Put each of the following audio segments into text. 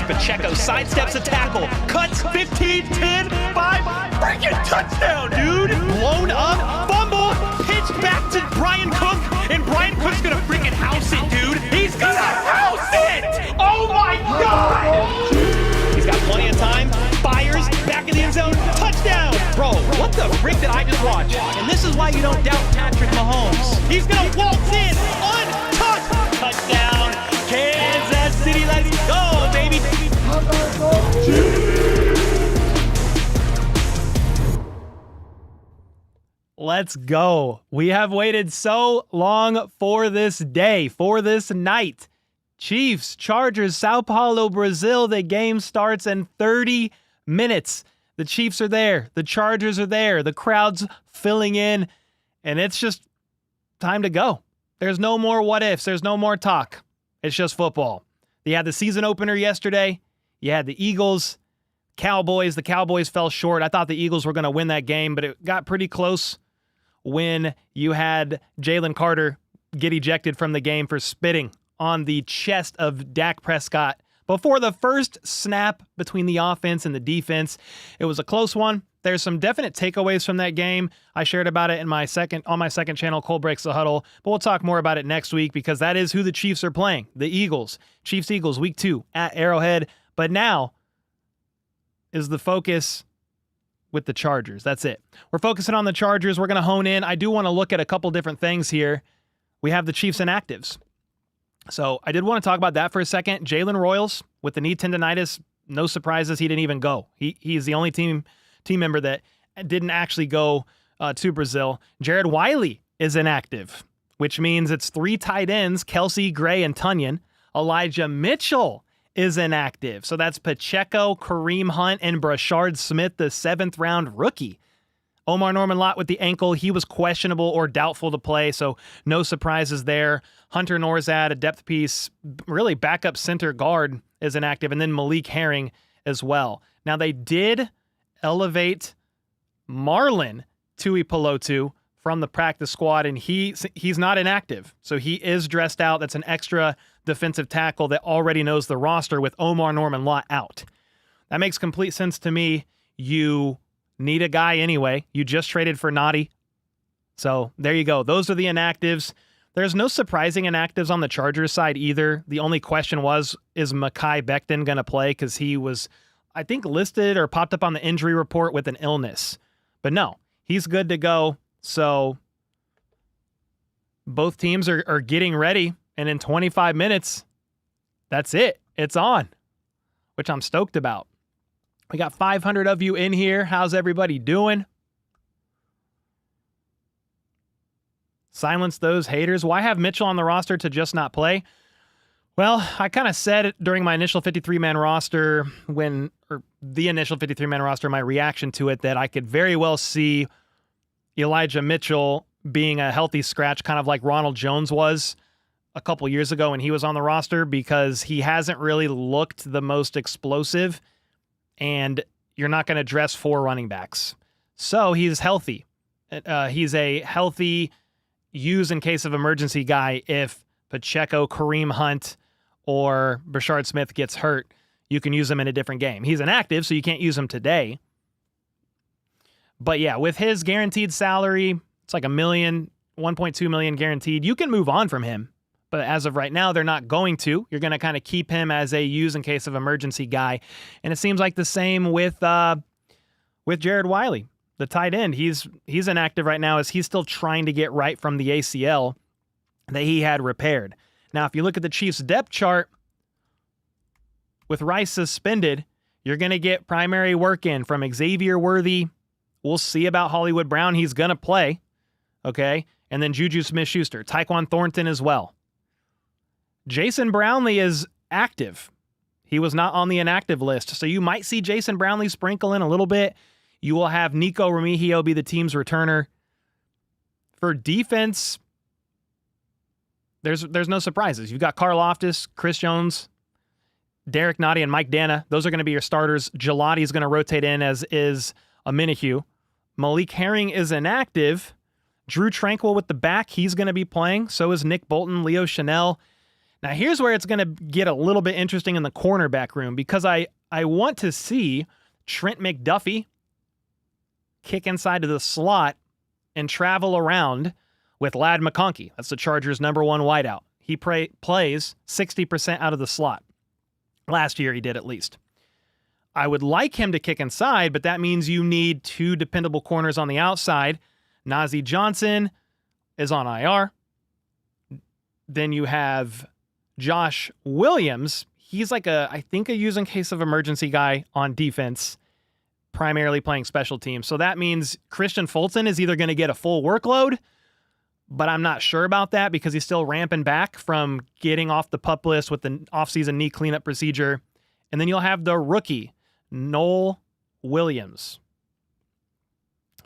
Pacheco sidesteps a tackle, cuts 15, 10, 5, freaking touchdown, dude! Blown up, fumble, pitch back to Brian Cook, and Brian Cook's gonna freaking house it, dude! He's gonna house it! Oh my God! He's got plenty of time, fires, back in the end zone, touchdown! Bro, what the frick did I just watch? And this is why you don't doubt Patrick Mahomes. He's gonna waltz in, untouched, touchdown, Kansas City, let's go, baby! Let's go. We have waited so long for this day, for this night. Chiefs, Chargers, Sao Paulo, Brazil. The game starts in 30 minutes. The Chiefs are there. The Chargers are there. The crowd's filling in, and it's just time to go. There's no more what ifs. There's no more talk. It's just football. You had the season opener yesterday. You had the Eagles, Cowboys. The Cowboys fell short. I thought the Eagles were going to win that game, but it got pretty close when you had Jalen Carter get ejected from the game for spitting on the chest of Dak Prescott before the first snap between the offense and the defense. It was a close one. There's some definite takeaways from that game. I shared about it on my second channel, Cole Breaks the Huddle, but we'll talk more about it next week because that is who the Chiefs are playing. The Eagles. Chiefs-Eagles, week 2 at Arrowhead. But now is the focus with the Chargers. That's it. We're focusing on the Chargers. We're going to hone in. I do want to look at a couple different things here. We have the Chiefs inactives. So I did want to talk about that for a second. Jalen Royals with the knee tendonitis, no surprises. He didn't even go. He's the only team member that didn't actually go to Brazil. Jared Wiley is inactive, which means it's 3 tight ends, Kelsey, Gray, and Tunyon. Elijah Mitchell is inactive. So that's Pacheco, Kareem Hunt, and Brashard Smith, the 7th-round rookie. Omar Norman-Lott with the ankle. He was questionable or doubtful to play, so no surprises there. Hunter Norzad, a depth piece, really backup center guard, is inactive, and then Malik Herring as well. Now, they did elevate Marlon Tuipulotu from the practice squad, and he's not inactive, so he is dressed out. That's an extra defensive tackle that already knows the roster with Omar Norman-Lott out. That makes complete sense to me. You need a guy anyway. You just traded for Noddy. So there you go. Those are the inactives. There's no surprising inactives on the Chargers side either. The only question was, is Mekhi Becton going to play? Because he was, I think, listed or popped up on the injury report with an illness. But no, he's good to go. So both teams are getting ready. And in 25 minutes, that's it. It's on, which I'm stoked about. We got 500 of you in here. How's everybody doing? Silence those haters. Why have Mitchell on the roster to just not play? Well, I kind of said it during my initial 53-man roster, my reaction to it, that I could very well see Elijah Mitchell being a healthy scratch, kind of like Ronald Jones was a couple years ago when he was on the roster, because he hasn't really looked the most explosive, and you're not going to dress 4 running backs. So he's healthy. He's a healthy use in case of emergency guy. If Pacheco, Kareem Hunt, or Brashard Smith gets hurt, you can use him in a different game. He's inactive, so you can't use him today. But yeah, with his guaranteed salary, it's like $1.2 million guaranteed. You can move on from him. But as of right now, they're not going to. You're going to kind of keep him as a use in case of emergency guy. And it seems like the same with Jared Wiley, the tight end. He's inactive right now as he's still trying to get right from the ACL that he had repaired. Now, if you look at the Chiefs' depth chart, with Rice suspended, you're going to get primary work in from Xavier Worthy. We'll see about Hollywood Brown. He's going to play, okay? And then Juju Smith-Schuster, Tyquan Thornton as well. Jason Brownlee is active. He was not on the inactive list, so you might see Jason Brownlee sprinkle in a little bit. You will have Nico Remigio be the team's returner. For defense, there's no surprises. You've got Carl Loftus, Chris Jones, Derek Noddy, and Mike Dana. Those are going to be your starters. Gelati is going to rotate in, as is Aminahue. Malik Herring is inactive. Drew Tranquil with the back. He's going to be playing. So is Nick Bolton, Leo Chanel. Now, here's where it's going to get a little bit interesting in the cornerback room, because I want to see Trent McDuffie kick inside to the slot and travel around with Ladd McConkey. That's the Chargers' #1 wideout. He plays 60% out of the slot. Last year he did, at least. I would like him to kick inside, but that means you need 2 dependable corners on the outside. Najee Johnson is on IR. Then you have Josh Williams. He's like I think a use in case of emergency guy on defense, primarily playing special teams. So that means Christian Fulton is either going to get a full workload, but I'm not sure about that because he's still ramping back from getting off the PUP list with the offseason knee cleanup procedure. And then you'll have the rookie, Noel Williams.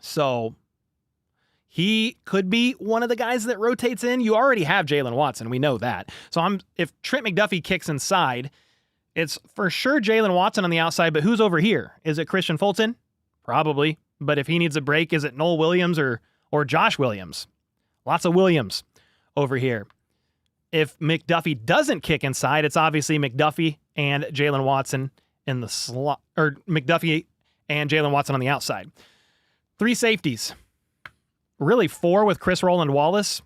So he could be one of the guys that rotates in. You already have Jalen Watson. We know that. So if Trent McDuffie kicks inside, it's for sure Jalen Watson on the outside, but who's over here? Is it Christian Fulton? Probably. But if he needs a break, is it Noel Williams or Josh Williams? Lots of Williams over here. If McDuffie doesn't kick inside, it's obviously McDuffie and Jalen Watson in the slot, or McDuffie and Jalen Watson on the outside. 3 safeties. Really 4 with Chris Rowland-Wallace,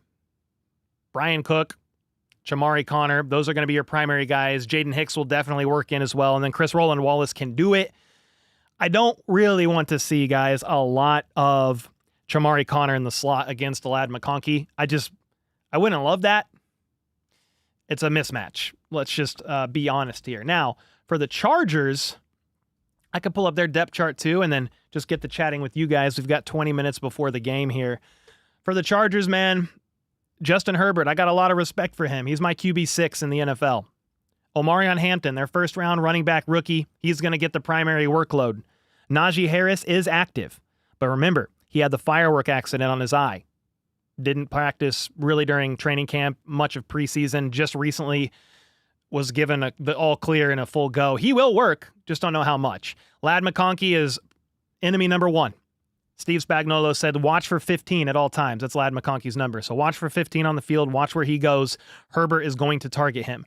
Brian Cook, Chamari Connor. Those are going to be your primary guys. Jaden Hicks will definitely work in as well. And then Chris Rowland-Wallace can do it. I don't really want to see, guys, a lot of Chamari Connor in the slot against Ladd McConkey. I wouldn't love that. It's a mismatch. Let's just be honest here. Now, for the Chargers, I could pull up their depth chart too and then just get to chatting with you guys. We've got 20 minutes before the game here. For the Chargers, man, Justin Herbert, I got a lot of respect for him. He's my QB6 in the NFL. Omarion Hampton, their first-round running back rookie, he's going to get the primary workload. Najee Harris is active, but remember, he had the firework accident on his eye. Didn't practice really during training camp, much of preseason, just recently was given the all clear and a full go. He will work, just don't know how much. Ladd McConkey is enemy #1. Steve Spagnuolo said, watch for 15 at all times. That's Ladd McConkey's number. So watch for 15 on the field. Watch where he goes. Herbert is going to target him.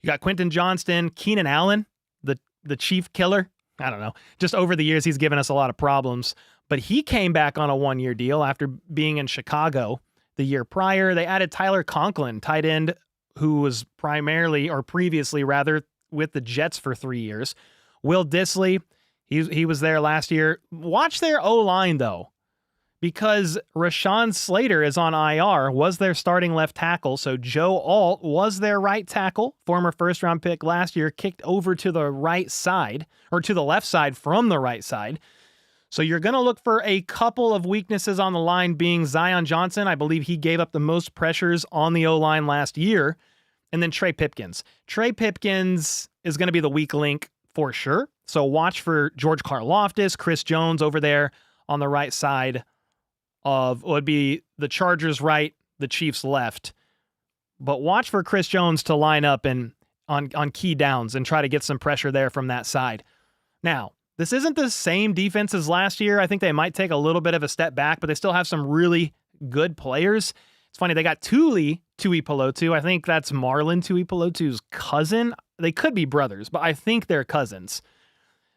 You got Quentin Johnston, Keenan Allen, the chief killer. I don't know. Just over the years, he's given us a lot of problems. But he came back on a 1-year deal after being in Chicago the year prior. They added Tyler Conklin, tight end, who was previously with the Jets for 3 years. Will Dissly, he was there last year. Watch their O-line, though, because Rashawn Slater is on IR, was their starting left tackle. So Joe Alt was their right tackle, former first-round pick last year, kicked over to the right side, or to the left side from the right side. So you're going to look for a couple of weaknesses on the line, being Zion Johnson. I believe he gave up the most pressures on the O-line last year. And then Trey Pipkins. Trey Pipkins is going to be the weak link for sure. So watch for George Karlaftis, Chris Jones over there on the right side of what would be the Chargers right, the Chiefs left. But watch for Chris Jones to line up and on key downs and try to get some pressure there from that side. Now, this isn't the same defense as last year. I think they might take a little bit of a step back, but they still have some really good players. It's funny, they got Tuli Tuipulotu. I think that's Marlon Tuipulotu's cousin. They could be brothers, but I think they're cousins.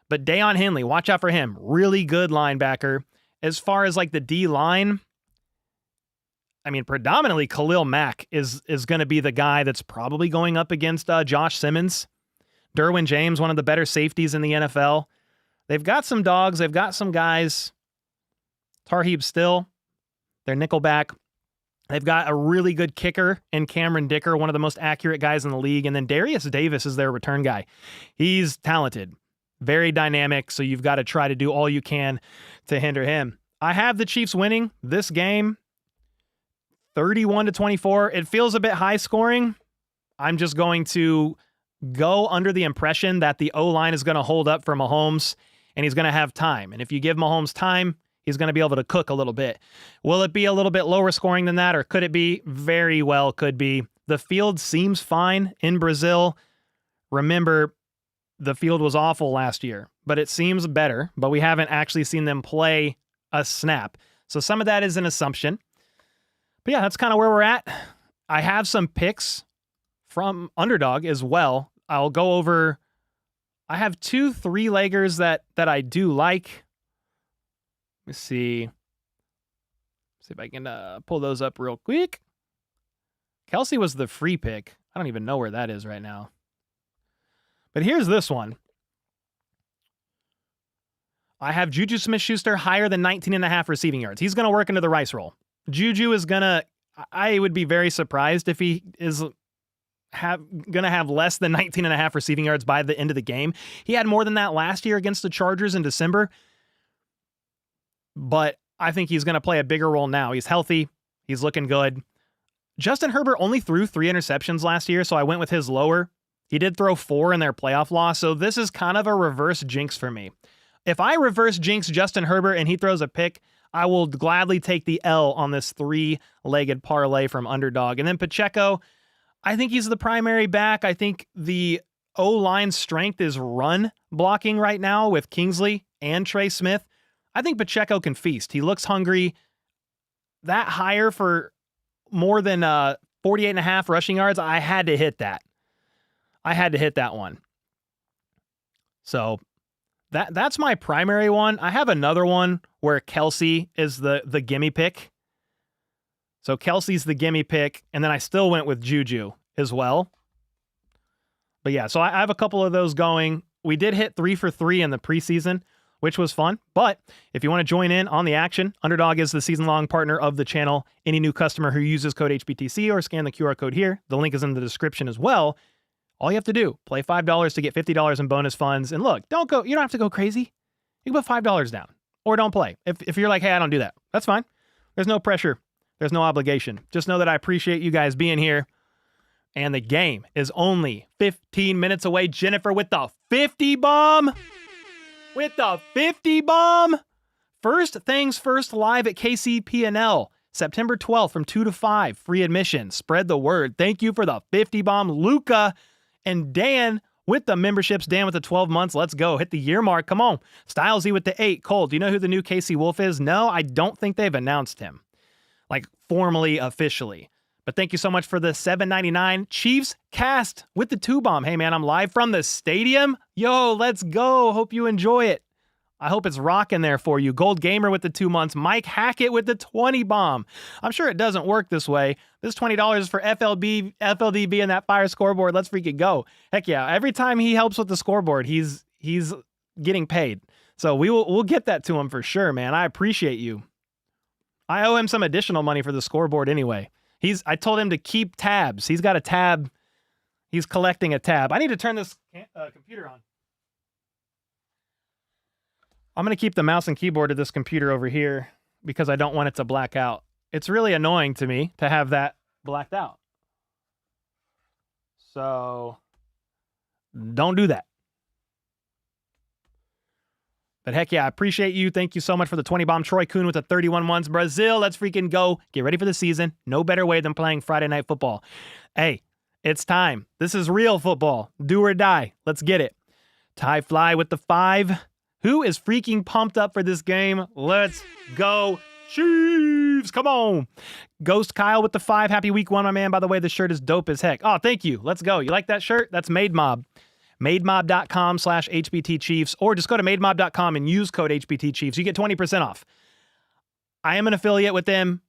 But Deion Henley, watch out for him. Really good linebacker. As far as like the D-line, I mean, predominantly Khalil Mack is going to be the guy that's probably going up against Josh Simmons. Derwin James, one of the better safeties in the NFL. They've got some dogs. They've got some guys. Tarheeb Still, their nickelback. They've got a really good kicker in Cameron Dicker, one of the most accurate guys in the league. And then Darius Davis is their return guy. He's talented, very dynamic, so you've got to try to do all you can to hinder him. I have the Chiefs winning this game 31-24. It feels a bit high scoring. I'm just going to go under the impression that the O-line is going to hold up for Mahomes, and he's going to have time. And if you give Mahomes time, he's going to be able to cook a little bit. Will it be a little bit lower scoring than that, or could it be? Very well could be. The field seems fine in Brazil. Remember, the field was awful last year, but it seems better, but we haven't actually seen them play a snap. So some of that is an assumption. But yeah, that's kind of where we're at. I have some picks from Underdog as well. I'll go over. I have 2 3-leggers that I do like. Let me see. See if I can pull those up real quick. Kelsey was the free pick. I don't even know where that is right now. But here's this one. I have Juju Smith-Schuster higher than 19.5 receiving yards. He's going to work into the Rice role. Juju is going to, I would be very surprised if he is going to have less than 19.5 receiving yards by the end of the game. He had more than that last year against the Chargers in December. But I think he's going to play a bigger role now. He's healthy. He's looking good. Justin Herbert only threw 3 interceptions last year, so I went with his lower. He did throw 4 in their playoff loss, so this is kind of a reverse jinx for me. If I reverse jinx Justin Herbert and he throws a pick, I will gladly take the L on this 3-legged parlay from Underdog. And then Pacheco, I think he's the primary back. I think the O-line strength is run blocking right now with Kingsley and Trey Smith. I think Pacheco can feast. He looks hungry. That higher for more than 48.5 rushing yards, I had to hit that. I had to hit that one. So that's my primary one. I have another one where Kelsey is the gimme pick. So Kelsey's the gimme pick, and then I still went with Juju as well. But yeah, so I have a couple of those going. We did hit 3 for 3 in the preseason, which was fun. But if you want to join in on the action, Underdog is the season-long partner of the channel. Any new customer who uses code HBTC or scan the QR code here, the link is in the description as well. All you have to do, play $5 to get $50 in bonus funds. And look, you don't have to go crazy. You can put $5 down or don't play. If you're like, hey, I don't do that, that's fine. There's no pressure. There's no obligation. Just know that I appreciate you guys being here. And the game is only 15 minutes away. Jennifer with the 50 bomb. With the 50 bomb. First things first, live at KCP&L. September 12th from 2 to 5. Free admission. Spread the word. Thank you for the 50 bomb. Luca and Dan with the memberships. Dan with the 12 months. Let's go. Hit the year mark. Come on. Stylesy with the 8. Cole, do you know who the new KC Wolf is? No, I don't think they've announced him. Like formally, officially. But thank you so much for the $7.99. Chiefs Cast with the 2 bomb. Hey, man, I'm live from the stadium. Yo, let's go. Hope you enjoy it. I hope it's rocking there for you. Gold Gamer with the 2 months. Mike Hackett with the 20 bomb. I'm sure it doesn't work this way. This $20 is for FLDB and that fire scoreboard. Let's freaking go. Heck yeah. Every time he helps with the scoreboard, he's getting paid. So we'll get that to him for sure, man. I appreciate you. I owe him some additional money for the scoreboard anyway. I told him to keep tabs. He's got a tab. He's collecting a tab. I need to turn this computer on. I'm going to keep the mouse and keyboard of this computer over here because I don't want it to black out. It's really annoying to me to have that blacked out. So don't do that. But heck yeah, I appreciate you. Thank you so much for the 20 bomb. Troy Kuhn with the 31 months. Brazil, let's freaking go. Get ready for the season. No better way than playing Friday Night Football. Hey, it's time. This is real football. Do or die. Let's get it. Ty Fly with the 5. Who is freaking pumped up for this game? Let's go. Chiefs, come on. Ghost Kyle with the 5. Happy week 1, my man. By the way, the shirt is dope as heck. Oh, thank you. Let's go. You like that shirt? That's Made Mob. MadeMob.com/HBTChiefs, or just go to MadeMob.com and use code HBTChiefs. You get 20% off. I am an affiliate with them,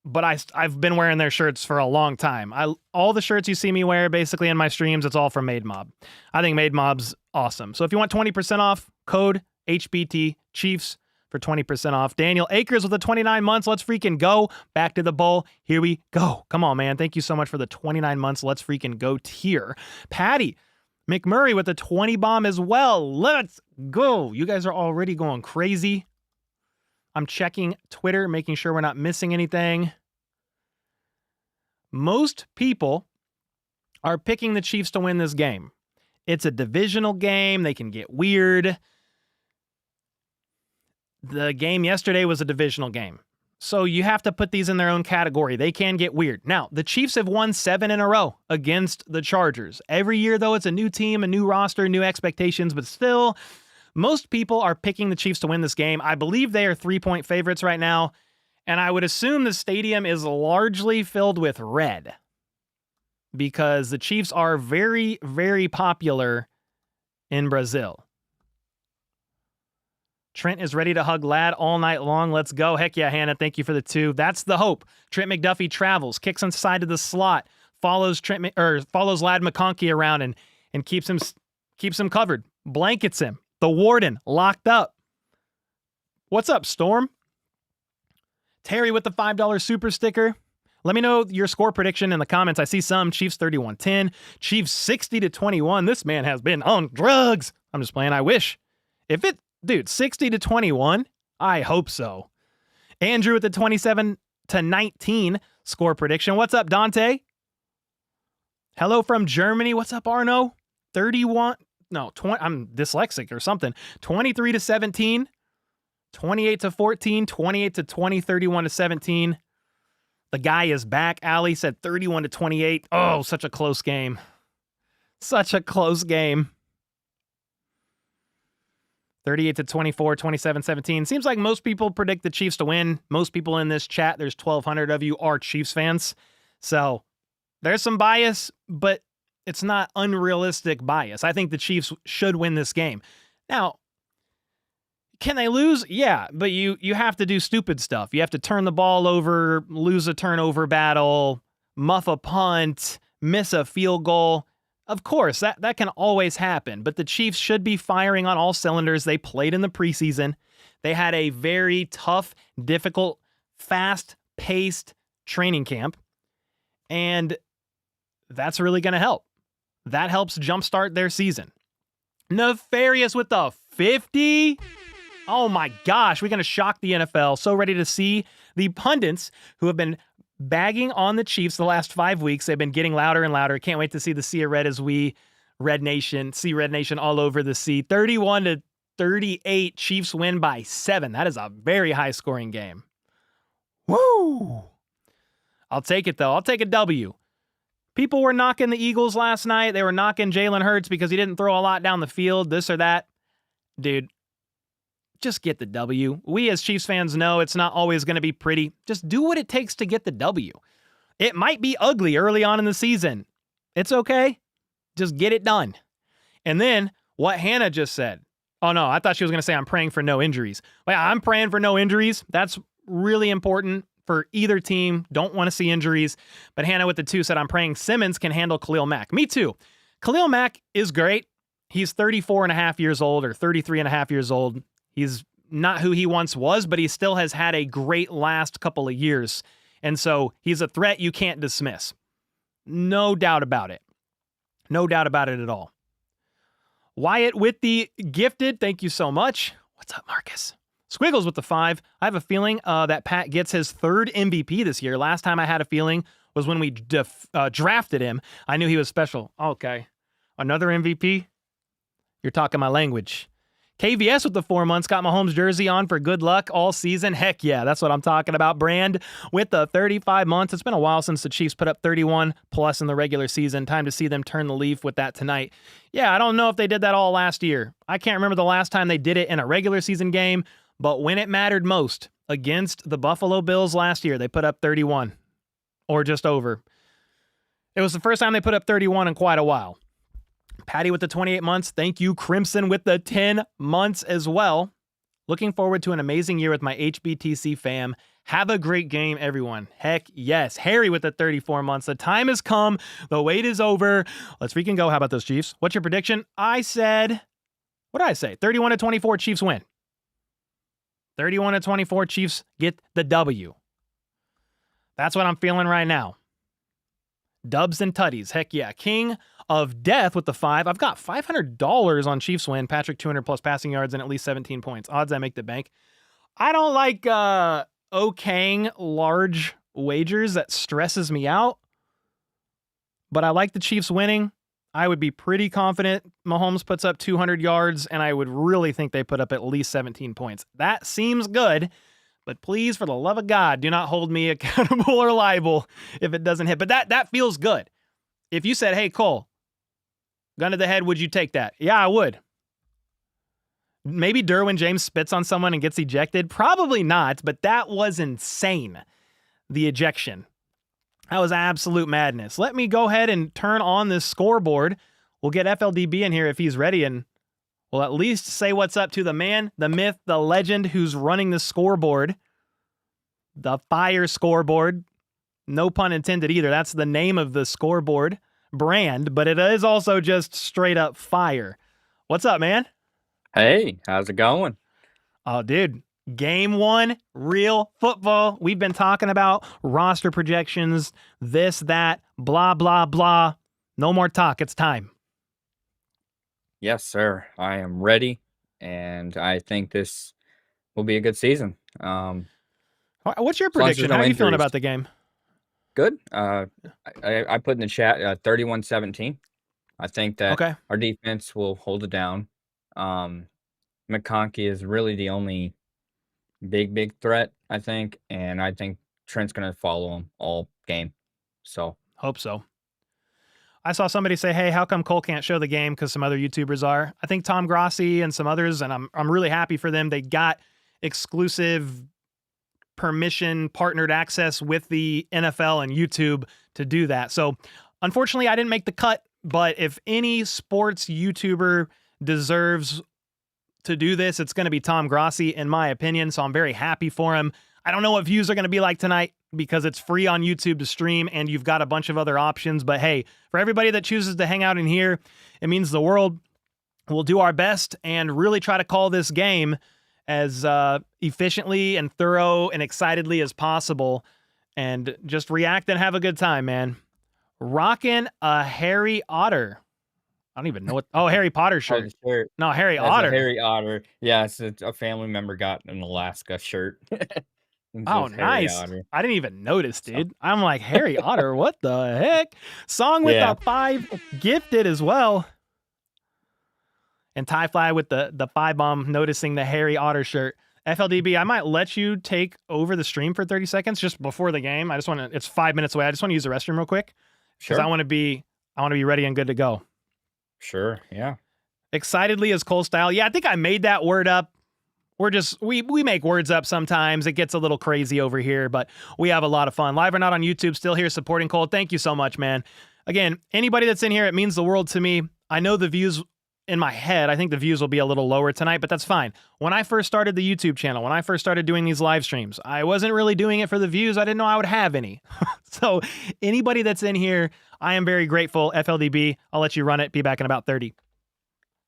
but I've been wearing their shirts for a long time. All the shirts you see me wear basically in my streams, it's all from MadeMob. I think MadeMob's awesome. So if you want 20% off, code HBTChiefs for 20% off. Daniel Akers with the 29 months. Let's freaking go. Back to the bowl. Here we go. Come on, man. Thank you so much for the 29 months. Let's freaking go tier. Patty McMurray with the 20 bomb as well. Let's go. You guys are already going crazy. I'm checking Twitter, making sure we're not missing anything. Most people are picking the Chiefs to win this game. It's a divisional game. They can get weird. The game yesterday was a divisional game. So you have to put these in their own category. They can get weird. Now, the Chiefs have won 7 in a row against the Chargers. Every year, though, it's a new team, a new roster, new expectations, but still, most people are picking the Chiefs to win this game. I believe they are 3-point favorites right now, and I would assume the stadium is largely filled with red because the Chiefs are very, very popular in Brazil. Trent is ready to hug Lad all night long. Let's go. Heck yeah, Hannah. Thank you for the 2. That's the hope. Trent McDuffie travels, kicks inside of the slot, follows Lad McConkey around and keeps him covered, blankets him. The Warden locked up. What's up, Storm? Terry with the $5 super sticker. Let me know your score prediction in the comments. I see some. Chiefs 31-10. Chiefs 60-21. This man has been on drugs. I'm just playing. I wish. Dude, 60-21? I hope so. Andrew with the 27-19 score prediction. What's up, Dante? Hello from Germany. What's up, Arno? 20. I'm dyslexic or something. 23-17. 28-14. 28-20. 31-17. The guy is back. Ali said 31-28. Oh, such a close game. Such a close game. 38-24, 27-17. Seems like most people predict the Chiefs to win. Most people in this chat, there's 1,200 of you, are Chiefs fans. So there's some bias, but it's not unrealistic bias. I think the Chiefs should win this game. Now, can they lose? Yeah, but you have to do stupid stuff. You have to turn the ball over, lose a turnover battle, muff a punt, miss a field goal. Of course, that can always happen, but the Chiefs should be firing on all cylinders. They played in the preseason. They had a very tough, difficult, fast-paced training camp, and that's really going to help. That helps jumpstart their season. Nefarious with the 50. Oh my gosh, we're going to shock the NFL. So ready to see the pundits who have been bagging on the Chiefs the last 5 weeks. They've been getting louder and louder. Can't wait to see the Sea of Red as we Red Nation, see Red Nation all over the sea. 31-38, Chiefs win by 7. That is a very high scoring game. Woo! I'll take it though. I'll take a W. People were knocking the Eagles last night. They were knocking Jalen Hurts because he didn't throw a lot down the field, this or that. Dude, just get the W. We as Chiefs fans know it's not always going to be pretty. Just do what it takes to get the W. It might be ugly early on in the season. It's okay. Just get it done. And then what Hannah just said. Oh no, I thought she was going to say I'm praying for no injuries. Well, yeah, I'm praying for no injuries. That's really important for either team. Don't want to see injuries. But Hannah with the 2 said I'm praying Simmons can handle Khalil Mack. Me too. Khalil Mack is great. He's 34 and a half years old or 33 and a half years old. He's not who he once was, but he still has had a great last couple of years. And so he's a threat you can't dismiss. No doubt about it. No doubt about it at all. Wyatt with the gifted. Thank you so much. What's up, Marcus? Squiggles with the 5. I have a feeling that Pat gets his 3rd MVP this year. Last time I had a feeling was when we drafted him. I knew he was special. Okay. Another MVP? You're talking my language. KVS with the 4 months, got Mahomes jersey on for good luck all season. Heck yeah, that's what I'm talking about. Brand with the 35 months. It's been a while since the Chiefs put up 31 plus in the regular season. Time to see them turn the leaf with that tonight. Yeah, I don't know if they did that all last year. I can't remember the last time they did it in a regular season game, but when it mattered most, against the Buffalo Bills last year, they put up 31 or just over. It was the first time they put up 31 in quite a while. Patty with the 28 months. Thank you. Crimson with the 10 months as well. Looking forward to an amazing year with my HBTC fam. Have a great game, everyone. Heck yes. Harry with the 34 months. The time has come. The wait is over. Let's freaking go. How about those Chiefs? What's your prediction? I said, what did I say? 31-24 Chiefs win. 31-24 Chiefs get the W. That's what I'm feeling right now. Dubs and tutties. Heck yeah. King of Death with the 5. I've got $500 on Chiefs win. Patrick 200 plus passing yards and at least 17 points. Odds I make the bank. I don't like Okang large wagers. That stresses me out. But I like the Chiefs winning. I would be pretty confident Mahomes puts up 200 yards, and I would really think they put up at least 17 points. That seems good. But please, for the love of God, do not hold me accountable or liable if it doesn't hit. But that feels good. If you said, hey, Cole, gun to the head, would you take that? Yeah, I would. Maybe Derwin James spits on someone and gets ejected. Probably not, but that was insane, the ejection. That was absolute madness. Let me go ahead and turn on this scoreboard. We'll get FLDB in here if he's ready, and we'll at least say what's up to the man, the myth, the legend who's running the scoreboard. The Fire scoreboard. No pun intended either. That's the name of the scoreboard brand, but it is also just straight up fire. What's up, man? Hey, how's it going? Oh, dude. Game 1, real football. We've been talking about roster projections, this, that, blah, blah, blah. No more talk. It's time. Yes, sir. I am ready, and I think this will be a good season. What's your as long as prediction? there's no How are you feeling injuries. about the game? Good. I put in the chat 31-17. I think that Okay. our defense will hold it down. McConkey is really the only big threat, I think, and I think Trent's going to follow him all game. So Hope so. I saw somebody say, hey, how come Cole can't show the game because some other YouTubers are? I think Tom Grossi and some others, and I'm really happy for them. They got exclusive permission partnered access with the NFL and YouTube to do that. So unfortunately, I didn't make the cut, but if any sports YouTuber deserves to do this, it's going to be Tom Grossi, in my opinion. So I'm very happy for him. I don't know what views are going to be like tonight because it's free on YouTube to stream and you've got a bunch of other options. But hey, for everybody that chooses to hang out in here, it means the world. We'll do our best and really try to call this game as efficiently and thorough and excitedly as possible and just react and have a good time, man. Rocking a Harry Otter. I don't even know what. Oh, Harry Potter shirt. No, Harry Otter. Harry Otter. Yes, a family member got an Alaska shirt. Oh, nice. Otter. I didn't even notice, dude. I'm like, Harry Otter, what the heck? Song with the 5 gifted as well. And Ty Fly with the 5 bomb noticing the Harry Otter shirt. FLDB, I might let you take over the stream for 30 seconds just before the game. I just want to, it's 5 minutes away. I just want to use the restroom real quick. Because I want to be ready and good to go. Sure, yeah. Excitedly as Cole style. Yeah, I think I made that word up. We're just, we make words up sometimes. It gets a little crazy over here, but we have a lot of fun. Live or not on YouTube, still here supporting Cole. Thank you so much, man. Again, anybody that's in here, it means the world to me. I know the views in my head, I think the views will be a little lower tonight, but that's fine. When I first started the YouTube channel, when I first started doing these live streams, I wasn't really doing it for the views. I didn't know I would have any. So anybody that's in here, I am very grateful. FLDB, I'll let you run it. Be back in about 30.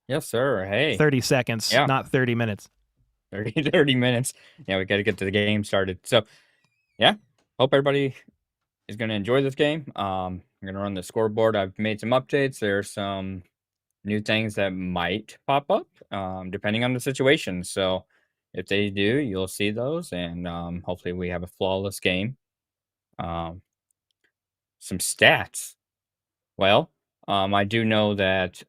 Yes, sir. Hey. 30 seconds, not 30 minutes. 30 minutes. Yeah, we got to get to the game started. So, yeah, hope everybody is going to enjoy this game. I'm going to run the scoreboard. I've made some updates. There's some new things that might pop up depending on the situation. So, if they do, you'll see those, and hopefully we have a flawless game. Some stats. Well, I do know that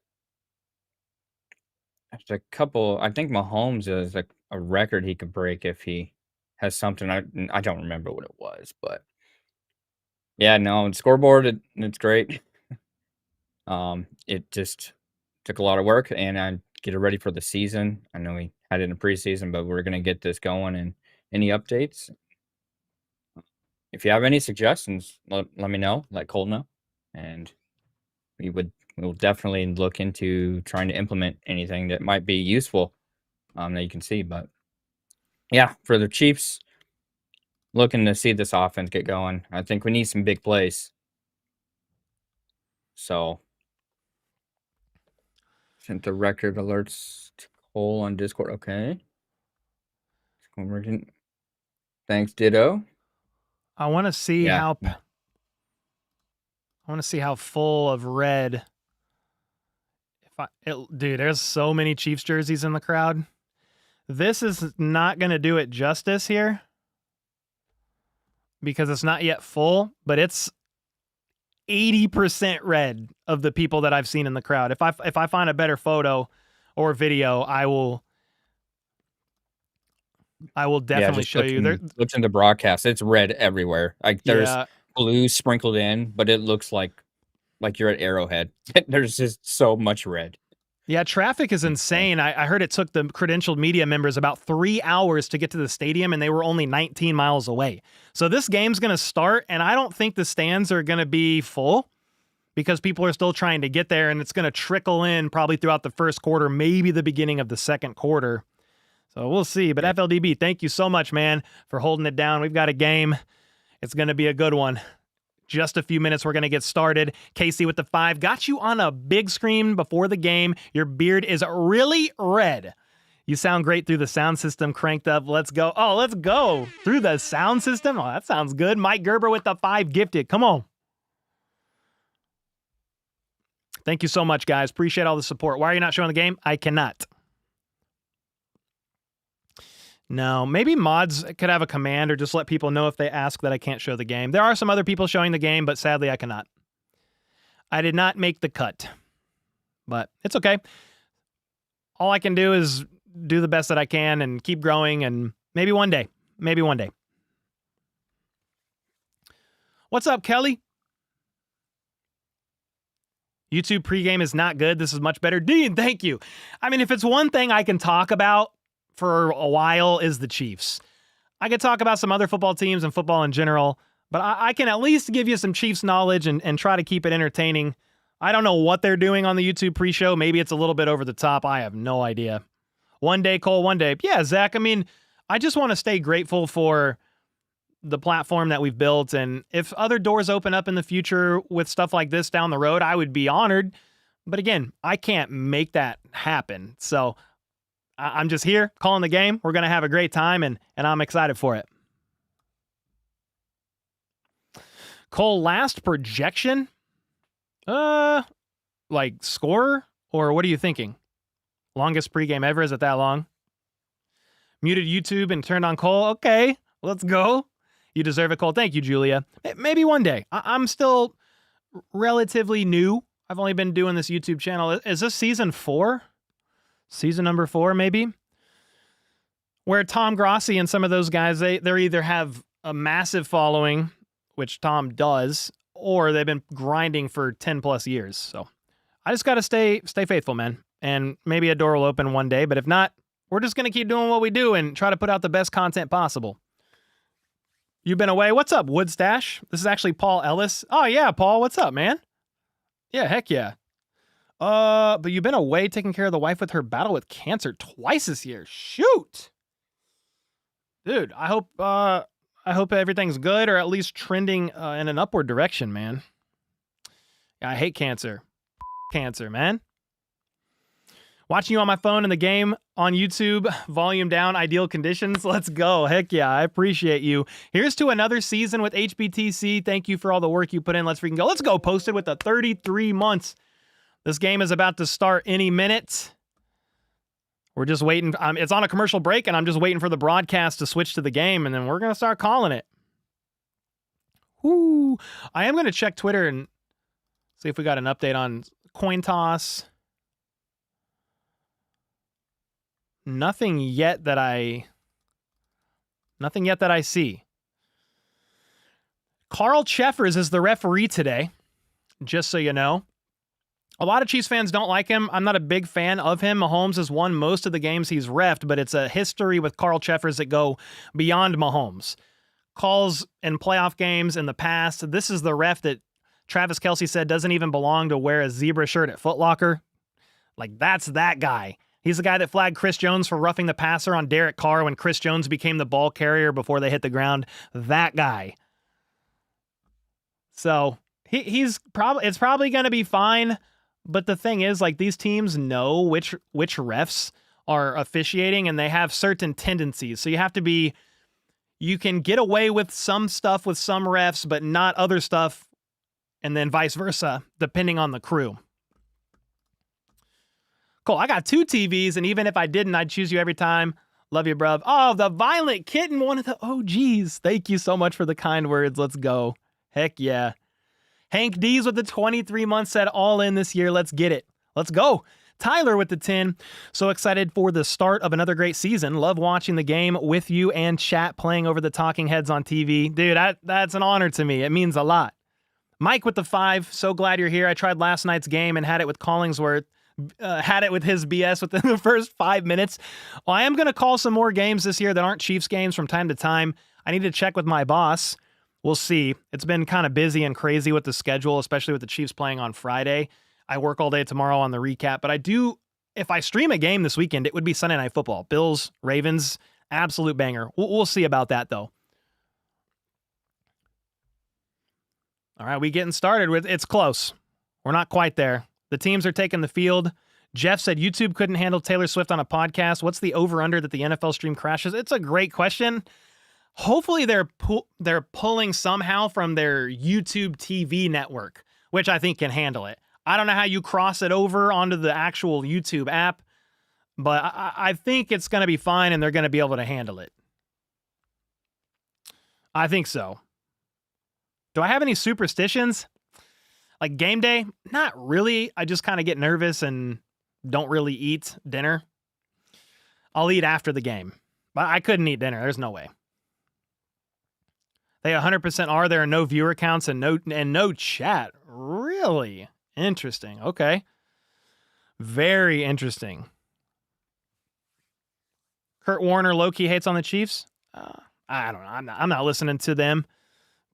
there's a couple. I think Mahomes is a record he could break if he has something. I don't remember what it was, but yeah, no, scoreboard, it's great. It just took a lot of work, and I get it ready for the season. I know we had it in the preseason, but we're gonna get this going. And any updates? If you have any suggestions, let me know. Let Cole know, and we'll definitely look into trying to implement anything that might be useful that you can see. But yeah, for the Chiefs, looking to see this offense get going. I think we need some big plays. So sent the record alerts to Cole on Discord. Okay. Thanks, Ditto. I want to see how full of red. Dude, there's so many Chiefs jerseys in the crowd. This is not going to do it justice here because it's not yet full, but it's 80% red of the people that I've seen in the crowd. If I find a better photo or video, I will definitely show you. Look in the broadcast. It's red everywhere. Like there's blue sprinkled in, but it looks like you're at Arrowhead. There's just so much red. Yeah, traffic is insane. I heard it took the credentialed media members about 3 hours to get to the stadium, and they were only 19 miles away. So this game's going to start, and I don't think the stands are going to be full because people are still trying to get there, and it's going to trickle in probably throughout the first quarter, maybe the beginning of the second quarter. So we'll see. But FLDB, thank you so much, man, for holding it down. We've got a game. It's going to be a good one. Just a few minutes, we're going to get started. Casey with the 5. Got you on a big screen before the game. Your beard is really red. You sound great through the sound system cranked up. Let's go. Oh, let's go. Through the sound system? Oh, that sounds good. Mike Gerber with the 5 gifted. Come on. Thank you so much, guys. Appreciate all the support. Why are you not showing the game? I cannot. No, maybe mods could have a command or just let people know if they ask that I can't show the game. There are some other people showing the game, but sadly I cannot. I did not make the cut, but it's okay. All I can do is do the best that I can and keep growing, and maybe one day. What's up, Kelly? YouTube pregame is not good. This is much better. Dean, thank you. I mean, if it's one thing I can talk about for a while is the Chiefs. I could talk about some other football teams and football in general, but I can at least give you some Chiefs knowledge and try to keep it entertaining. I don't know what they're doing on the YouTube pre-show. Maybe it's a little bit over the top. I have no idea. One day, Cole, one day. Yeah, Zach, I mean, I just want to stay grateful for the platform that we've built, and if other doors open up in the future with stuff like this down the road, I would be honored. But again, I can't make that happen. So I'm just here calling the game. We're going to have a great time, and I'm excited for it. Cole, last projection? Like score? Or what are you thinking? Longest pregame ever? Is it that long? Muted YouTube and turned on Cole? Okay, let's go. You deserve it, Cole. Thank you, Julia. Maybe one day. I'm still relatively new. I've only been doing this YouTube channel. Is this season 4? Season number 4, maybe? Where Tom Grossi and some of those guys, they either have a massive following, which Tom does, or they've been grinding for 10 plus years. So I just got to stay faithful, man. And maybe a door will open one day, but if not, we're just going to keep doing what we do and try to put out the best content possible. You've been away. What's up, Woodstash? This is actually Paul Ellis. Oh, yeah, Paul. What's up, man? Yeah, heck yeah. But you've been away taking care of the wife with her battle with cancer twice this year. Shoot. Dude, I hope everything's good or at least trending in an upward direction, man. Yeah, I hate cancer. Cancer, man. Watching you on my phone in the game on YouTube, volume down, ideal conditions. Let's go. Heck yeah, I appreciate you. Here's to another season with HBTC. Thank you for all the work you put in. Let's freaking go. Let's go. Posted with the 33 months. This game is about to start any minute. We're just waiting. It's on a commercial break, and I'm just waiting for the broadcast to switch to the game, and then we're going to start calling it. Woo. I am going to check Twitter and see if we got an update on coin toss. Nothing yet that I see. Carl Cheffers is the referee today, just so you know. A lot of Chiefs fans don't like him. I'm not a big fan of him. Mahomes has won most of the games he's reffed, but it's a history with Carl Cheffers that go beyond Mahomes. Calls in playoff games in the past. This is the ref that Travis Kelce said doesn't even belong to wear a zebra shirt at Foot Locker. Like, that's that guy. He's the guy that flagged Chris Jones for roughing the passer on Derek Carr when Chris Jones became the ball carrier before they hit the ground. That guy. So it's probably going to be fine. But the thing is, like, these teams know which refs are officiating, and they have certain tendencies. So you can get away with some stuff with some refs, but not other stuff, and then vice versa, depending on the crew. Cool. I got 2 TVs, and even if I didn't, I'd choose you every time. Love you, bruv. Oh, the Violent Kitten, one of the OGs. Thank you so much for the kind words. Let's go. Heck yeah. Hank D's with the 23 months said all in this year. Let's get it. Let's go. Tyler with the 10. So excited for the start of another great season. Love watching the game with you and chat playing over the talking heads on TV. Dude, that's an honor to me. It means a lot. Mike with the 5. So glad you're here. I tried last night's game and had it with Collingsworth. had it with his BS within the first 5 minutes. Well, I am going to call some more games this year that aren't Chiefs games from time to time. I need to check with my boss. We'll see. It's been kind of busy and crazy with the schedule, especially with the Chiefs playing on Friday. I work all day tomorrow on the recap, but I do, if I stream a game this weekend, it would be Sunday Night Football. Bills, Ravens, absolute banger. We'll see about that, though. All right, we getting started with, it's close. We're not quite there. The teams are taking the field. Jeff said YouTube couldn't handle Taylor Swift on a podcast. What's the over-under that the NFL stream crashes? It's a great question. Hopefully they're pulling somehow from their YouTube TV network, which I think can handle it. I don't know how you cross it over onto the actual YouTube app, but I think it's going to be fine and they're going to be able to handle it. I think so. Do I have any superstitions? Like game day? Not really. I just kind of get nervous and don't really eat dinner. I'll eat after the game, but I couldn't eat dinner. There's no way. They 100% are. There are no viewer counts and no chat. Really? Interesting. Okay. Very interesting. Kurt Warner low-key hates on the Chiefs. I don't know. I'm not listening to them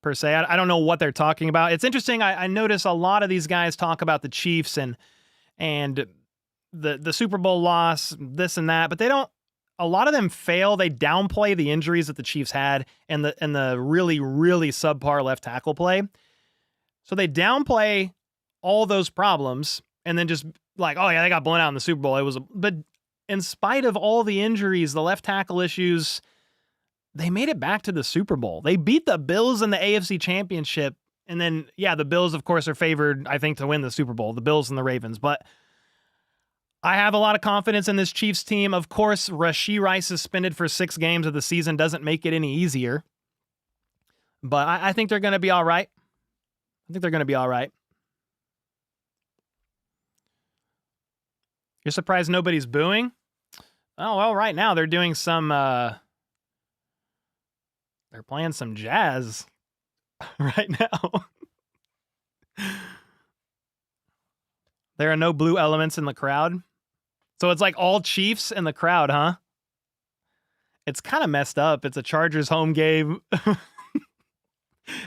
per se. I don't know what they're talking about. It's interesting. I notice a lot of these guys talk about the Chiefs and the Super Bowl loss, this and that, but they don't. A lot of them fail. They downplay the injuries that the Chiefs had and the really, really subpar left tackle play. So they downplay all those problems and then just like, oh yeah, they got blown out in the Super Bowl. But in spite of all the injuries, the left tackle issues, they made it back to the Super Bowl. They beat the Bills in the AFC Championship. And then, yeah, the Bills, of course, are favored, I think, to win the Super Bowl, the Bills and the Ravens. But I have a lot of confidence in this Chiefs team. Of course, Rashee Rice suspended for 6 games of the season doesn't make it any easier. But I think they're going to be all right. You're surprised nobody's booing? Oh, well, right now they're doing some, they're playing some jazz right now. There are no blue elements in the crowd. So it's like all Chiefs in the crowd, huh? It's kind of messed up. It's a Chargers home game.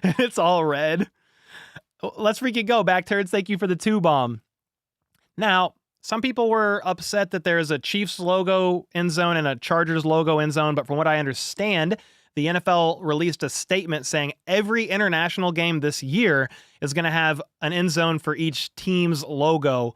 It's all red. Let's freaking go. Back turds, thank you for the 2-bomb. Now, some people were upset that there's a Chiefs logo end zone and a Chargers logo end zone, but from what I understand, the NFL released a statement saying every international game this year is going to have an end zone for each team's logo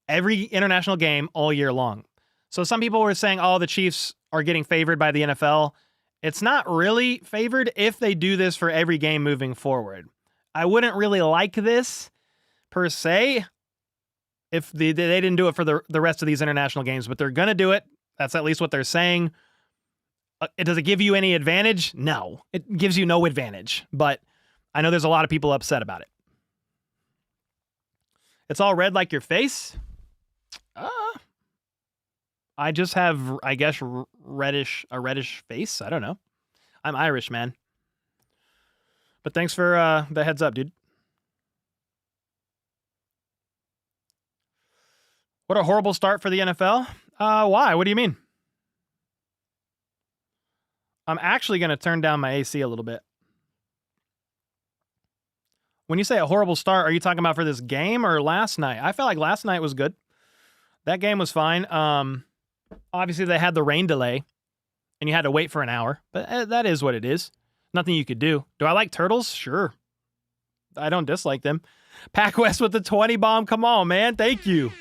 every international game all year long. So some people were saying, oh, the Chiefs are getting favored by the NFL. It's not really favored if they do this for every game moving forward. I wouldn't really like this per se if they didn't do it for the rest of these international games, but they're going to do it. That's at least what they're saying. Does it give you any advantage? No, it gives you no advantage, but I know there's a lot of people upset about it. It's all red like your face. I just have, I guess, a reddish face. I don't know. I'm Irish, man. But thanks for the heads up, dude. What a horrible start for the NFL. Why? What do you mean? I'm actually going to turn down my AC a little bit. When you say a horrible start, are you talking about for this game or last night? I felt like last night was good. That game was fine. Obviously, they had the rain delay, and you had to wait for an hour. But that is what it is. Nothing you could do. Do I like turtles? Sure. I don't dislike them. Pac West with the 20 bomb. Come on, man. Thank you.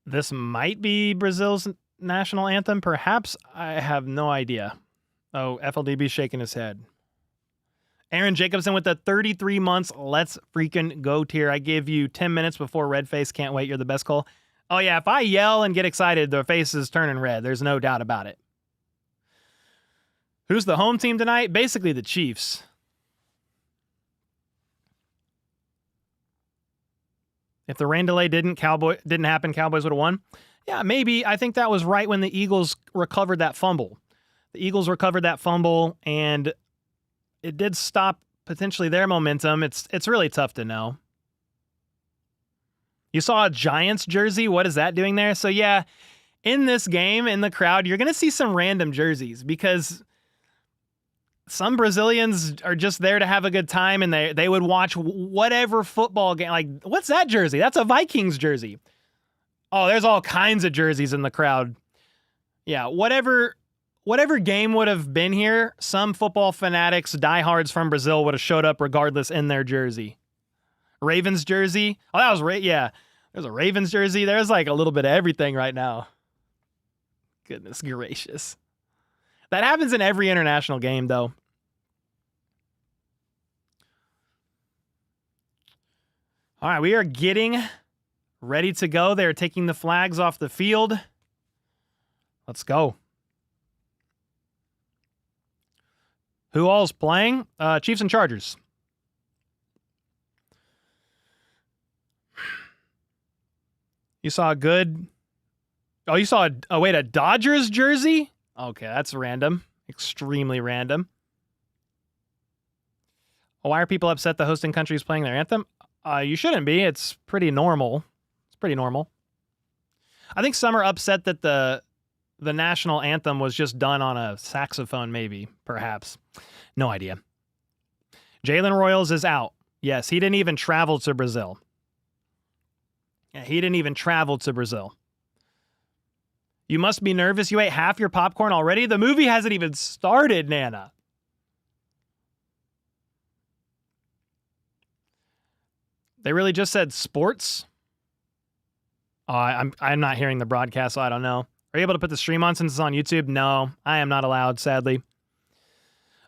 This might be Brazil's national anthem. Perhaps. I have no idea. Oh, FLDB shaking his head. Aaron Jacobson with the 33 months. Let's freaking go tier. I give you 10 minutes before red face. Can't wait. You're the best, Cole. Oh, yeah. If I yell and get excited, the face is turning red. There's no doubt about it. Who's the home team tonight? Basically the Chiefs. If the rain delay didn't happen, Cowboys would have won. Yeah, maybe. I think that was right when the Eagles recovered that fumble. The Eagles recovered that fumble, and it did stop potentially their momentum. It's really tough to know. You saw a Giants jersey. What is that doing there? So yeah, in this game, in the crowd, you're going to see some random jerseys because some Brazilians are just there to have a good time, and they would watch whatever football game. Like, what's that jersey? That's a Vikings jersey. Oh, there's all kinds of jerseys in the crowd. Yeah, whatever game would have been here, some football fanatics, diehards from Brazil would have showed up regardless in their jersey. Ravens jersey. Oh, that was yeah. There's a Ravens jersey. There's like a little bit of everything right now. Goodness gracious. That happens in every international game, though. All right, we are getting ready to go. They're taking the flags off the field. Let's go. Who all's playing? Chiefs and Chargers. You saw a good... Oh, you saw a Dodgers jersey? Okay, that's random. Extremely random. Why are people upset the hosting country is playing their anthem? You shouldn't be. It's pretty normal. It's pretty normal. I think some are upset that the national anthem was just done on a saxophone, maybe, perhaps. No idea. Jalen Royals is out. Yes, he didn't even travel to Brazil. Yeah, he didn't even travel to Brazil. You must be nervous. You ate half your popcorn already? The movie hasn't even started, Nana. They really just said sports? I'm not hearing the broadcast, so I don't know. Are you able to put the stream on since it's on YouTube? No, I am not allowed, sadly.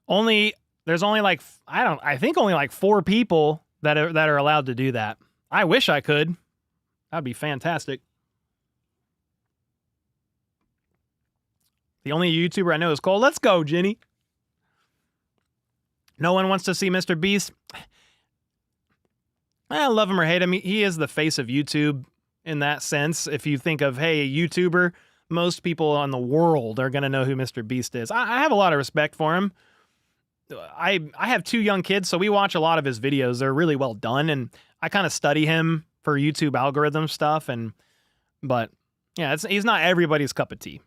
There's only like, I think only like 4 people that are allowed to do that. I wish I could. That'd be fantastic. The only YouTuber I know is Cole. Let's go, Jenny. No one wants to see Mr. Beast. I love him or hate him. He is the face of YouTube in that sense. If you think of, hey, a YouTuber, most people in the world are going to know who Mr. Beast is. I have a lot of respect for him. I have 2 young kids, so we watch a lot of his videos. They're really well done, and I kind of study him for YouTube algorithm stuff. But yeah, he's not everybody's cup of tea.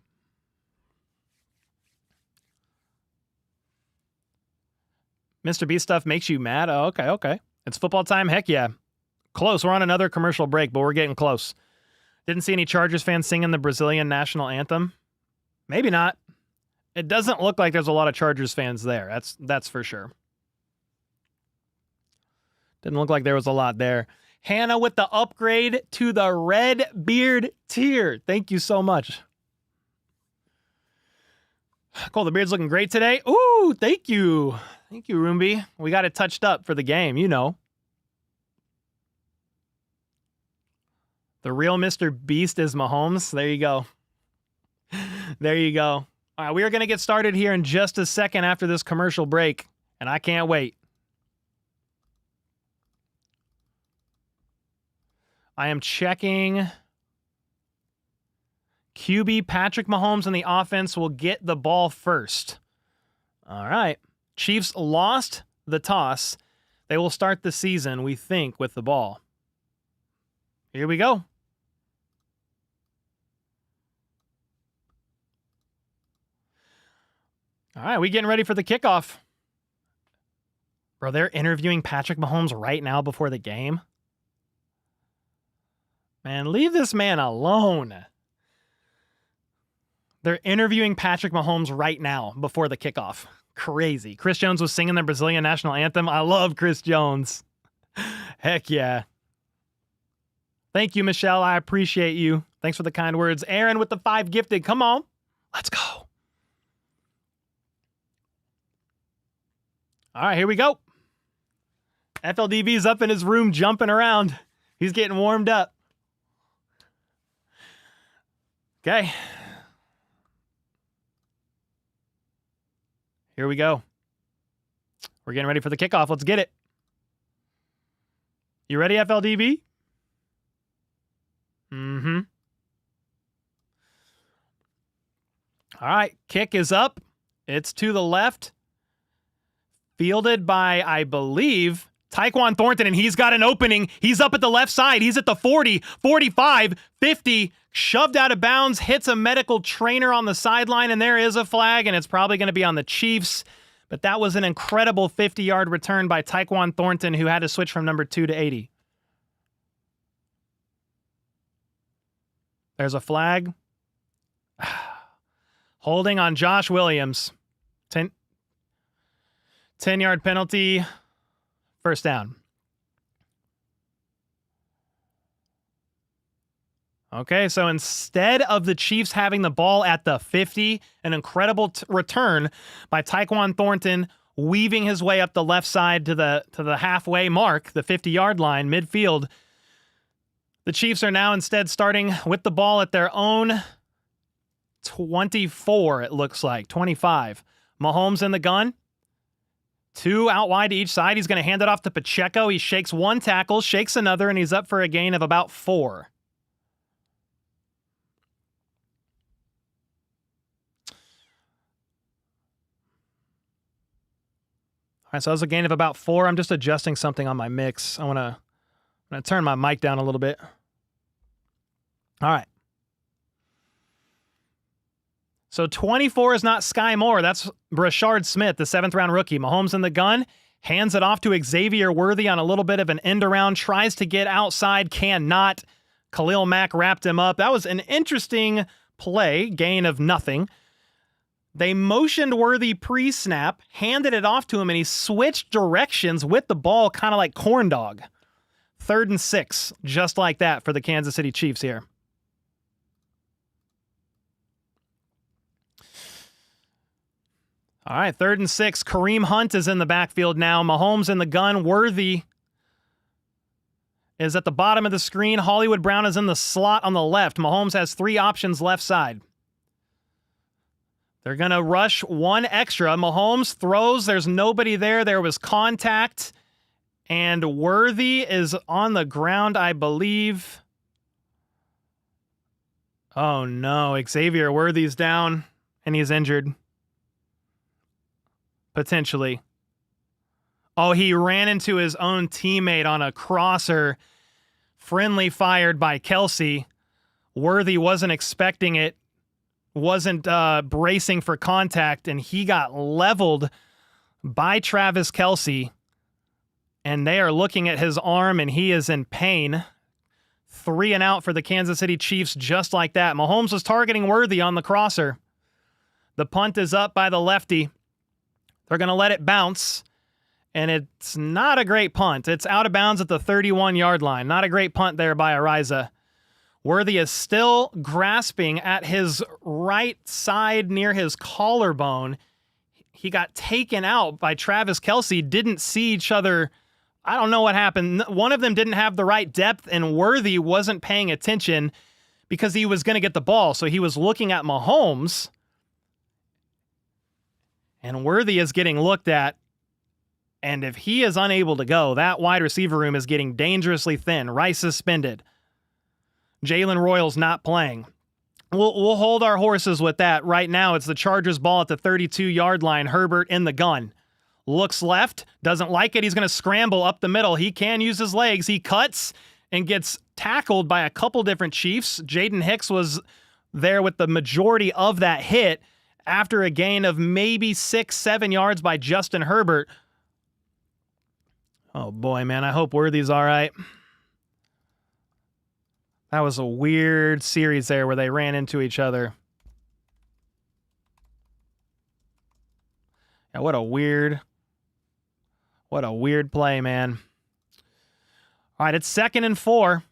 Mr. Beast stuff makes you mad? Oh, okay. It's football time? Heck yeah. Close. We're on another commercial break, but we're getting close. Didn't see any Chargers fans singing the Brazilian national anthem. Maybe not. It doesn't look like there's a lot of Chargers fans there. That's for sure. Didn't look like there was a lot there. Hannah with the upgrade to the Red Beard tier. Thank you so much. Cole, the beard's looking great today. Ooh, thank you. Thank you, Roomby. We got it touched up for the game, you know. The real Mr. Beast is Mahomes. There you go. There you go. All right, we are going to get started here in just a second after this commercial break, and I can't wait. I am checking. QB Patrick Mahomes and the offense will get the ball first. All right. Chiefs lost the toss. They will start the season, we think, with the ball. Here we go. All right, we getting ready for the kickoff. Bro, they're interviewing Patrick Mahomes right now before the game. Man, leave this man alone. They're interviewing Patrick Mahomes right now before the kickoff. Crazy. Chris Jones was singing the Brazilian national anthem. I love Chris Jones. Heck yeah. Thank you, Michelle. I appreciate you. Thanks for the kind words. Aaron with the 5 gifted. Come on. Let's go. All right, here we go. FLDV's up in his room jumping around. He's getting warmed up. Okay. Here we go. We're getting ready for the kickoff. Let's get it. You ready, FLDV? Mm-hmm. All right, kick is up. It's to the left. Fielded by, I believe, Tyquan Thornton, and he's got an opening. He's up at the left side. He's at the 40, 45, 50, shoved out of bounds, hits a medical trainer on the sideline, and there is a flag, and it's probably going to be on the Chiefs. But that was an incredible 50-yard return by Tyquan Thornton, who had to switch from number 2 to 80. There's a flag. Holding on Josh Williams. 10-yard penalty. First down. Okay, so instead of the Chiefs having the ball at the 50, an incredible return by Tyquan Thornton, weaving his way up the left side to the halfway mark, the 50-yard line, midfield. The Chiefs are now instead starting with the ball at their own 24, it looks like, 25. Mahomes in the gun. 2 out wide to each side. He's going to hand it off to Pacheco. He shakes one tackle, shakes another, and he's up for a gain of about 4. All right, so that was a gain of about 4. I'm just adjusting something on my mix. I'm gonna turn my mic down a little bit. All right. So 24 is not Sky Moore. That's Brashard Smith, the 7th-round rookie. Mahomes in the gun, hands it off to Xavier Worthy on a little bit of an end around, tries to get outside, cannot. Khalil Mack wrapped him up. That was an interesting play, gain of nothing. They motioned Worthy pre-snap, handed it off to him, and he switched directions with the ball, kind of like corn dog. 3rd and 6, just like that for the Kansas City Chiefs here. All right, 3rd and 6. Kareem Hunt is in the backfield now. Mahomes in the gun. Worthy is at the bottom of the screen. Hollywood Brown is in the slot on the left. Mahomes has 3 options left side. They're going to rush 1 extra. Mahomes throws. There's nobody there. There was contact. And Worthy is on the ground, I believe. Oh, no. Xavier Worthy's down, and he's injured. Potentially. Oh, he ran into his own teammate on a crosser. Friendly fired by Kelsey. Worthy wasn't expecting it. Wasn't bracing for contact, and he got leveled by Travis Kelsey. And they are looking at his arm, and he is in pain. 3 and out for the Kansas City Chiefs just like that. Mahomes was targeting Worthy on the crosser. The punt is up by the lefty. They're going to let it bounce, and it's not a great punt. It's out of bounds at the 31-yard line. Not a great punt there by Ariza. Worthy is still grasping at his right side near his collarbone. He got taken out by Travis Kelsey, didn't see each other. I don't know what happened. One of them didn't have the right depth, and Worthy wasn't paying attention because he was going to get the ball. So he was looking at Mahomes. And Worthy is getting looked at, and if he is unable to go, that wide receiver room is getting dangerously thin. Rice suspended. Jalen Royals not playing. We'll hold our horses with that. Right now, it's the Chargers ball at the 32-yard line. Herbert in the gun. Looks left, doesn't like it. He's going to scramble up the middle. He can use his legs. He cuts and gets tackled by a couple different Chiefs. Jaden Hicks was there with the majority of that hit, after a gain of maybe 6-7 yards by Justin Herbert. Oh boy, man, I hope Worthy's all right. That was a weird series there where they ran into each other. Yeah, what a weird play, man. All right, it's 2nd and 4.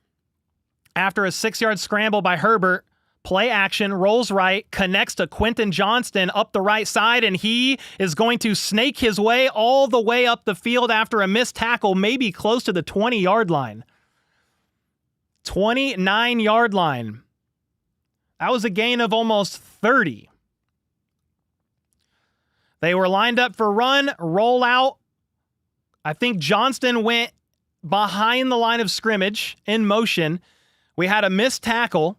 After a 6-yard scramble by Herbert, play action, rolls right, connects to Quentin Johnston up the right side, and he is going to snake his way all the way up the field after a missed tackle, maybe close to the 20-yard line. 29-yard line. That was a gain of almost 30. They were lined up for run, roll out. I think Johnston went behind the line of scrimmage in motion. We had a missed tackle.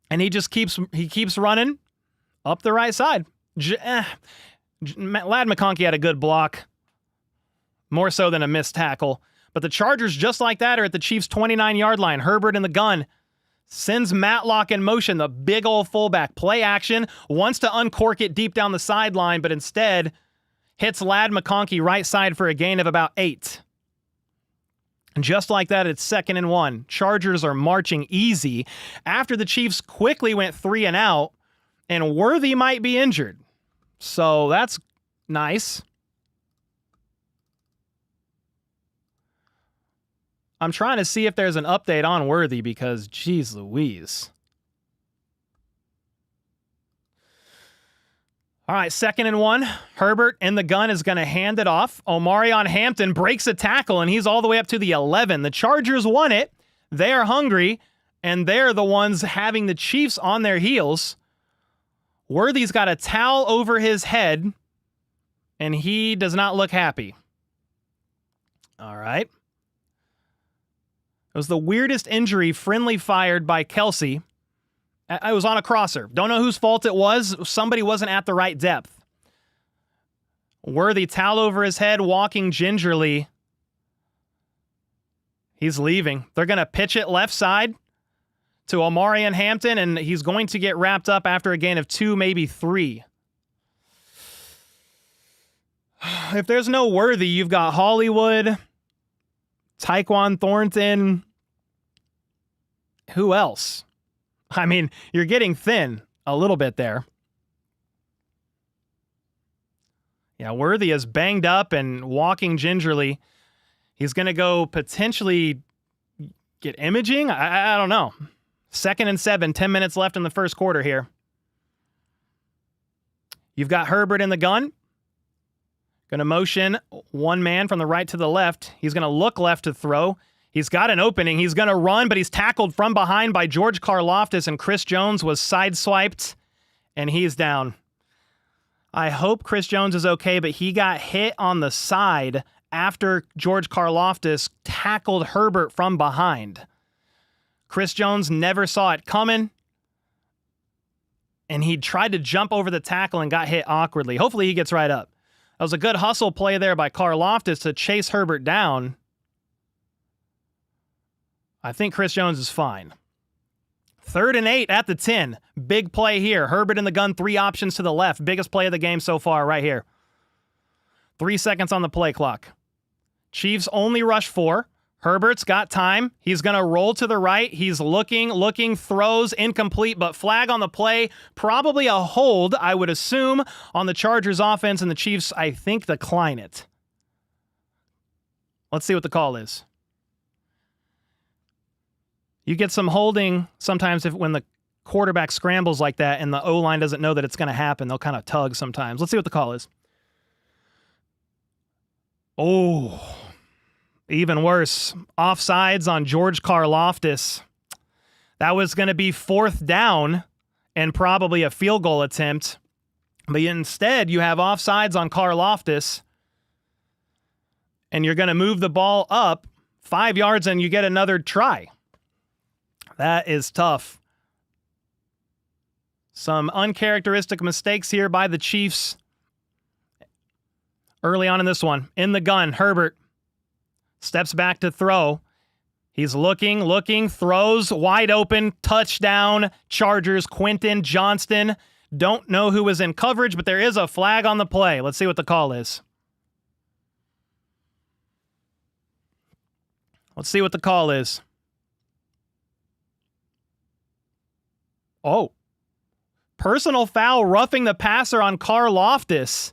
And he keeps running up the right side. Ladd McConkey had a good block. more so than a missed tackle. But the Chargers, just like that, are at the Chiefs' 29-yard line. Herbert in the gun. Sends Matlock in motion, the big old fullback. Play action. Wants to uncork it deep down the sideline, but instead hits Ladd McConkey right side for a gain of about 8. And just like that, it's 2nd and 1. Chargers are marching easy after the Chiefs quickly went 3 and out, and Worthy might be injured. So that's nice. I'm trying to see if there's an update on Worthy because, geez Louise. All right, 2nd and 1. Herbert in the gun is going to hand it off. Omarion Hampton breaks a tackle, and he's all the way up to the 11. The Chargers won it. They are hungry, and they're the ones having the Chiefs on their heels. Worthy's got a towel over his head, and he does not look happy. All right. It was the weirdest injury friendly fired by Kelsey. It was on a crosser. Don't know whose fault it was. Somebody wasn't at the right depth. Worthy, towel over his head, walking gingerly. He's leaving. They're going to pitch it left side to Omarion Hampton, and he's going to get wrapped up after a gain of 2, maybe 3. If there's no Worthy, you've got Hollywood, Tyquan Thornton. Who else? I mean, you're getting thin a little bit there. Yeah, Worthy is banged up and walking gingerly. He's going to go potentially get imaging? I don't know. 2nd and 7, 10 minutes left in the first quarter here. You've got Herbert in the gun. Going to motion one man from the right to the left. He's going to look left to throw. He's got an opening. He's going to run, but he's tackled from behind by George Karlaftis, and Chris Jones was sideswiped, and he's down. I hope Chris Jones is okay, but he got hit on the side after George Karlaftis tackled Herbert from behind. Chris Jones never saw it coming, and he tried to jump over the tackle and got hit awkwardly. Hopefully he gets right up. That was a good hustle play there by Karlaftis to chase Herbert down. I think Chris Jones is fine. 3rd and 8 at the 10. Big play here. Herbert in the gun, 3 options to the left. Biggest play of the game so far right here. 3 seconds on the play clock. Chiefs only rush 4. Herbert's got time. He's going to roll to the right. He's looking, throws, incomplete, but flag on the play. Probably a hold, I would assume, on the Chargers offense, and the Chiefs, I think, decline it. Let's see what the call is. You get some holding sometimes when the quarterback scrambles like that and the O-line doesn't know that it's going to happen. They'll kind of tug sometimes. Let's see what the call is. Oh, even worse. Offsides on George Karlaftis. That was going to be 4th down and probably a field goal attempt. But instead, you have offsides on Karlaftis, and you're going to move the ball up 5 yards and you get another try. That is tough. Some uncharacteristic mistakes here by the Chiefs early on in this one. In the gun, Herbert steps back to throw. He's looking, throws, wide open, touchdown, Chargers, Quentin Johnston. Don't know who was in coverage, but there is a flag on the play. Let's see what the call is. Let's see what the call is. Oh, personal foul, roughing the passer on Karlaftis.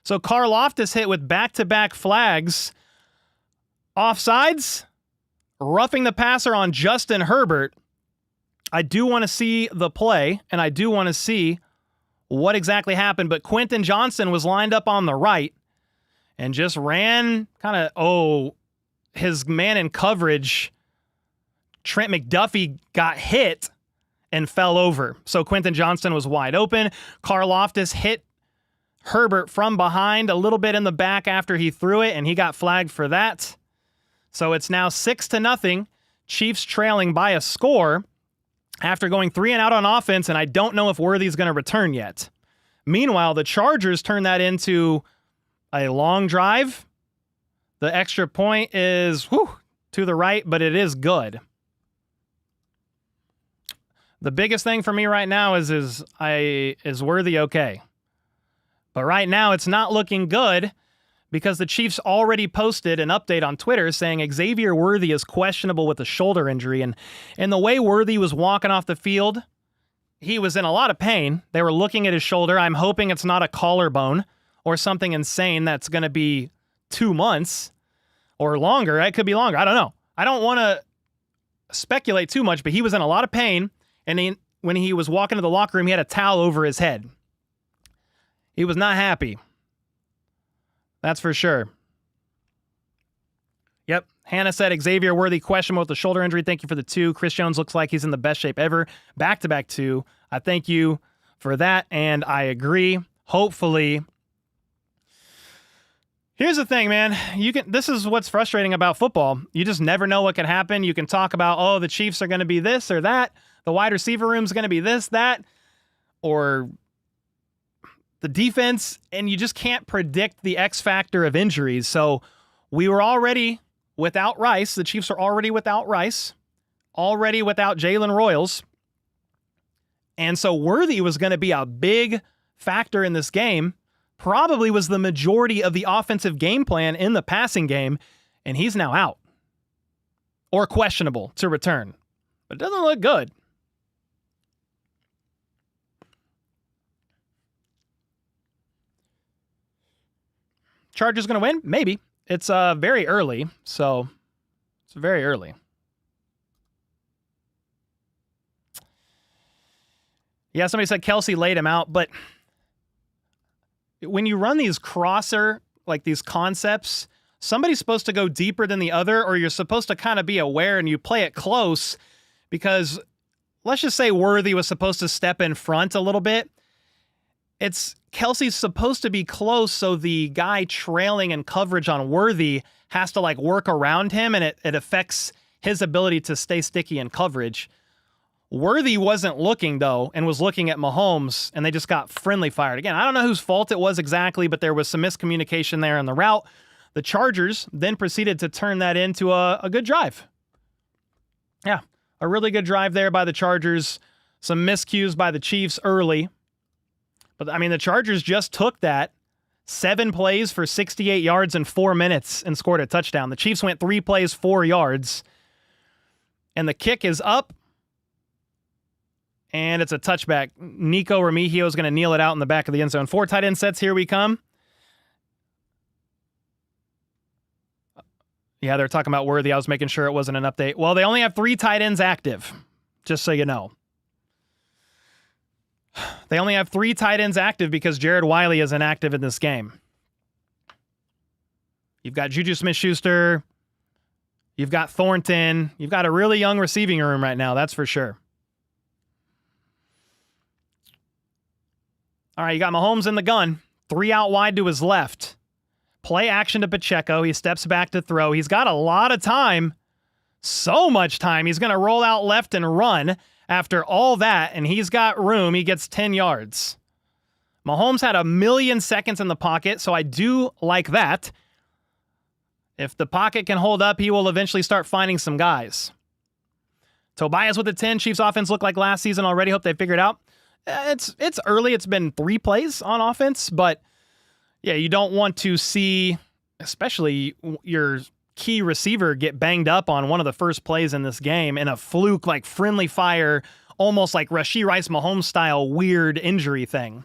So Karlaftis hit with back-to-back flags. Offsides, roughing the passer on Justin Herbert. I do want to see the play, and I do want to see what exactly happened, but Quentin Johnston was lined up on the right and just ran his man in coverage, Trent McDuffie, got hit and fell over. So Quentin Johnston was wide open. Karlaftis hit Herbert from behind a little bit in the back after he threw it, and he got flagged for that. So it's now 6-0. Chiefs trailing by a score after going 3 and out on offense, and I don't know if Worthy's going to return yet. Meanwhile, the Chargers turn that into a long drive. The extra point is to the right, but it is good. The biggest thing for me right now is Worthy okay? But right now it's not looking good because the Chiefs already posted an update on Twitter saying Xavier Worthy is questionable with a shoulder injury. And the way Worthy was walking off the field, he was in a lot of pain. They were looking at his shoulder. I'm hoping it's not a collarbone or something insane that's going to be 2 months or longer. It could be longer. I don't know. I don't want to speculate too much, but he was in a lot of pain. And when he was walking to the locker room, he had a towel over his head. He was not happy. That's for sure. Yep. Hannah said Xavier Worthy questionable with the shoulder injury. Thank you for the 2. Chris Jones looks like he's in the best shape ever. Back-to-back 2. I thank you for that, and I agree. Hopefully. Here's the thing, man. This is what's frustrating about football. You just never know what can happen. You can talk about, oh, the Chiefs are going to be this or that. The wide receiver room is going to be this, that, or the defense, and you just can't predict the X factor of injuries. So we were already without Rice. The Chiefs are already without Rice, already without Jalen Royals. And so Worthy was going to be a big factor in this game, probably was the majority of the offensive game plan in the passing game, and he's now out or questionable to return. But it doesn't look good. Chargers going to win? Maybe. It's very early, so it's very early. Yeah, somebody said Kelsey laid him out, but when you run these crosser, like these concepts, somebody's supposed to go deeper than the other, or you're supposed to kind of be aware and you play it close because let's just say Worthy was supposed to step in front a little bit. Kelsey's supposed to be close, so the guy trailing in coverage on Worthy has to work around him, and it affects his ability to stay sticky in coverage. Worthy wasn't looking, though, and was looking at Mahomes, and they just got friendly fired. Again, I don't know whose fault it was exactly, but there was some miscommunication there in the route. The Chargers then proceeded to turn that into a good drive. Yeah, a really good drive there by the Chargers. Some miscues by the Chiefs early. But, the Chargers just took that 7 plays for 68 yards in 4 minutes and scored a touchdown. The Chiefs went 3 plays, 4 yards. And the kick is up. And it's a touchback. Nico Remigio is going to kneel it out in the back of the end zone. 4 tight end sets. Here we come. Yeah, they're talking about Worthy. I was making sure it wasn't an update. Well, they only have 3 tight ends active, just so you know. They only have 3 tight ends active because Jared Wiley is inactive in this game. You've got Juju Smith-Schuster. You've got Thornton. You've got a really young receiving room right now, that's for sure. All right, you got Mahomes in the gun. 3 out wide to his left. Play action to Pacheco. He steps back to throw. He's got a lot of time. So much time. He's going to roll out left and run. After all that, and he's got room, he gets 10 yards. Mahomes had 1,000,000 seconds in the pocket, so I do like that. If the pocket can hold up, he will eventually start finding some guys. Tobias with the 10. Chiefs offense looked like last season already. Hope they figured it out. It's early. It's been 3 plays on offense, but yeah, you don't want to see, especially your key receiver, get banged up on one of the first plays in this game in a fluke, friendly fire, almost like Rashee Rice Mahomes style weird injury thing.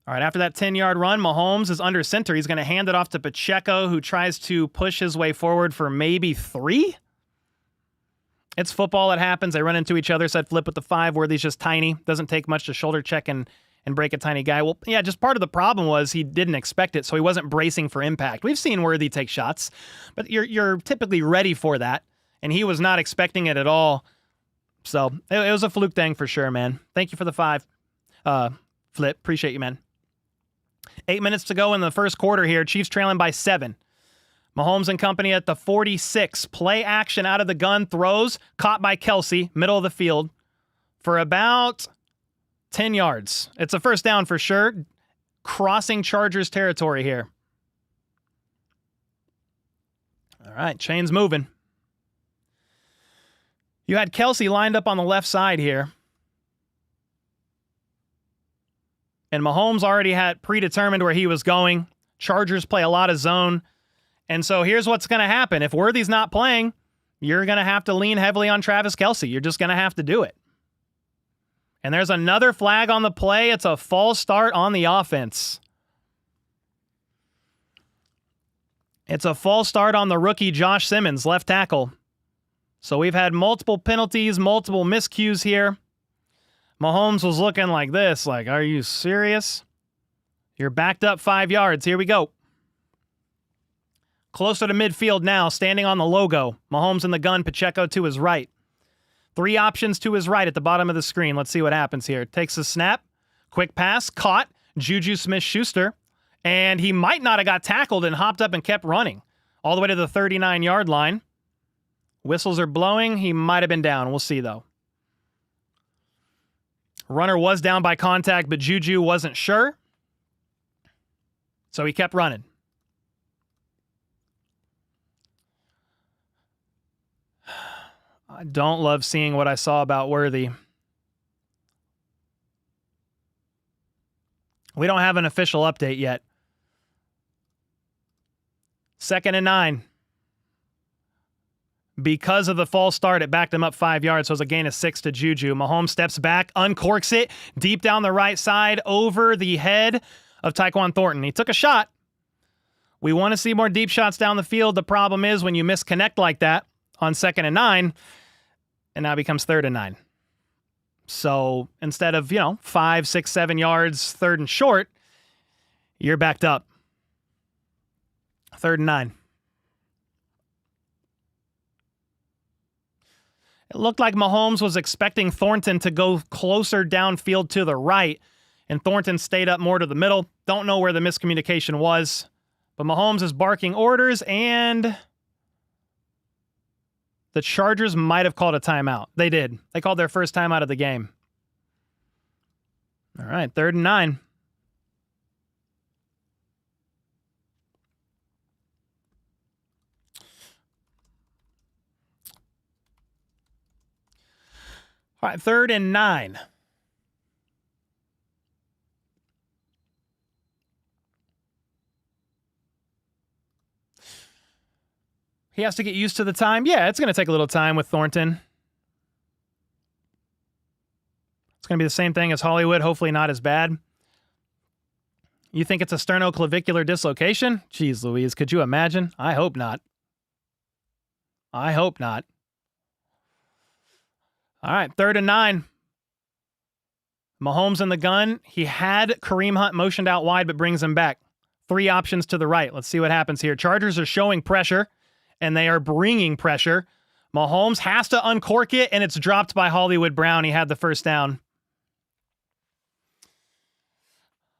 All right, after that 10-yard run, Mahomes is under center. He's going to hand it off to Pacheco, who tries to push his way forward for maybe 3. It's football. It happens. They run into each other. Said Flip with the 5. Worthy's just tiny. Doesn't take much to shoulder check and break a tiny guy. Well, yeah, just part of the problem was he didn't expect it, so he wasn't bracing for impact. We've seen Worthy take shots, but you're typically ready for that, and he was not expecting it at all. So it was a fluke thing for sure, man. Thank you for the 5, Flip. Appreciate you, man. 8 minutes to go in the first quarter here. Chiefs trailing by 7. Mahomes and company at the 46. Play action out of the gun. Throws. Caught by Kelsey. Middle of the field. For about 10 yards. It's a first down for sure. Crossing Chargers territory here. All right, chain's moving. You had Kelsey lined up on the left side here. And Mahomes already had predetermined where he was going. Chargers play a lot of zone. And so here's what's going to happen. If Worthy's not playing, you're going to have to lean heavily on Travis Kelsey. You're just going to have to do it. And there's another flag on the play. It's a false start on the offense. It's a false start on the rookie Josh Simmons, left tackle. So we've had multiple penalties, multiple miscues here. Mahomes was looking like this, like, are you serious? You're backed up 5 yards. Here we go. Closer to midfield now, standing on the logo. Mahomes in the gun, Pacheco to his right. 3 options to his right at the bottom of the screen. Let's see what happens here. Takes a snap. Quick pass. Caught. Juju Smith-Schuster. And he might not have got tackled and hopped up and kept running all the way to the 39-yard line. Whistles are blowing. He might have been down. We'll see, though. Runner was down by contact, but Juju wasn't sure. So he kept running. I don't love seeing what I saw about Worthy. We don't have an official update yet. 2nd and 9. Because of the false start, it backed him up 5 yards, so it was a gain of 6 to Juju. Mahomes steps back, uncorks it, deep down the right side, over the head of Tyquan Thornton. He took a shot. We want to see more deep shots down the field. The problem is when you misconnect like that on 2nd and 9, and now it becomes 3rd and 9. So instead of, 5, 6, 7 yards, 3rd and short, you're backed up. 3rd and 9. It looked like Mahomes was expecting Thornton to go closer downfield to the right, and Thornton stayed up more to the middle. Don't know where the miscommunication was, but Mahomes is barking orders, and the Chargers might have called a timeout. They did. They called their first timeout of the game. All right, 3rd and 9. All right, 3rd and 9. He has to get used to the time. Yeah, it's going to take a little time with Thornton. It's going to be the same thing as Hollywood, hopefully not as bad. You think it's a sternoclavicular dislocation? Jeez Louise, could you imagine? I hope not. I hope not. All right, 3rd and 9. Mahomes in the gun. He had Kareem Hunt motioned out wide, but brings him back. 3 options to the right. Let's see what happens here. Chargers are showing pressure, and they are bringing pressure. Mahomes has to uncork it, and it's dropped by Hollywood Brown. He had the first down.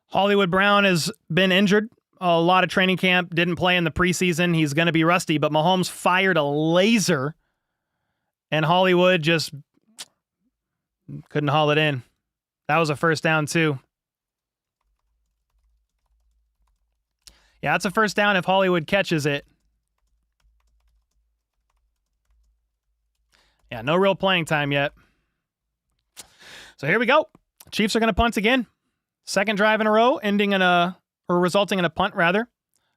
Hollywood Brown has been injured. A lot of training camp, didn't play in the preseason. He's going to be rusty, but Mahomes fired a laser, and Hollywood just couldn't haul it in. That was a first down, too. Yeah, that's a first down if Hollywood catches it. Yeah, no real playing time yet. So here we go. Chiefs are going to punt again. 2nd drive in a row, resulting in a punt, rather.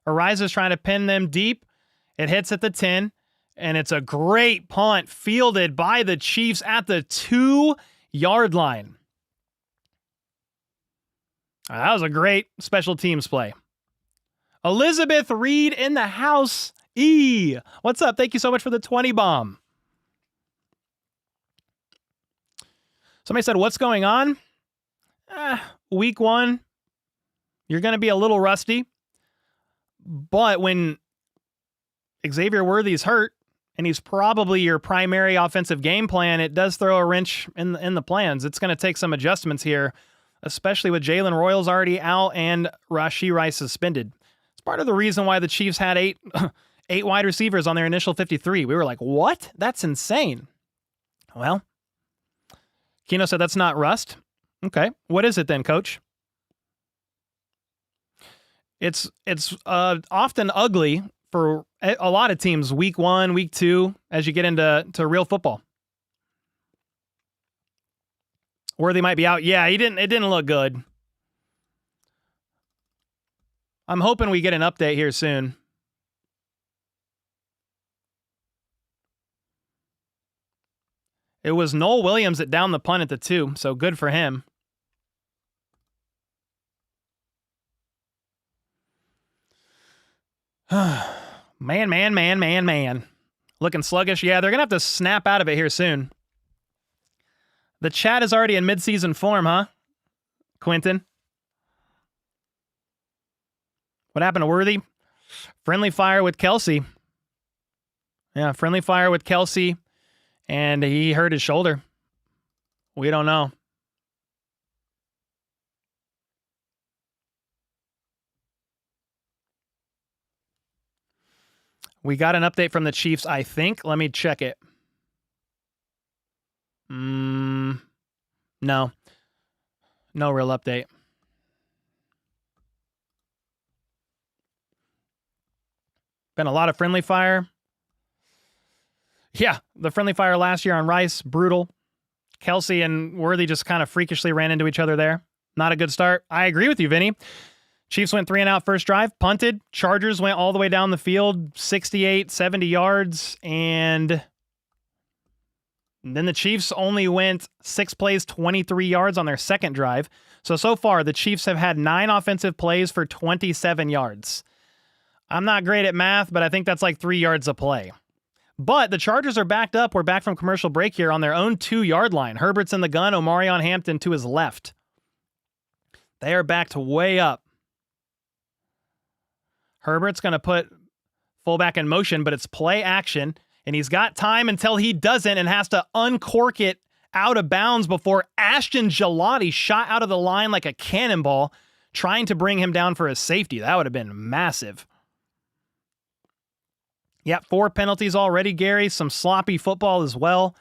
Ariza's trying to pin them deep. It hits at the 10, and it's a great punt fielded by the Chiefs at the 2-yard line. That was a great special teams play. Elizabeth Reed in the house. What's up? Thank you so much for the 20 bomb. Somebody said, what's going on? Week 1, you're going to be a little rusty. But when Xavier Worthy's hurt, and he's probably your primary offensive game plan, it does throw a wrench in the plans. It's going to take some adjustments here, especially with Jalen Royals already out and Rashee Rice suspended. It's part of the reason why the Chiefs had eight wide receivers on their initial 53. We were like, what? That's insane. Well, Keno said that's not rust. Okay. What is it then, coach? It's often ugly for a lot of teams, week 1, week 2, as you get into real football. Worthy might be out. Yeah, it didn't look good. I'm hoping we get an update here soon. It was Noel Williams that downed the punt at the 2, so good for him. Man. Looking sluggish. Yeah, they're going to have to snap out of it here soon. The chat is already in midseason form, huh, Quentin? What happened to Worthy? Friendly fire with Kelsey. Yeah, friendly fire with Kelsey, and he hurt his shoulder. We don't know. We got an update from the Chiefs, I think. Let me check it. No. No real update. Been a lot of friendly fire. Yeah, the friendly fire last year on Rice, brutal. Kelsey and Worthy just kind of freakishly ran into each other there. Not a good start. I agree with you, Vinny. Chiefs went 3 and out first drive, punted. Chargers went all the way down the field, 68, 70 yards, and then the Chiefs only went 6 plays, 23 yards on their second drive. So far, the Chiefs have had 9 offensive plays for 27 yards. I'm not great at math, but I think that's like 3 yards a play. But the Chargers are backed up. We're back from commercial break here on their own 2-yard line. Herbert's in the gun, Omarion Hampton to his left. They are backed way up. Herbert's going to put fullback in motion, but it's play action, and he's got time until he doesn't and has to uncork it out of bounds before Ashton Gelati shot out of the line like a cannonball, trying to bring him down for a safety. That would have been massive. Yeah, 4 penalties already, Gary. Some sloppy football as well.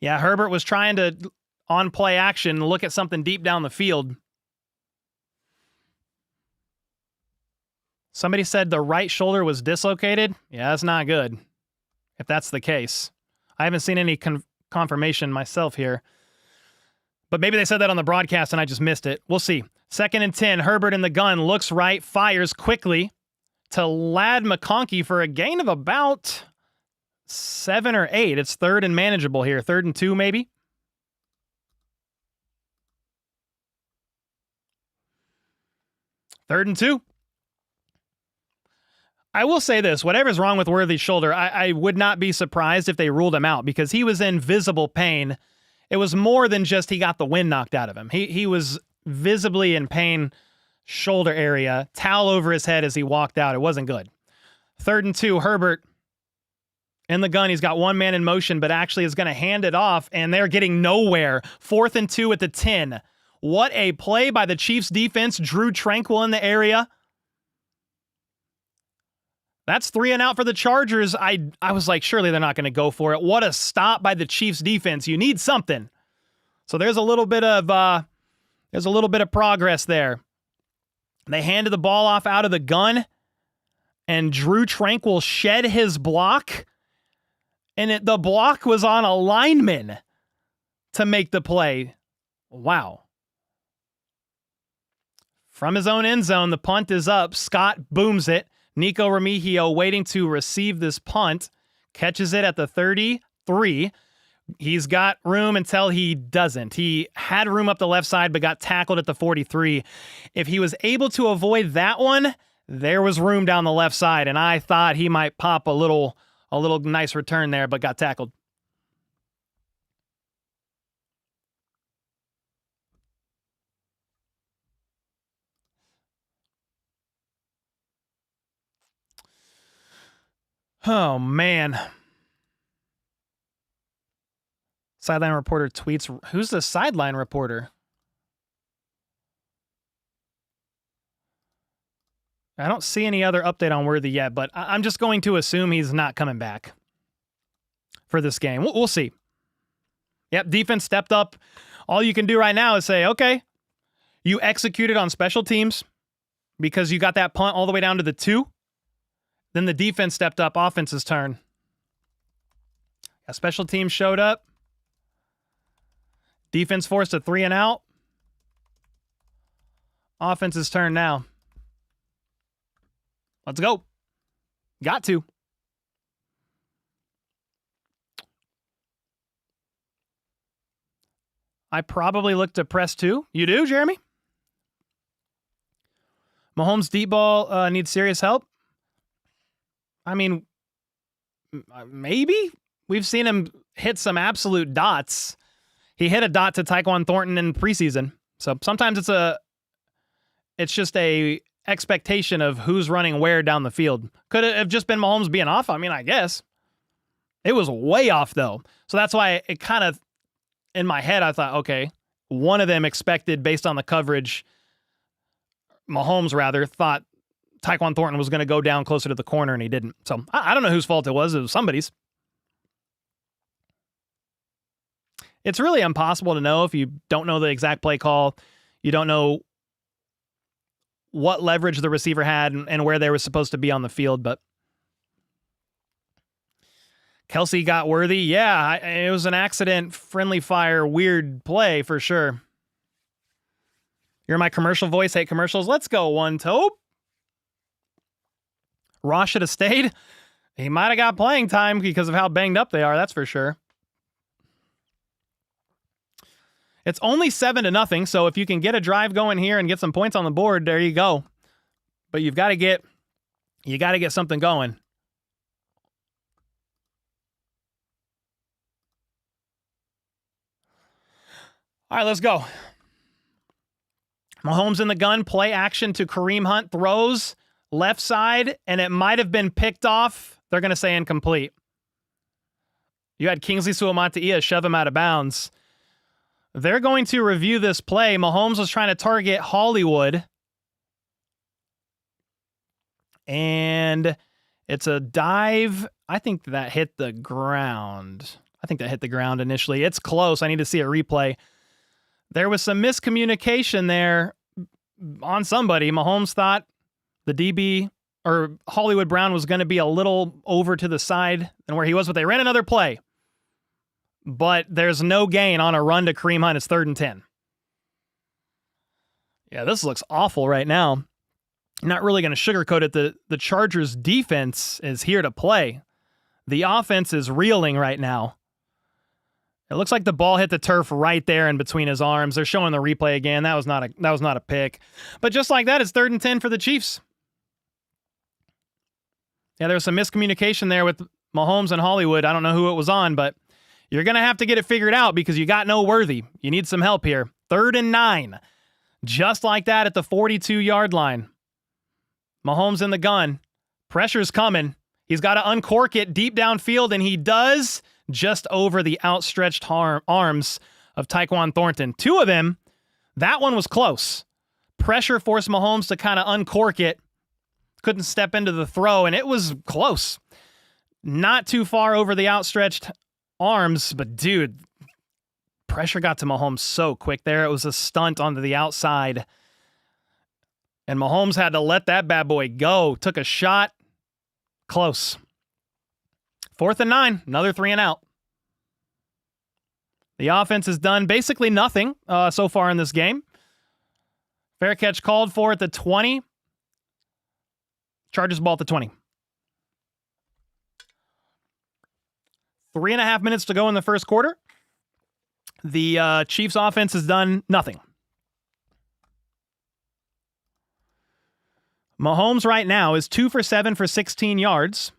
Yeah, Herbert was trying to, on play action, look at something deep down the field. Somebody said the right shoulder was dislocated. Yeah, that's not good, if that's the case. I haven't seen any confirmation myself here. But maybe they said that on the broadcast and I just missed it. We'll see. 2nd and 10. Herbert in the gun. Looks right. Fires quickly to Ladd McConkey for a gain of about 7 or 8. It's 3rd and manageable here. 3rd and 2 maybe. Third and 2. I will say this. Whatever's wrong with Worthy's shoulder, I would not be surprised if they ruled him out because he was in visible pain. It was more than just he got the wind knocked out of him. He was visibly in pain, shoulder area, towel over his head as he walked out. It wasn't good. 3rd and 2, Herbert in the gun. He's got 1 man in motion, but actually is going to hand it off, and they're getting nowhere. 4th and 2 at the 10. What a play by the Chiefs defense. Drew Tranquil in the area. That's 3 and out for the Chargers. I was like, surely they're not going to go for it. What a stop by the Chiefs defense. You need something. So there's a little bit of progress there. They handed the ball off out of the gun, and Drew Tranquil shed his block, and the block was on a lineman to make the play. Wow. From his own end zone, the punt is up. Scott booms it. Nico Remigio waiting to receive this punt. Catches it at the 33. He's got room until he doesn't. He had room up the left side, but got tackled at the 43. If he was able to avoid that one, there was room down the left side, and I thought he might pop a little nice return there, but got tackled. Oh, man. Sideline reporter tweets. Who's the sideline reporter? I don't see any other update on Worthy yet, but I'm just going to assume he's not coming back for this game. We'll see. Yep, defense stepped up. All you can do right now is say, okay, you executed on special teams. because you got that punt all the way down to the 2. Then the defense stepped up, offense's turn. A special team showed up. Defense forced a 3 and out. Offense's turn now. Let's go. Got to. I probably look to press 2. You do, Jeremy? Mahomes' deep ball needs serious help. I mean, maybe. We've seen him hit some absolute dots. He hit a dot to Tyquan Thornton in preseason. So sometimes it's just a expectation of who's running where down the field. Could it have just been Mahomes being off? I mean, I guess. It was way off, though. So that's why it kind of, in my head, I thought, okay, one of them expected, based on the coverage, Mahomes, rather, thought Tyquan Thornton was going to go down closer to the corner, and he didn't. So I don't know whose fault it was. It was somebody's. It's really impossible to know if you don't know the exact play call. You don't know what leverage the receiver had and where they were supposed to be on the field. But Kelsey got worthy. Yeah, it was an accident, friendly fire, weird play for sure. You're my commercial voice. Hate commercials. Let's go, one toe. Ross should have stayed. He might have got playing time because of how banged up they are. That's for sure. It's only 7-0, so if you can get a drive going here and get some points on the board, there you go. But you got to get something going. All right, let's go. Mahomes in the gun, play action to Kareem Hunt, throws left side, and it might have been picked off. They're going to say incomplete. You had Kingsley Suamataia shove him out of bounds. They're going to review this play. Mahomes was trying to target Hollywood. And it's a dive. I think that hit the ground. Initially. It's close. I need to see a replay. There was some miscommunication there on somebody. Mahomes thought the DB or Hollywood Brown was going to be a little over to the side than where he was, but they ran another play. But there's no gain on a run to Kareem Hunt. It's 3rd and 10. Yeah, this looks awful right now. Not really going to sugarcoat it. The Chargers defense is here to play. The offense is reeling right now. It looks like the ball hit the turf right there in between his arms. They're showing the replay again. That was not a pick. But just like that, it's 3rd and 10 for the Chiefs. Yeah, there was some miscommunication there with Mahomes and Hollywood. I don't know who it was on, but you're going to have to get it figured out because you got no Worthy. You need some help here. 3rd and 9. Just like that at the 42-yard line. Mahomes in the gun. Pressure's coming. He's got to uncork it deep downfield, and he does, just over the outstretched arms of Tyquan Thornton. 2 of them. That one was close. Pressure forced Mahomes to kind of uncork it. Couldn't step into the throw, and it was close. Not too far over the outstretched arms, but dude, pressure got to Mahomes so quick there. It was a stunt onto the outside. And Mahomes had to let that bad boy go. Took a shot. Close. 4th and 9. Another 3 and out. The offense has done basically nothing so far in this game. Fair catch called for at the 20. Chargers ball at the 20. 3.5 minutes to go in the first quarter. The Chiefs offense has done nothing. Mahomes right now is 2 for 7 for 16 yards.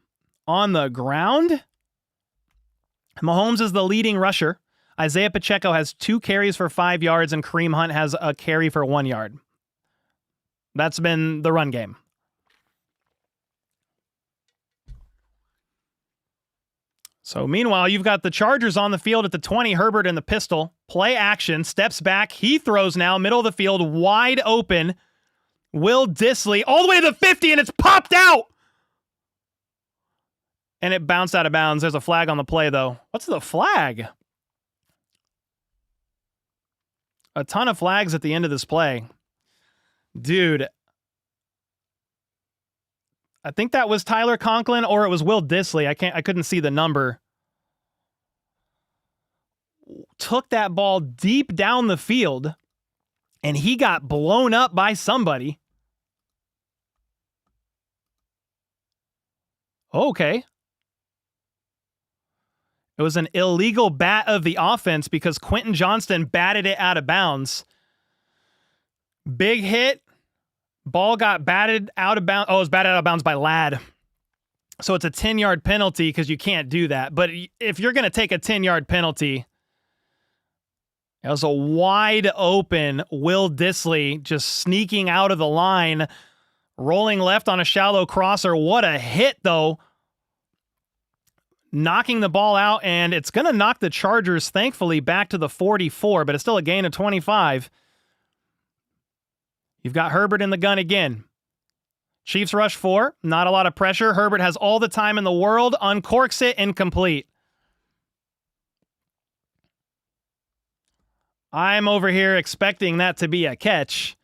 On the ground, Mahomes is the leading rusher. Isaiah Pacheco has 2 carries for 5 yards, and Kareem Hunt has a carry for 1 yard. That's been the run game. So meanwhile, you've got the Chargers on the field at the 20, Herbert in the pistol. Play action, steps back. He throws now, middle of the field, wide open. Will Dissly all the way to the 50, and it's popped out. And it bounced out of bounds. There's a flag on the play, though. What's the flag? A ton of flags at the end of this play. Dude, I think that was Tyler Conklin or it was Will Dissly. I couldn't see the number. Took that ball deep down the field and he got blown up by somebody. Okay. It was an illegal bat of the offense because Quentin Johnston batted it out of bounds. Big hit. Ball got batted out of bounds. Oh, it was batted out of bounds by Ladd. So it's a 10-yard penalty because you can't do that. But if you're going to take a 10-yard penalty, it was a wide open Will Dissly just sneaking out of the line, rolling left on a shallow crosser. What a hit, though. Knocking the ball out, and it's going to knock the Chargers, thankfully, back to the 44, but it's still a gain of 25. You've got Herbert in the gun again. Chiefs rush 4. Not a lot of pressure. Herbert has all the time in the world. Uncorks it. Incomplete. I'm over here expecting that to be a catch,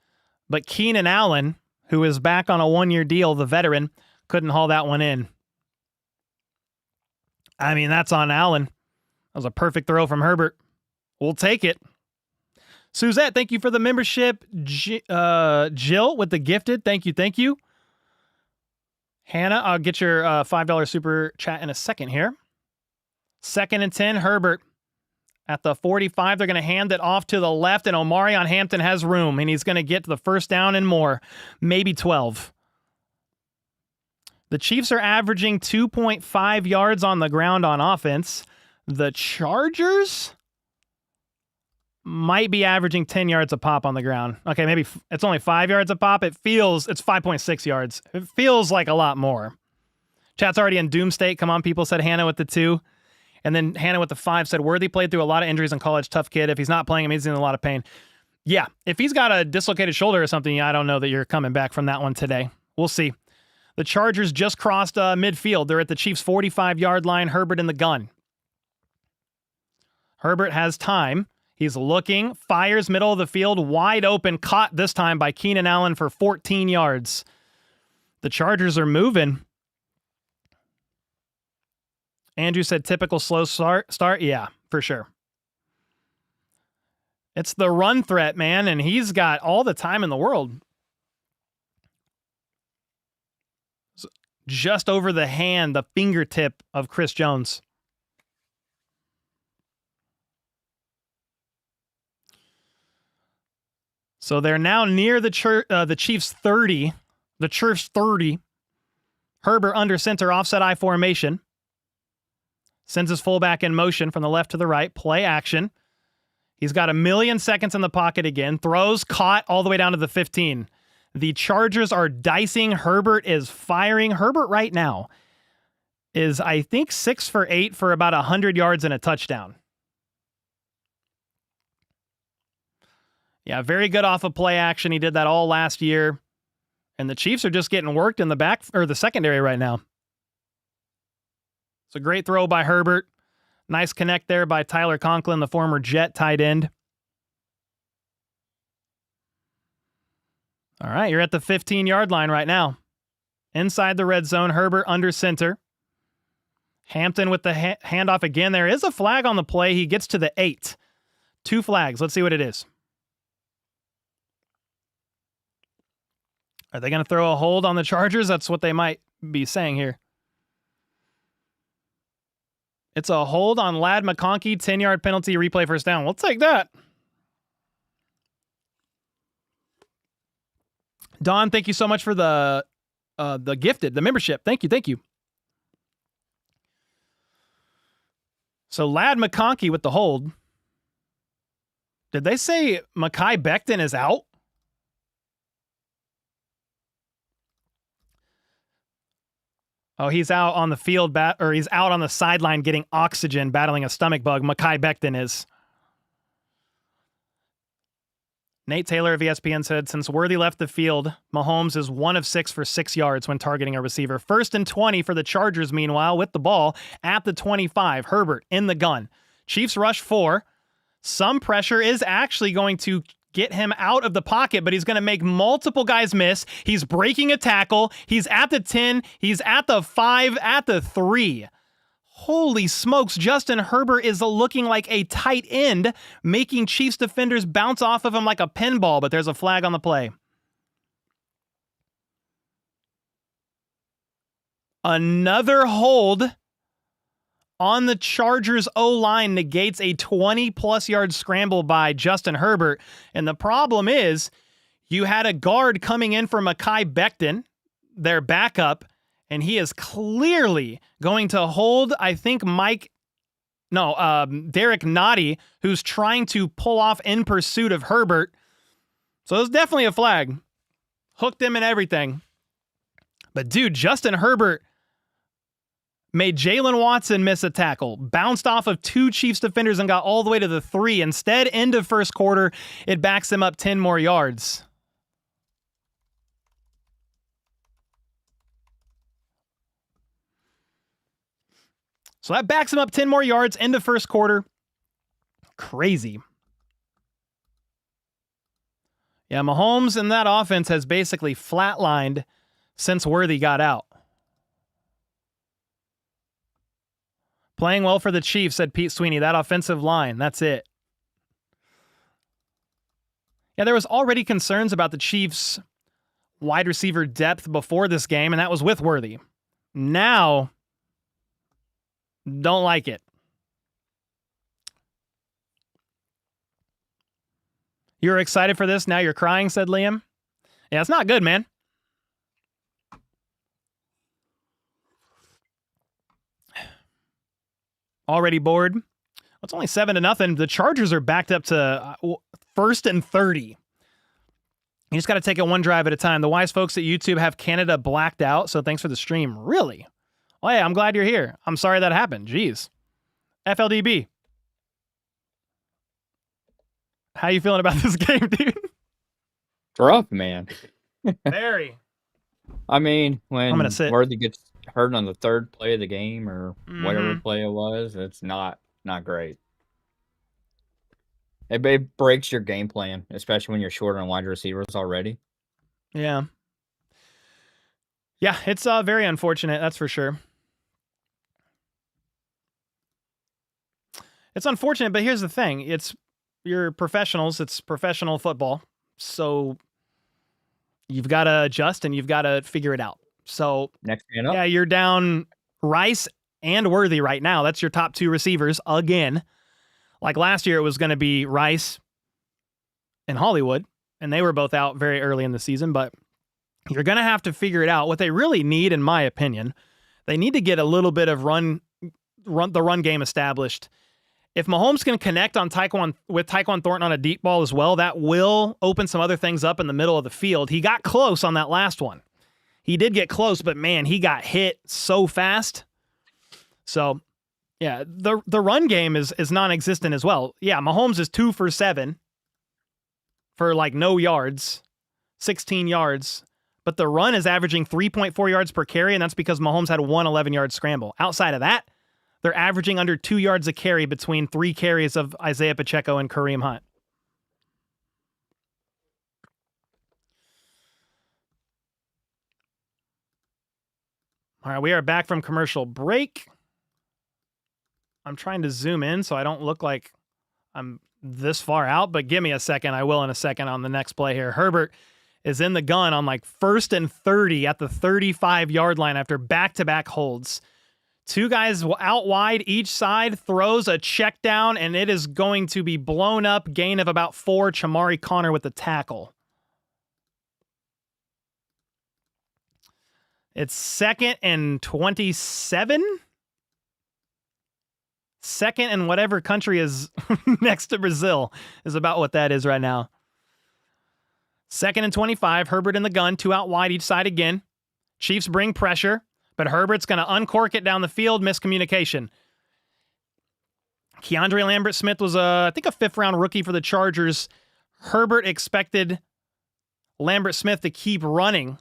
but Keenan Allen, who is back on a 1-year deal, the veteran, couldn't haul that one in. I mean, that's on Allen. That was a perfect throw from Herbert. We'll take it. Suzette, thank you for the membership. Jill with the gifted. Thank you. Thank you. Hannah, I'll get your $5 super chat in a second here. 2nd and 10, Herbert. At the 45, they're going to hand it off to the left, and Omarion Hampton has room, and he's going to get to the first down and more, maybe 12. The Chiefs are averaging 2.5 yards on the ground on offense. The Chargers might be averaging 10 yards a pop on the ground. Okay, maybe it's only 5 yards a pop. It's 5.6 yards. It feels like a lot more. Chat's already in doom state. Come on, people, said Hannah with the 2. And then Hannah with the 5 said, Worthy played through a lot of injuries in college. Tough kid. If he's not playing, he's in a lot of pain. Yeah, if he's got a dislocated shoulder or something, I don't know that you're coming back from that one today. We'll see. The Chargers just crossed midfield. They're at the Chiefs' 45-yard line. Herbert in the gun. Herbert has time. He's looking, fires middle of the field, wide open, caught this time by Keenan Allen for 14 yards. The Chargers are moving. Andrew said typical slow start. Yeah, for sure. It's the run threat, man, and he's got all the time in the world. Just over the hand, the fingertip of Chris Jones. So they're now near the Chiefs' 30. The Chiefs' 30. Herbert under center, offset I formation. Sends his fullback in motion from the left to the right. Play action. He's got 1,000,000 seconds in the pocket again. Throws, caught all the way down to the 15. The Chargers are dicing. Herbert is firing. Herbert right now is, I think, 6 for 8 for about 100 yards and a touchdown. Yeah, very good off of play action. He did that all last year. And the Chiefs are just getting worked in the back or the secondary right now. It's a great throw by Herbert. Nice connect there by Tyler Conklin, the former Jet tight end. All right, you're at the 15-yard line right now. Inside the red zone, Herbert under center. Hampton with the handoff again. There is a flag on the play. He gets to the 8. 2 flags. Let's see what it is. Are they going to throw a hold on the Chargers? That's what they might be saying here. It's a hold on Ladd McConkey, 10-yard penalty, replay first down. We'll take that. Don, thank you so much for the gifted, the membership. Thank you, thank you. So Ladd McConkey with the hold. Did they say Mekhi Becton is out? Oh, he's out on the field, or he's out on the sideline getting oxygen, battling a stomach bug. Mekhi Becton is. Nate Taylor of ESPN said, since Worthy left the field, Mahomes is 1 of 6 for 6 yards when targeting a receiver. 1st and 20 for the Chargers, meanwhile, with the ball at the 25. Herbert in the gun. Chiefs rush 4. Some pressure is actually going to get him out of the pocket, but he's going to make multiple guys miss. He's breaking a tackle. He's at the 10. He's at the 5, at the 3. Holy smokes, Justin Herbert is looking like a tight end, making Chiefs defenders bounce off of him like a pinball, but there's a flag on the play. Another hold on the Chargers O-line negates a 20-plus yard scramble by Justin Herbert. And the problem is you had a guard coming in for Mekhi Becton, their backup, and he is clearly going to hold, I think, Derek Nottie, who's trying to pull off in pursuit of Herbert. So it's definitely a flag. Hooked him and everything. But dude, Justin Herbert made Jalen Watson miss a tackle, bounced off of 2 Chiefs defenders and got all the way to the 3. Instead, end of first quarter, it backs him up 10 more yards. So that backs him up 10 more yards, end of first quarter. Crazy. Yeah, Mahomes and that offense has basically flatlined since Worthy got out. Playing well for the Chiefs, said Pete Sweeney. That offensive line, that's it. Yeah, there was already concerns about the Chiefs' wide receiver depth before this game, and that was with Worthy. Now, don't like it. You're excited for this, now you're crying, said Liam. Yeah, it's not good, man. Already bored. It's only 7-0. The Chargers are backed up to 1st and 30. You just got to take it one drive at a time. The wise folks at YouTube have Canada blacked out, so thanks for the stream. Really? Oh, yeah, I'm glad you're here. I'm sorry that happened. Jeez. FLDB. How you feeling about this game, dude? It's rough, man. Very. I mean, when I'm gonna sit. Worthy gets hurt on the 3rd play of the game or whatever Mhm. play it was, it's not great. It breaks your game plan, especially when you're short on wide receivers already. Yeah. Yeah, it's very unfortunate, that's for sure. It's unfortunate, but here's the thing. You're professionals. It's professional football. So you've got to adjust and you've got to figure it out. So Next man up. yeah, you're down Rice and Worthy right now. That's your top 2 receivers again. Like last year, it was going to be Rice and Hollywood, and they were both out very early in the season, but you're going to have to figure it out. What they really need, in my opinion, they need to get a little bit of the run game established. If Mahomes can connect on Tyquan Thornton on a deep ball as well, that will open some other things up in the middle of the field. He got close on that last one. He did get close, but man, he got hit so fast. So, yeah, the run game is non-existent as well. Yeah, Mahomes is 2 for 7 for like no yards, 16 yards. But the run is averaging 3.4 yards per carry, and that's because Mahomes had one 11-yard scramble. Outside of that, they're averaging under 2 yards a carry between 3 carries of Isaiah Pacheco and Kareem Hunt. All right, we are back from commercial break. I'm trying to zoom in so I don't look like I'm this far out, but give me a second. I will in a second on the next play here. Herbert is in the gun on like 1st and 30 at the 35-yard line after back-to-back holds. 2 guys out wide each side, throws a check down, and it is going to be blown up. Gain of about 4. Chamari Connor with the tackle. It's 2nd and 27. 2nd in whatever country is next to Brazil is about what that is right now. 2nd and 25. Herbert in the gun, 2 out wide each side again. Chiefs bring pressure, but Herbert's going to uncork it down the field. Miscommunication. Keandre Lambert-Smith was, I think, a 5th-round rookie for the Chargers. Herbert expected Lambert-Smith to keep running.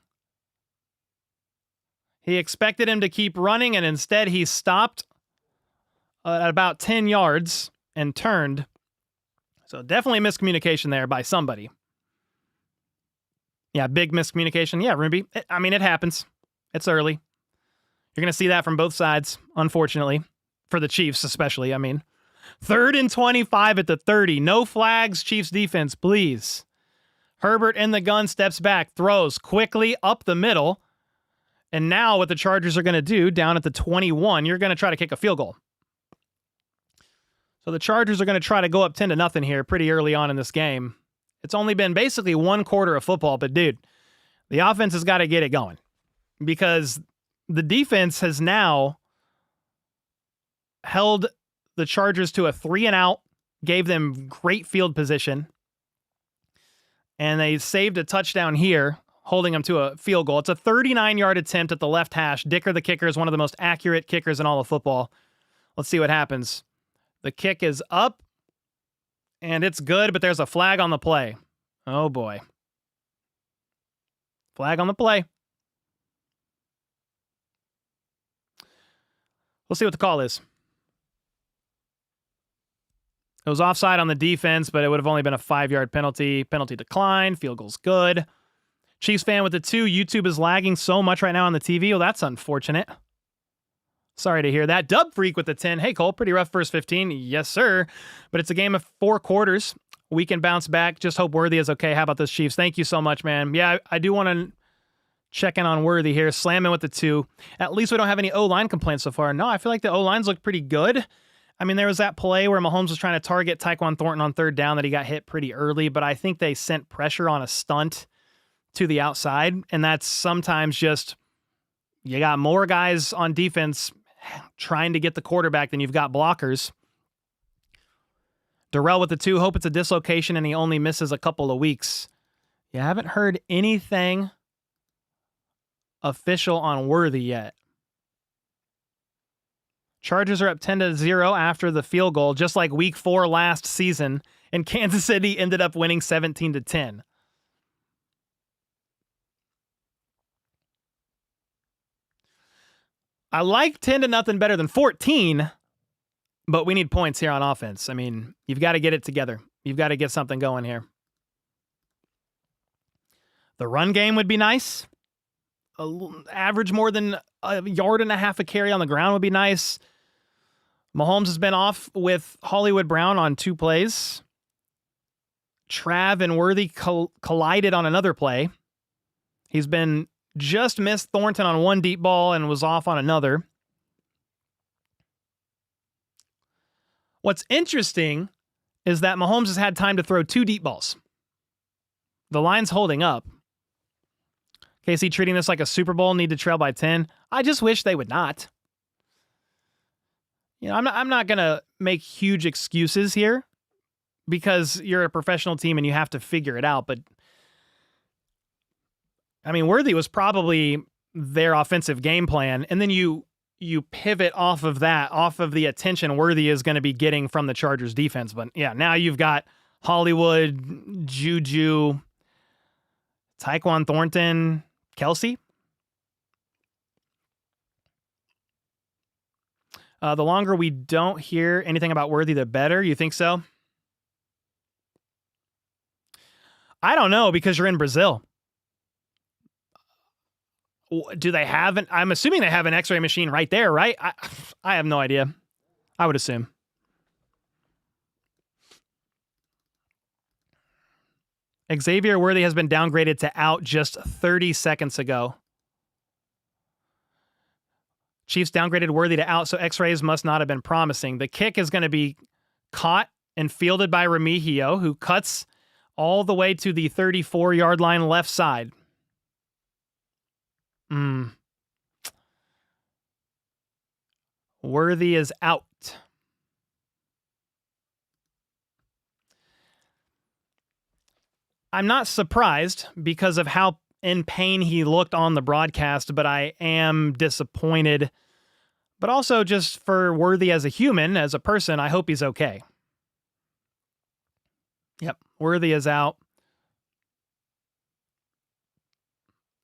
He expected him to keep running, and instead he stopped at about 10 yards and turned. So definitely miscommunication there by somebody. Yeah, big miscommunication. Yeah, Ruby. I mean, it happens. It's early. You're going to see that from both sides, unfortunately, for the Chiefs especially. I mean, 3rd and 25 at the 30. No flags, Chiefs defense, please. Herbert in the gun, steps back, throws quickly up the middle. And now what the Chargers are going to do down at the 21, you're going to try to kick a field goal. So the Chargers are going to try to go up 10-0 here pretty early on in this game. It's only been basically one quarter of football, but dude, the offense has got to get it going because the defense has now held the Chargers to a 3-and-out, gave them great field position, and they saved a touchdown here, holding them to a field goal. It's a 39-yard attempt at the left hash. Dicker, the kicker, is one of the most accurate kickers in all of football. Let's see what happens. The kick is up, and it's good, but there's a flag on the play. Oh, boy. Flag on the play. We'll see what the call is. It was offside on the defense, but it would have only been a 5-yard penalty. Penalty declined. Field goal's good. Chiefs fan with the 2. YouTube is lagging so much right now on the TV. Well, that's unfortunate. Sorry to hear that. Dub Freak with the 10. Hey, Cole, pretty rough first 15. Yes, sir. But it's a game of 4 quarters. We can bounce back. Just hope Worthy is okay. How about this, Chiefs? Thank you so much, man. Yeah, I do want to check in on Worthy here. Slamming with the 2. At least we don't have any O-line complaints so far. No, I feel like the O-lines look pretty good. I mean, there was that play where Mahomes was trying to target Tyquan Thornton on 3rd down that he got hit pretty early, but I think they sent pressure on a stunt to the outside, and that's sometimes just you got more guys on defense trying to get the quarterback than you've got blockers. Darrell with the 2. Hope it's a dislocation and he only misses a couple of weeks. You haven't heard anything official on Worthy yet. Chargers are up 10-0 after the field goal, just like week 4 last season, and Kansas City ended up winning 17-10. I like 10-0 better than 14, but we need points here on offense. I mean, you've got to get it together. You've got to get something going here. The run game would be nice. Average more than a 1.5 yards a carry on the ground would be nice. Mahomes has been off with Hollywood Brown on 2 plays. Trav and Worthy collided on another play. He's been just missed Thornton on 1 deep ball and was off on another. What's interesting is that Mahomes has had time to throw 2 deep balls. The line's holding up. KC treating this like a Super Bowl, need to trail by 10. I just wish they would not. You know, I'm not going to make huge excuses here because you're a professional team and you have to figure it out. But, I mean, Worthy was probably their offensive game plan. And then you pivot off of that, off of the attention Worthy is going to be getting from the Chargers defense. But, yeah, now you've got Hollywood, Juju, Tyquan Thornton, Kelsey. The longer we don't hear anything about Worthy, the better. You think so? I don't know because you're in Brazil. Do they have I'm assuming they have an X-ray machine right there, right? I have no idea. I would assume. Xavier Worthy has been downgraded to out just 30 seconds ago. Chiefs downgraded Worthy to out, so X-rays must not have been promising. The kick is going to be caught and fielded by Remigio, who cuts all the way to the 34-yard line left side. Worthy is out. I'm not surprised because of how in pain he looked on the broadcast, but I am disappointed. But also just for Worthy as a human, as a person, I hope he's okay. Yep, Worthy is out.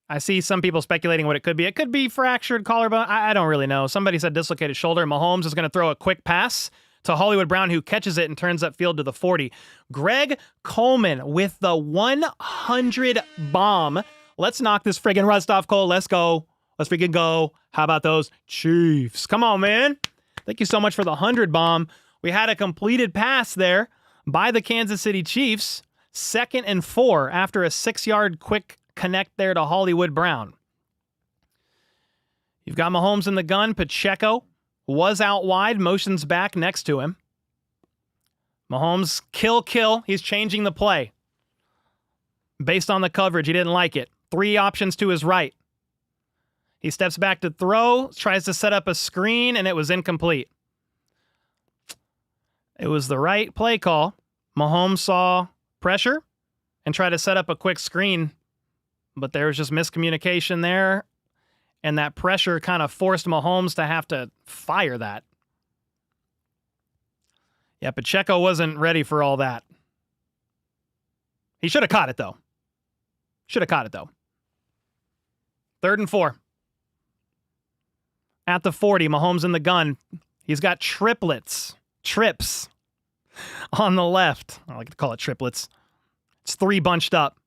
I see some people speculating what it could be. It could be fractured collarbone. I don't really know. Somebody said dislocated shoulder. Mahomes is going to throw a quick pass to Hollywood Brown, who catches it and turns upfield to the 40. Greg Coleman with the 100 bomb. Let's knock this friggin' rust off, Cole. Let's go. Let's freaking go. How about those Chiefs? Come on, man. Thank you so much for the 100 bomb. We had a completed pass there by the Kansas City Chiefs. 2nd and 4 after a 6-yard quick connect there to Hollywood Brown. You've got Mahomes in the gun. Pacheco was out wide, motions back next to him. Mahomes, kill. He's changing the play. Based on the coverage, he didn't like it. 3 options to his right. He steps back to throw, tries to set up a screen, and it was incomplete. It was the right play call. Mahomes saw pressure and tried to set up a quick screen, but there was just miscommunication there. And that pressure kind of forced Mahomes to have to fire that. Yeah, Pacheco wasn't ready for all that. He should have caught it, though. 3rd and 4. At the 40, Mahomes in the gun. He's got trips on the left. I like to call it triplets. It's 3 bunched up.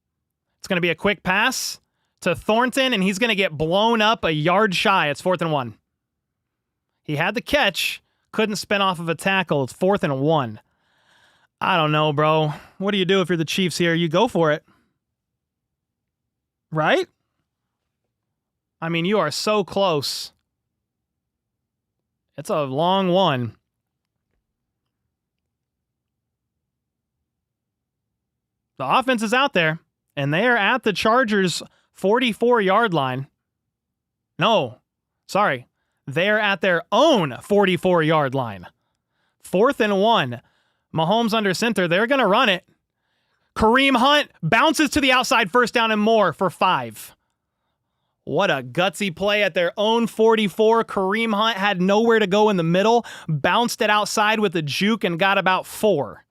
It's going to be a quick pass to Thornton, and he's going to get blown up a yard shy. It's 4th and 1. He had the catch, couldn't spin off of a tackle. It's 4th and 1. I don't know, bro. What do you do if you're the Chiefs here? You go for it. Right? I mean, you are so close. It's a long one. The offense is out there, and they are at the Chargers' 44-yard line. No, sorry. They're at their own 44-yard line. 4th and 1. Mahomes under center. They're going to run it. Kareem Hunt bounces to the outside, 1st down and more for 5. What a gutsy play at their own 44. Kareem Hunt had nowhere to go in the middle, bounced it outside with a juke and got about 4.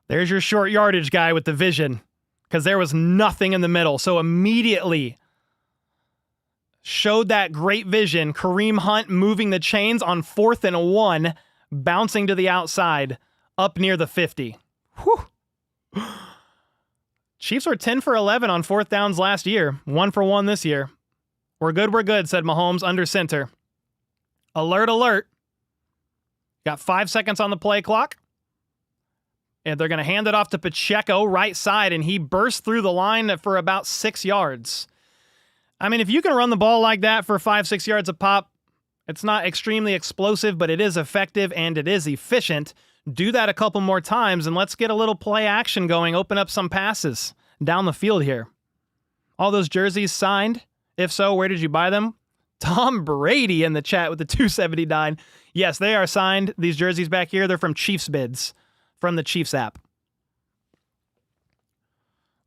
There's your short yardage guy with the vision, because there was nothing in the middle. So immediately showed that great vision. Kareem Hunt moving the chains on 4th and 1, bouncing to the outside up near the 50. Whew. Chiefs were 10 for 11 on 4th downs last year. 1 for 1 this year. We're good, said Mahomes under center. Alert. Got 5 seconds on the play clock. And they're going to hand it off to Pacheco, right side, and he burst through the line for about 6 yards. I mean, if you can run the ball like that for 5-6 yards a pop, it's not extremely explosive, but it is effective and it is efficient. Do that a couple more times, and let's get a little play action going. Open up some passes down the field here. All those jerseys signed? If so, where did you buy them? Tom Brady in the chat with the 279. Yes, they are signed. These jerseys back here, they're from Chiefs VIDS. From the Chiefs app.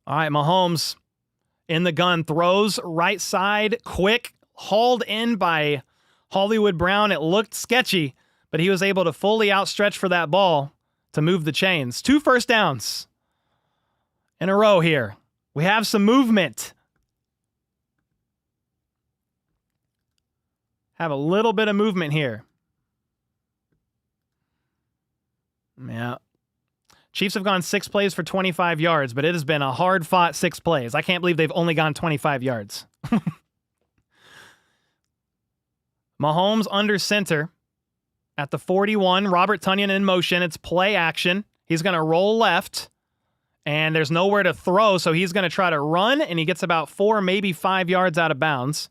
All right, Mahomes in the gun, throws right side, quick, hauled in by Hollywood Brown. It looked sketchy, but he was able to fully outstretch for that ball to move the chains. 2 first downs in a row here. We have some movement. Have a little bit of movement here. Yeah. Chiefs have gone 6 plays for 25 yards, but it has been a hard-fought 6 plays. I can't believe they've only gone 25 yards. Mahomes under center at the 41. Robert Tonyan in motion. It's play action. He's going to roll left, and there's nowhere to throw, so he's going to try to run, and he gets about 4, maybe 5 yards out of bounds.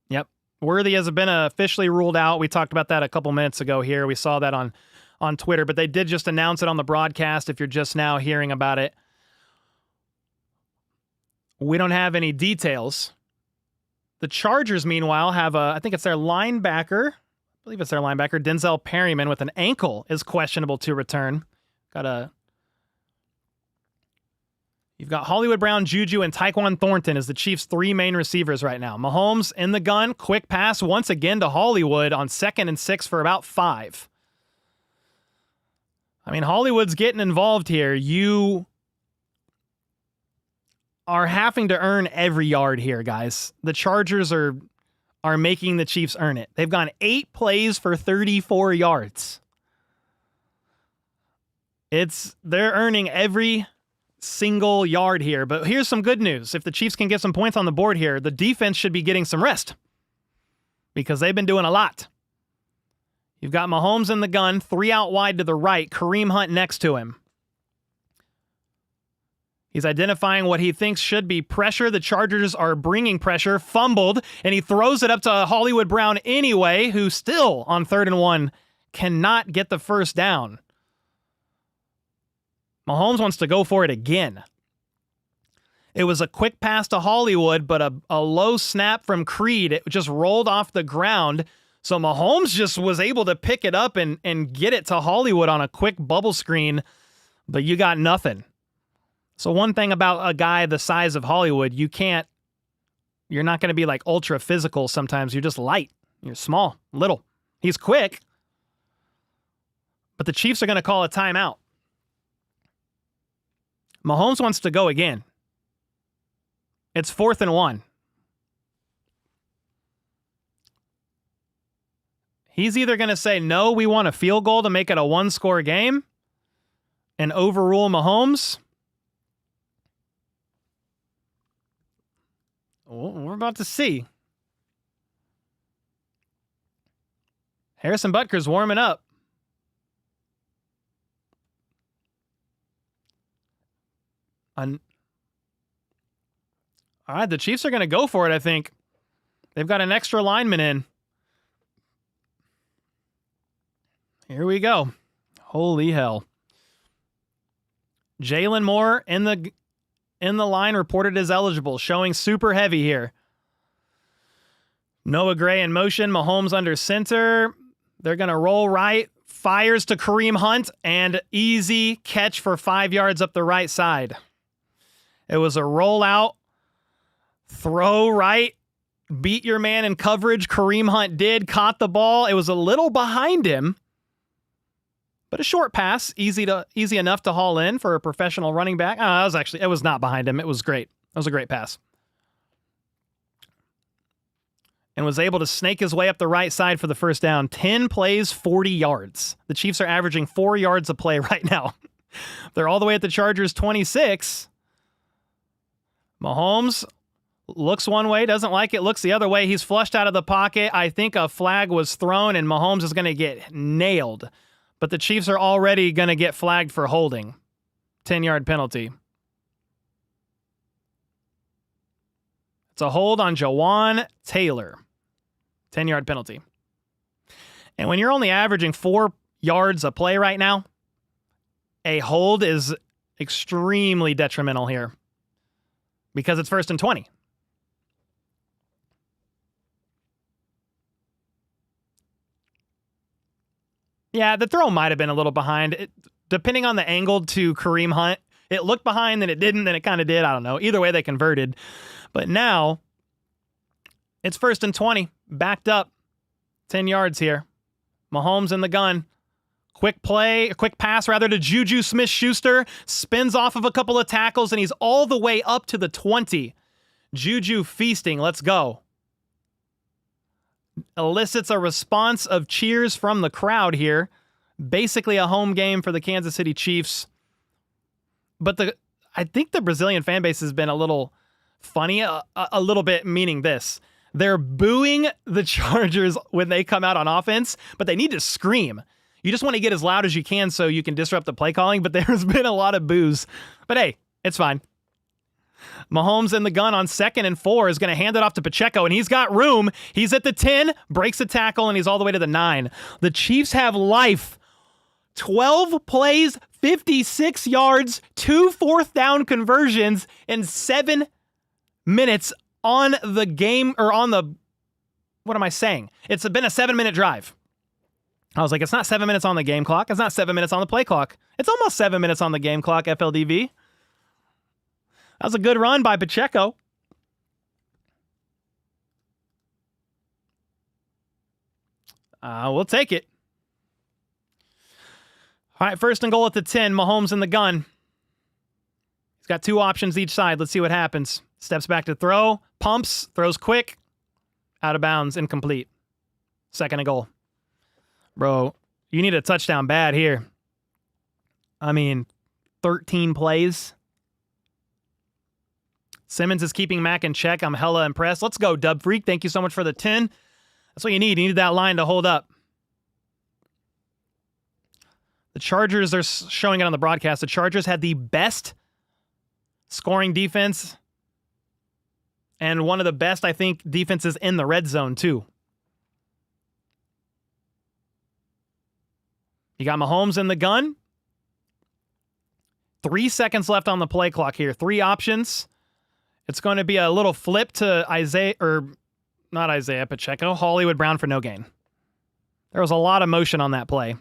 Yep. Worthy has been officially ruled out. We talked about that a couple minutes ago here. We saw that on Twitter, but they did just announce it on the broadcast if you're just now hearing about it. We don't have any details. The Chargers, meanwhile, have I think it's their linebacker. I believe it's their linebacker, Denzel Perryman, with an ankle is questionable to return. You've got Hollywood Brown, Juju, and Tyquan Thornton as the Chiefs' 3 main receivers right now. Mahomes in the gun, quick pass once again to Hollywood on 2nd and 6 for about 5. I mean, Hollywood's getting involved here. You are having to earn every yard here, guys. The Chargers are are making the Chiefs earn it. They've gone 8 plays for 34 yards. They're earning every single yard here. But here's some good news. If the Chiefs can get some points on the board here, the defense should be getting some rest because they've been doing a lot. You've got Mahomes in the gun, 3 out wide to the right, Kareem Hunt next to him. He's identifying what he thinks should be pressure. The Chargers are bringing pressure, fumbled, and he throws it up to Hollywood Brown anyway, who still, on 3rd and 1, cannot get the first down. Mahomes wants to go for it again. It was a quick pass to Hollywood, but a low snap from Creed. It just rolled off the ground, so Mahomes just was able to pick it up and get it to Hollywood on a quick bubble screen, but you got nothing. So one thing about a guy the size of Hollywood, you're not going to be like ultra physical sometimes. You're just light. You're small, little. He's quick, but the Chiefs are going to call a timeout. Mahomes wants to go again. It's 4th and 1. He's either going to say, no, we want a field goal to make it a 1-score game and overrule Mahomes. Well, we're about to see. Harrison Butker's warming up. All right, the Chiefs are going to go for it, I think. They've got an extra lineman in. Here we go. Holy hell. Jalen Moore in the line reported as eligible, showing super heavy here. Noah Gray in motion, Mahomes under center. They're going to roll right, fires to Kareem Hunt, and easy catch for 5 yards up the right side. It was a rollout, throw right, beat your man in coverage. Kareem Hunt did, caught the ball. It was a little behind him, but a short pass, easy enough to haul in for a professional running back. It was not behind him. It was great. That was a great pass. And was able to snake his way up the right side for the first down. 10 plays, 40 yards. The Chiefs are averaging 4 yards a play right now. They're all the way at the Chargers' 26. Mahomes looks one way, doesn't like it, looks the other way. He's flushed out of the pocket. I think a flag was thrown, and Mahomes is going to get nailed. But the Chiefs are already going to get flagged for holding. 10-yard penalty. It's a hold on Jawan Taylor. 10-yard penalty. And when you're only averaging 4 yards a play right now, a hold is extremely detrimental here because it's 1st and 20. Yeah, the throw might have been a little behind. Depending on the angle to Kareem Hunt, it looked behind, then it didn't, then it kind of did. I don't know. Either way, they converted. But now, it's 1st and 20. Backed up. 10 yards here. Mahomes in the gun. Quick pass to Juju Smith-Schuster. Spins off of a couple of tackles, and he's all the way up to the 20. Juju feasting. Let's go. Elicits a response of cheers from the crowd here. Basically a home game for the Kansas City Chiefs. But I think the Brazilian fan base has been a little funny, a little bit, meaning this. They're booing the Chargers when they come out on offense, but they need to scream. You just want to get as loud as you can so you can disrupt the play calling, but there's been a lot of boos. But hey, it's fine. Mahomes in the gun on 2nd and 4 is going to hand it off to Pacheco, and he's got room. He's at the 10, breaks a tackle, and he's all the way to the 9. The Chiefs have life. 12 plays, 56 yards, 2 fourth-down conversions, and 7 minutes on the game, or on the, what am I saying? It's been a 7-minute drive. I was like, it's not 7 minutes on the game clock. It's not 7 minutes on the play clock. It's almost 7 minutes on the game clock, FLDV. That was a good run by Pacheco. We'll take it. All right, 1st and goal at the 10. Mahomes in the gun. He's got 2 options each side. Let's see what happens. Steps back to throw. Pumps. Throws quick. Out of bounds, incomplete. Second and goal. Bro, you need a touchdown bad here. I mean, 13 plays. Simmons is keeping Mack in check. I'm hella impressed. Let's go, Dub Freak. Thank you so much for the 10. That's what you need. You need that line to hold up. The Chargers, they're showing it on the broadcast. The Chargers had the best scoring defense and one of the best, I think, defenses in the red zone, too. You got Mahomes in the gun. 3 seconds left on the play clock here. 3 options. It's going to be a little flip to not Isaiah Pacheco, Hollywood Brown for no gain. There was a lot of motion on that play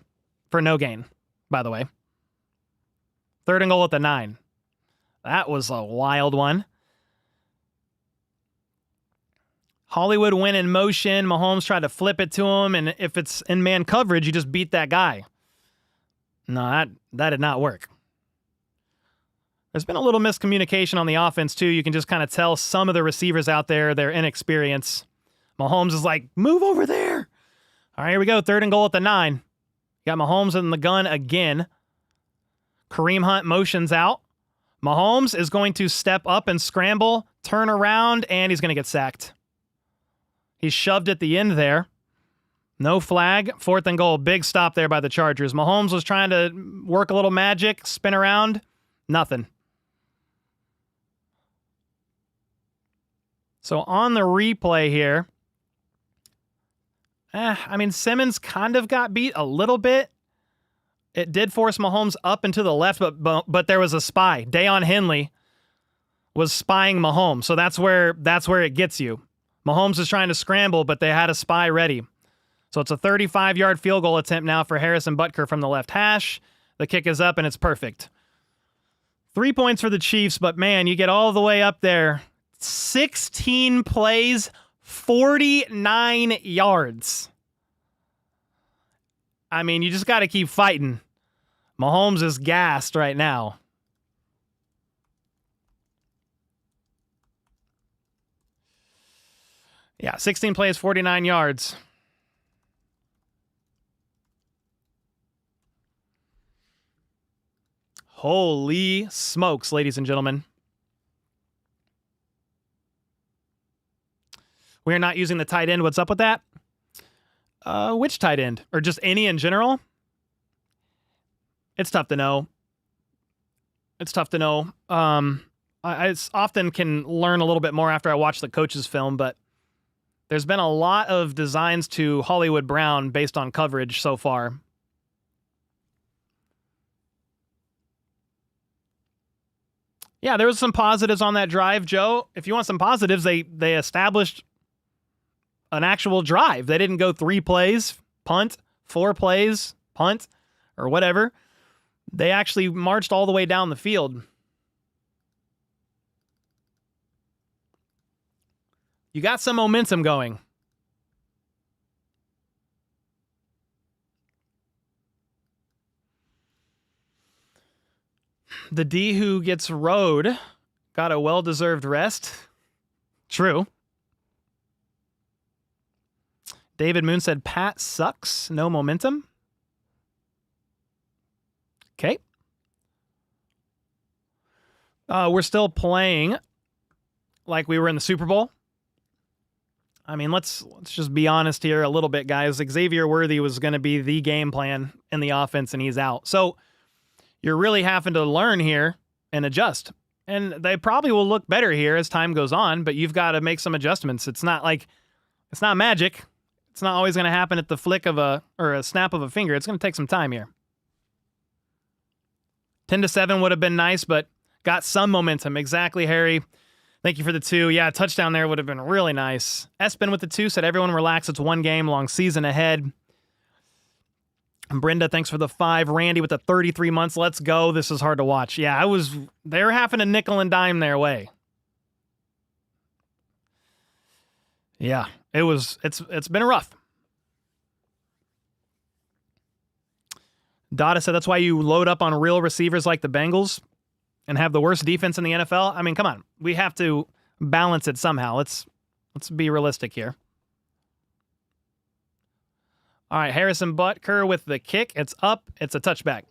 for no gain, by the way. 3rd and goal at the 9. That was a wild one. Hollywood went in motion. Mahomes tried to flip it to him, and if it's in man coverage, you just beat that guy. No, that did not work. There's been a little miscommunication on the offense, too. You can just kind of tell some of the receivers out there, their inexperience. Mahomes is like, move over there. All right, here we go. 3rd and goal at the 9. You got Mahomes in the gun again. Kareem Hunt motions out. Mahomes is going to step up and scramble, turn around, and he's going to get sacked. He's shoved at the end there. No flag. 4th and goal. Big stop there by the Chargers. Mahomes was trying to work a little magic, spin around. Nothing. So on the replay here, I mean, Simmons kind of got beat a little bit. It did force Mahomes up and to the left, but there was a spy. Dayon Henley was spying Mahomes, so that's where it gets you. Mahomes is trying to scramble, but they had a spy ready. So it's a 35-yard field goal attempt now for Harrison Butker from the left hash. The kick is up, and it's perfect. 3 points for the Chiefs, but man, you get all the way up there. 16 plays, 49 yards. I mean, you just got to keep fighting. Mahomes is gassed right now. Yeah, 16 plays, 49 yards. Holy smokes, ladies and gentlemen. We are not using the tight end. What's up with that? Which tight end? Or just any in general? It's tough to know. I often can learn a little bit more after I watch the coach's film, but there's been a lot of designs to Hollywood Brown based on coverage so far. Yeah, there was some positives on that drive, Joe. If you want some positives, they established an actual drive. They didn't go 3 plays, punt, 4 plays, punt, or whatever. They actually marched all the way down the field. You got some momentum going. The D who gets rode got a well-deserved rest. True. David Moon said, Pat sucks. No momentum. Okay. We're still playing like we were in the Super Bowl. I mean, let's just be honest here a little bit, guys. Xavier Worthy was going to be the game plan in the offense, and he's out. So you're really having to learn here and adjust. And they probably will look better here as time goes on, but you've got to make some adjustments. It's not magic. It's not always going to happen at the flick of a snap of a finger. It's going to take some time here. 10-7 would have been nice, but got some momentum. Exactly, Harry. Thank you for the 2. Yeah, a touchdown there would have been really nice. Espen with the 2 said, everyone relax. It's one game, long season ahead. And Brenda, thanks for the 5. Randy with the 33 months. Let's go. This is hard to watch. Yeah, they were having a nickel and dime their way. Yeah, it's been rough. Dada said that's why you load up on real receivers like the Bengals and have the worst defense in the NFL. I mean, come on. We have to balance it somehow. Let's be realistic here. All right, Harrison Butker with the kick. It's up. It's a touchback.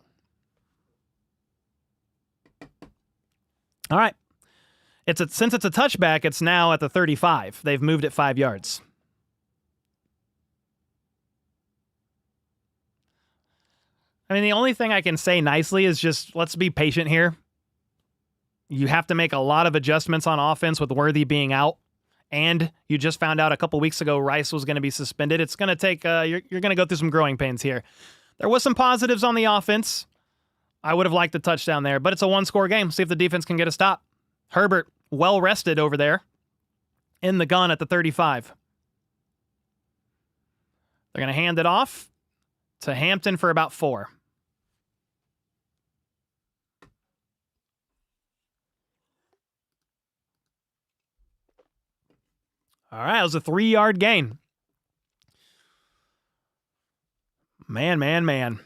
All right. Since it's a touchback, it's now at the 35. They've moved it 5 yards. I mean, the only thing I can say nicely is just let's be patient here. You have to make a lot of adjustments on offense with Worthy being out. And you just found out a couple weeks ago Rice was going to be suspended. It's going to take, you're going to go through some growing pains here. There was some positives on the offense. I would have liked the touchdown there, but it's a one-score game. See if the defense can get a stop. Herbert, well rested over there in the gun at the 35. They're going to hand it off to Hampton for about 4. All right, it was a 3-yard gain. Man.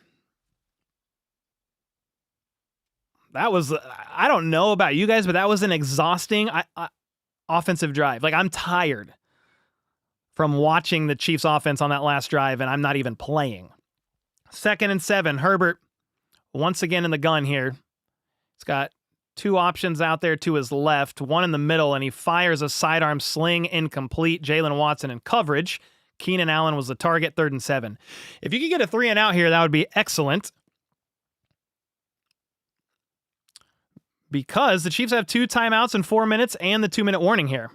That was, I don't know about you guys, but that was an exhausting offensive drive. Like, I'm tired from watching the Chiefs offense on that last drive, and I'm not even playing. 2nd and 7. Herbert once again in the gun here. He's got 2 options out there to his left, 1 in the middle, and he fires a sidearm sling incomplete. Jalen Watson in coverage. Keenan Allen was the target, 3rd and 7. If you could get a 3 and out here, that would be excellent. Because the Chiefs have 2 timeouts in 4 minutes and the 2-minute warning here.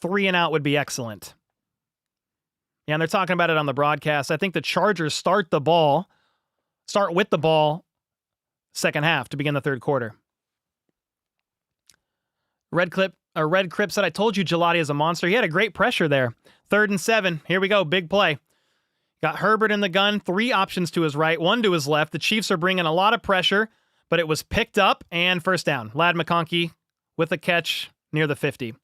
3 and out would be excellent. Yeah, and they're talking about it on the broadcast. I think the Chargers start with the ball second half to begin the third quarter. Red Crip said, I told you Gelati is a monster. He had a great pressure there. 3rd and 7. Here we go. Big play. Got Herbert in the gun. 3 options to his right, 1 to his left. The Chiefs are bringing a lot of pressure, but it was picked up and first down. Ladd McConkey with a catch near the 50.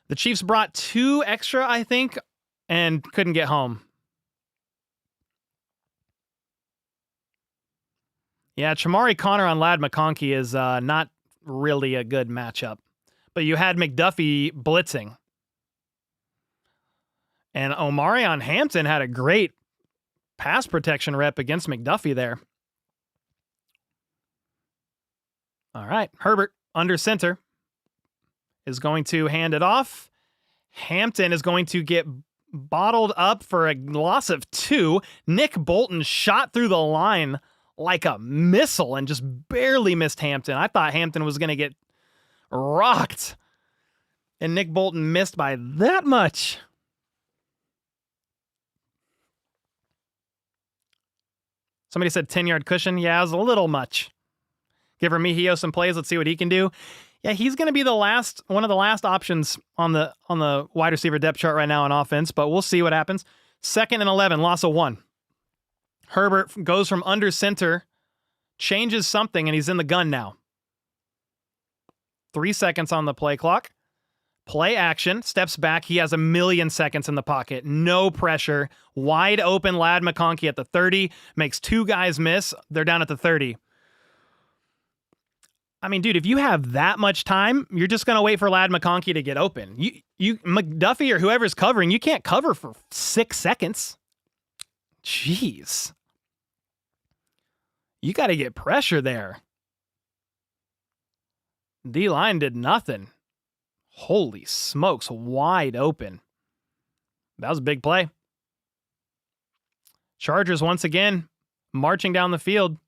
The Chiefs brought 2 extra, I think, and couldn't get home. Yeah, Chamari Connor on Ladd McConkey is not really a good matchup. But you had McDuffie blitzing. And Omari on Hampton had a great pass protection rep against McDuffie there. All right, Herbert under center is going to hand it off. Hampton is going to get bottled up for a loss of 2. Nick Bolton shot through the line like a missile and just barely missed Hampton. I thought Hampton was going to get rocked. And Nick Bolton missed by that much. Somebody said 10-yard cushion. Yeah, it was a little much. Give Remigio some plays. Let's see what he can do. Yeah, he's going to be one of the last options on the wide receiver depth chart right now on offense, but we'll see what happens. 2nd and 11, loss of 1. Herbert goes from under center, changes something, and he's in the gun now. 3 seconds on the play clock. Play action, steps back. He has 1,000,000 seconds in the pocket. No pressure. Wide open Ladd McConkey at the 30. Makes 2 guys miss. They're down at the 30. I mean, dude, if you have that much time, you're just going to wait for Ladd McConkey to get open. You McDuffie or whoever's covering, you can't cover for 6 seconds. Jeez. You got to get pressure there. D-line did nothing. Holy smokes, wide open. That was a big play. Chargers once again marching down the field.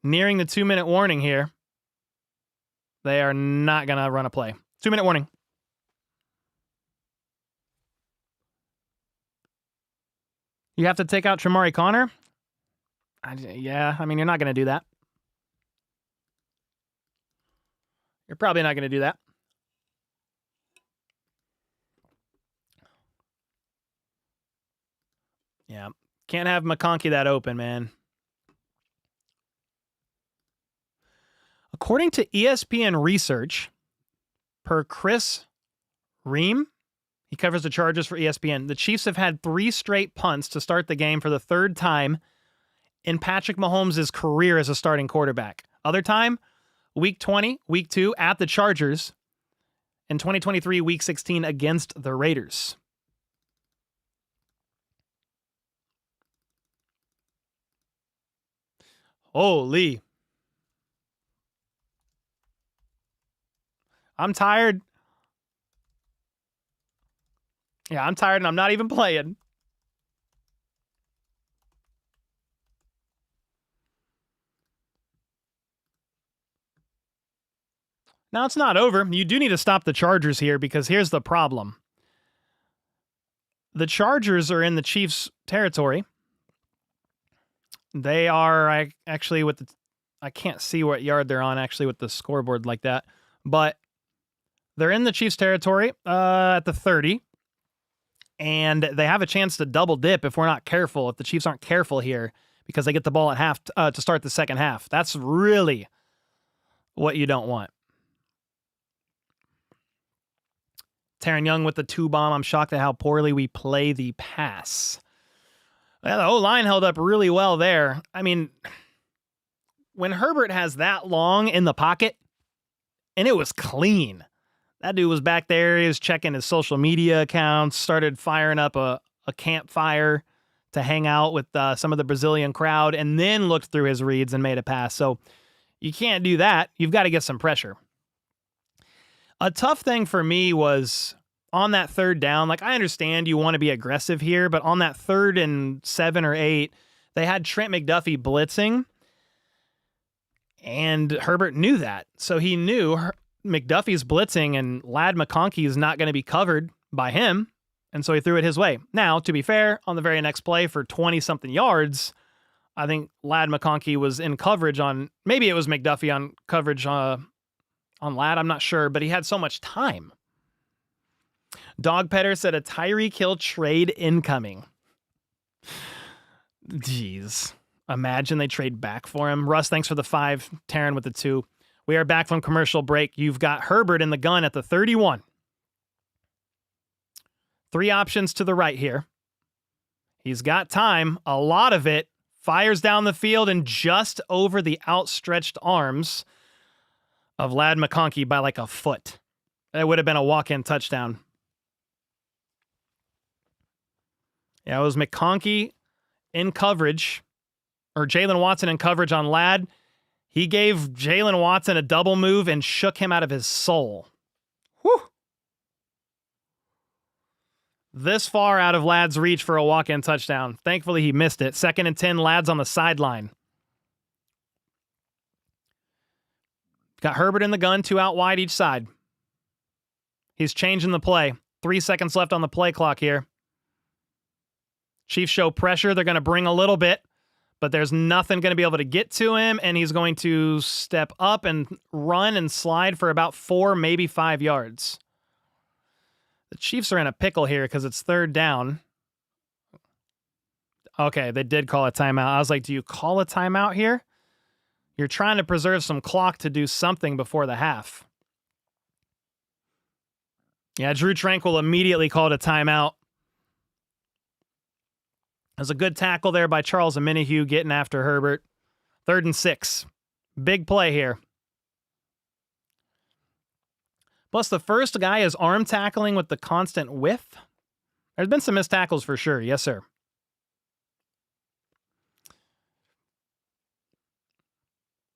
Nearing the 2-minute warning here. They are not going to run a play. 2-minute warning. You have to take out Chamari Connor? Yeah, I mean, you're not going to do that. You're probably not going to do that. Yeah, can't have McConkey that open, man. According to ESPN research, per Chris Ream, he covers the Chargers for ESPN, the Chiefs have had 3 straight punts to start the game for the 3rd time in Patrick Mahomes' career as a starting quarterback. Other time, Week 20, Week 2 at the Chargers, in 2023, Week 16 against the Raiders. Holy. I'm tired. Yeah, I'm tired and I'm not even playing. Now, it's not over. You do need to stop the Chargers here because here's the problem. The Chargers are in the Chiefs' territory. They are actually with the... I can't see what yard they're on actually with the scoreboard like that. But they're in the Chiefs' territory at the 30. And they have a chance to double dip if we're not careful, if the Chiefs aren't careful here, because they get the ball at half to start the second half. That's really what you don't want. Taron Young with the 2-bomb. I'm shocked at how poorly we play the pass. Yeah, the O-line held up really well there. I mean, when Herbert has that long in the pocket, and it was clean. That dude was back there. He was checking his social media accounts, started firing up a campfire to hang out with some of the Brazilian crowd, and then looked through his reads and made a pass. So you can't do that. You've got to get some pressure. A tough thing for me was on that third down. Like, I understand you want to be aggressive here, but on that 3rd and 7 or 8, they had Trent McDuffie blitzing, and Herbert knew that. So he knew McDuffie's blitzing and Ladd McConkey is not going to be covered by him, and so he threw it his way. Now, to be fair, on the very next play for 20-something yards, I think Ladd McConkey was in coverage on, maybe it was McDuffie on coverage on Ladd, I'm not sure, but he had so much time. Dog Petter said a Tyreek Hill trade incoming. Jeez. Imagine they trade back for him. Russ, thanks for the 5. Taryn with the 2. We are back from commercial break. You've got Herbert in the gun at the 31. 3 options to the right here. He's got time, a lot of it. Fires down the field and just over the outstretched arms of Ladd McConkey by like a foot. It would have been a walk-in touchdown. Yeah, it was McConkey in coverage, or Jalen Watson in coverage on Ladd. He gave Jalen Watson a double move and shook him out of his soul. Whew. This far out of Ladd's reach for a walk-in touchdown. Thankfully, he missed it. 2nd and 10, Ladd's on the sideline. Got Herbert in the gun, 2 out wide each side. He's changing the play. 3 seconds left on the play clock here. Chiefs show pressure. They're going to bring a little bit, but there's nothing going to be able to get to him, and he's going to step up and run and slide for about 4, maybe 5 yards. The Chiefs are in a pickle here because it's 3rd down. Okay, they did call a timeout. I was like, do you call a timeout here? You're trying to preserve some clock to do something before the half. Yeah, Drew Tranquil immediately called a timeout. There's a good tackle there by Charles Omenihu getting after Herbert. 3rd and 6. Big play here. Plus, the first guy is arm tackling with the constant width. There's been some missed tackles for sure. Yes, sir.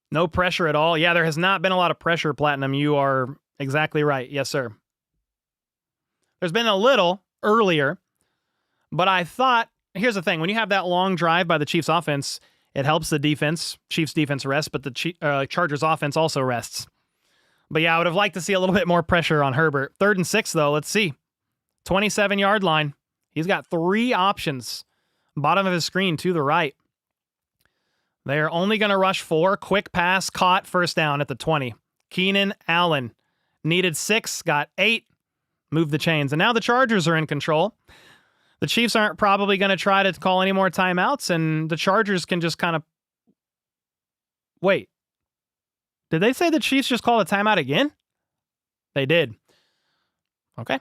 No pressure at all. Yeah, there has not been a lot of pressure, Platinum. You are exactly right. Yes, sir. There's been a little earlier, but I thought, here's the thing. When you have that long drive by the Chiefs offense, it helps the defense. Chiefs defense rest, but the Chargers offense also rests. But yeah, I would have liked to see a little bit more pressure on Herbert. 3rd and 6, though. Let's see. 27-yard line. He's got 3 options. Bottom of his screen to the right. They are only going to rush 4. Quick pass, caught, 1st down at the 20. Keenan Allen needed 6, got 8. Moved the chains. And now the Chargers are in control. The Chiefs aren't probably going to try to call any more timeouts, and the Chargers can just kind of... Wait. Did they say the Chiefs just called a timeout again? They did. Okay.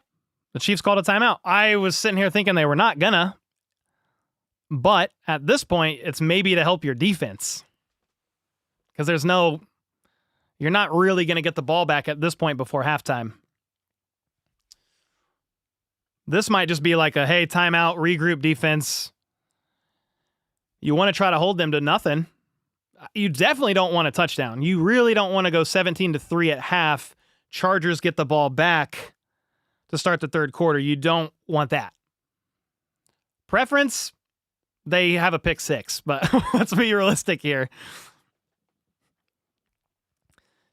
The Chiefs called a timeout. I was sitting here thinking they were not gonna. But at this point, it's maybe to help your defense. Because there's no... You're not really going to get the ball back at this point before halftime. This might just be like a, hey, timeout, regroup defense. You want to try to hold them to nothing. You definitely don't want a touchdown. You really don't want to go 17-3 at half. Chargers get the ball back to start the third quarter. You don't want that. Preference, they have a pick six, but let's be realistic here.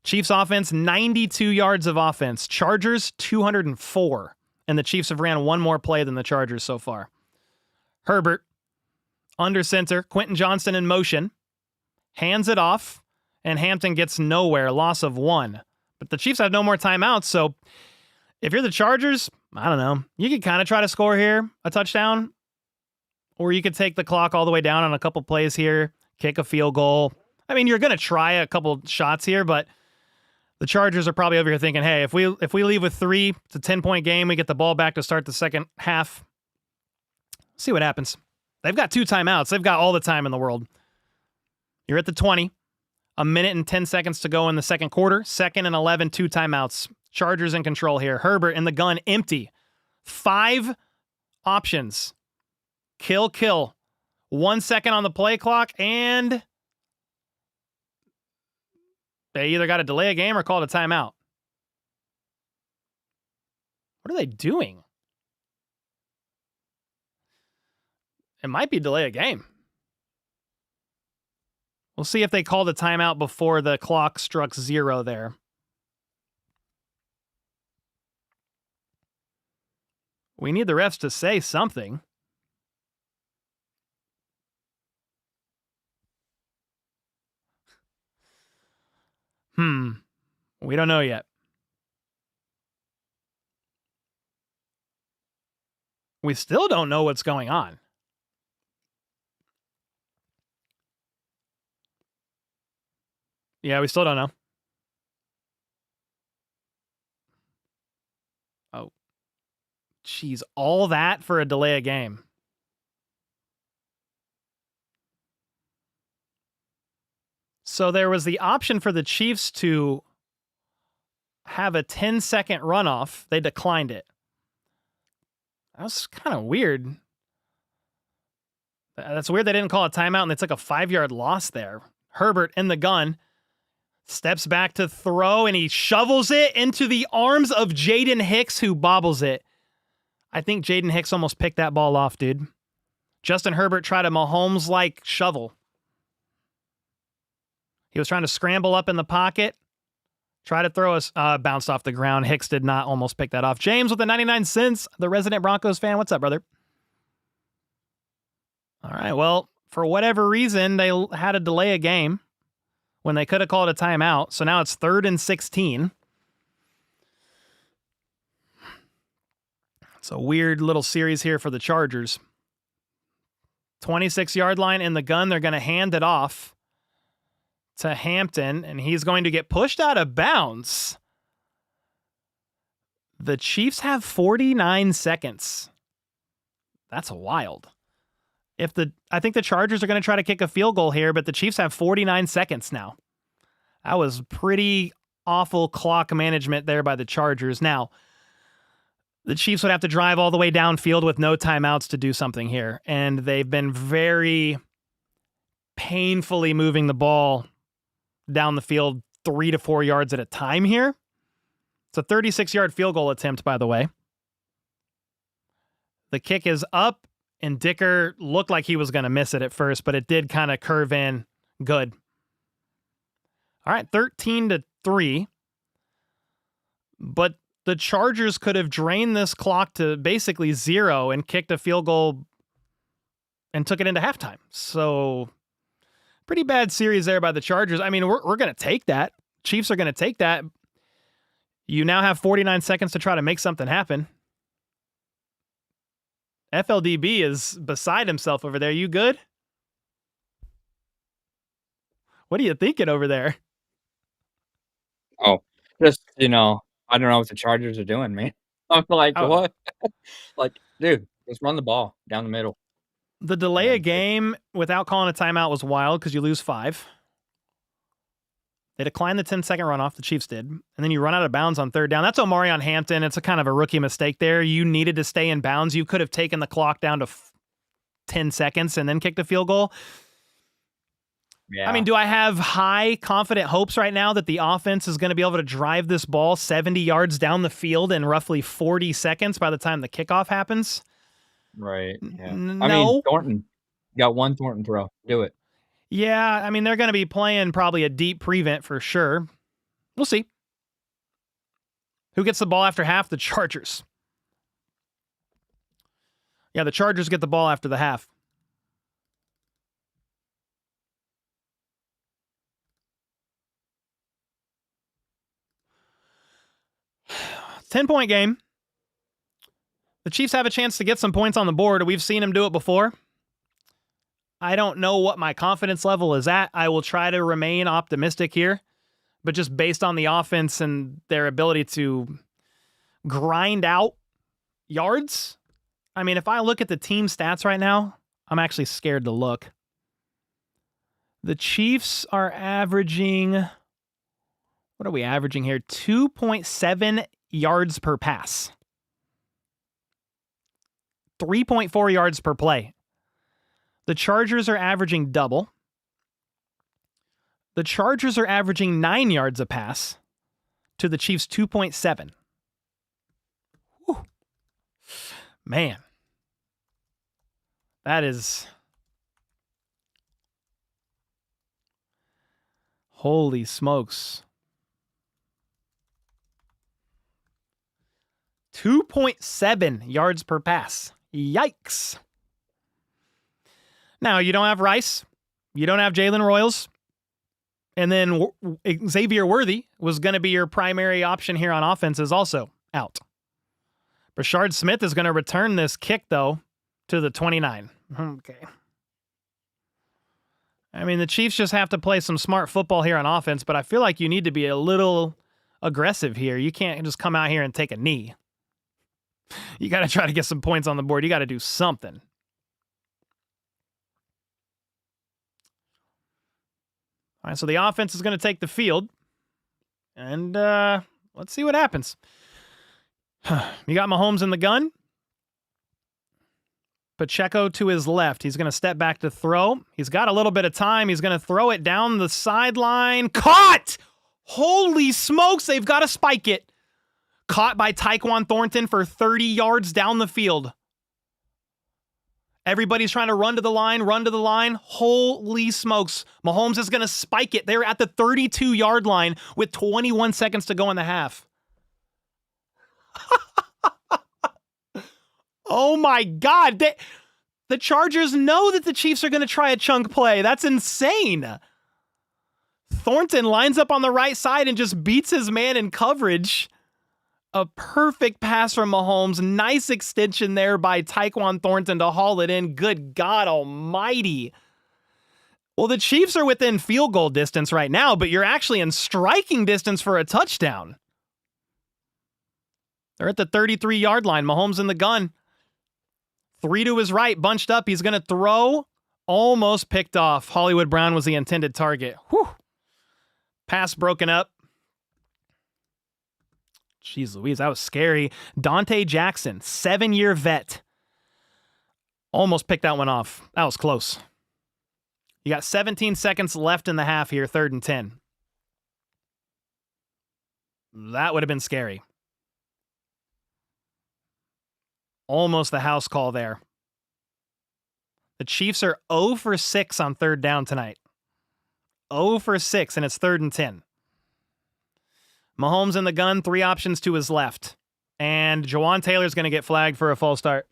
Chiefs offense, 92 yards of offense. Chargers, 204. And the Chiefs have ran one more play than the Chargers so far. Herbert, under center. Quentin Johnston in motion. Hands it off. And Hampton gets nowhere. Loss of 1. But the Chiefs have no more timeouts, so if you're the Chargers, I don't know. You could kind of try to score here, a touchdown. Or you could take the clock all the way down on a couple plays here, kick a field goal. I mean, you're going to try a couple shots here, but the Chargers are probably over here thinking, hey, if we leave with 3, it's a 10-point game. We get the ball back to start the second half. See what happens. They've got 2 timeouts. They've got all the time in the world. You're at the 20. A minute and 10 seconds to go in the second quarter. 2nd and 11, 2 timeouts. Chargers in control here. Herbert in the gun, empty. 5 options. Kill. 1 second on the play clock, and they either got to delay a game or call it a timeout. What are they doing? It might be delay a game. We'll see if they called a timeout before the clock struck 0 there. We need the refs to say something. We don't know yet. We still don't know what's going on. Yeah, we still don't know. Oh. Jeez, all that for a delay of game. So there was the option for the Chiefs to have a 10-second runoff. They declined it. That was kind of weird. That's weird they didn't call a timeout and they took a 5-yard loss there. Herbert in the gun. Steps back to throw, and he shovels it into the arms of Jaden Hicks, who bobbles it. I think Jaden Hicks almost picked that ball off, dude. Justin Herbert tried a Mahomes-like shovel. He was trying to scramble up in the pocket. Try to throw us, bounced off the ground. Hicks did not almost pick that off. James with the 99 cents, the resident Broncos fan. What's up, brother? All right, well, for whatever reason, they had to delay a game when they could have called a timeout. So now it's 3rd and 16. It's a weird little series here for the Chargers. 26-yard line in the gun. They're going to hand it off to Hampton, and he's going to get pushed out of bounds. The Chiefs have 49 seconds. That's wild. I think the Chargers are going to try to kick a field goal here, but the Chiefs have 49 seconds now. That was pretty awful clock management there by the Chargers. Now, the Chiefs would have to drive all the way downfield with no timeouts to do something here, and they've been very painfully moving the ball down the field 3 to 4 yards at a time here. It's a 36-yard field goal attempt, by the way. The kick is up, and Dicker looked like he was going to miss it at first, but it did kind of curve in good. All right, 13-3. But the Chargers could have drained this clock to basically 0 and kicked a field goal and took it into halftime. So pretty bad series there by the Chargers. I mean, we're going to take that. Chiefs are going to take that. You now have 49 seconds to try to make something happen. FLDB is beside himself over there. You good? What are you thinking over there? Oh, just, I don't know what the Chargers are doing, man. I'm like, what? Like, dude, just run the ball down the middle. The delay a game without calling a timeout was wild because you lose 5. They declined the 10-second runoff, the Chiefs did, and then you run out of bounds on 3rd down. That's Omarion Hampton. It's a kind of a rookie mistake there. You needed to stay in bounds. You could have taken the clock down to 10 seconds and then kicked a field goal. I mean, Yeah. do I have high confident hopes right now that the offense is going to be able to drive this ball 70 yards down the field in roughly 40 seconds by the time the kickoff happens? Right. Yeah. I mean, No. Thornton. You got one Thornton throw. Do it. Yeah, I mean, they're going to be playing probably a deep prevent for sure. We'll see. Who gets the ball after half? The Chargers. Yeah, the Chargers get the ball after the half. $10-point game. The Chiefs have a chance to get some points on the board. We've seen them do it before. I don't know what my confidence level is at. I will try to remain optimistic here, but just based on the offense and their ability to grind out yards, I mean, if I look at the team stats right now, I'm actually scared to look. The Chiefs are averaging, what are we averaging here? 2.7 yards per pass. 3.4 yards per play. The Chargers are averaging double. The Chargers are averaging 9 yards a pass to the Chiefs' 2.7. Whew. Man. That is... Holy smokes. 2.7 yards per pass. Yikes. Now, you don't have Rice. You don't have Jalen Royals. And then Xavier Worthy was going to be your primary option here on offense is also out. Brashard Smith is going to return this kick, though, to the 29. Okay. I mean, the Chiefs just have to play some smart football here on offense, but I feel like you need to be a little aggressive here. You can't just come out here and take a knee. You got to try to get some points on the board. You got to do something. All right, so the offense is going to take the field. And let's see what happens. You got Mahomes in the gun. Pacheco to his left. He's going to step back to throw. He's got a little bit of time. He's going to throw it down the sideline. Caught! Holy smokes, they've got to spike it. Caught by Tyquan Thornton for 30 yards down the field. Everybody's trying to run to the line, run to the line. Holy smokes. Mahomes is going to spike it. They're at the 32-yard line with 21 seconds to go in the half. Oh my God. The Chargers know that the Chiefs are going to try a chunk play. That's insane. Thornton lines up on the right side and just beats his man in coverage. A perfect pass from Mahomes. Nice extension there by Tyquan Thornton to haul it in. Good God almighty. Well, the Chiefs are within field goal distance right now, but you're actually in striking distance for a touchdown. They're at the 33-yard line. Mahomes in the gun. 3 to his right, bunched up. He's going to throw. Almost picked off. Hollywood Brown was the intended target. Whew. Pass broken up. Jeez Louise, that was scary. Dante Jackson, 7-year vet. Almost picked that one off. That was close. You got 17 seconds left in the half here, 3rd and 10. That would have been scary. Almost the house call there. The Chiefs are 0 for 6 on 3rd down tonight. 0 for 6, and it's 3rd and 10. Mahomes in the gun, 3 options to his left. And Jawan Taylor's going to get flagged for a false start.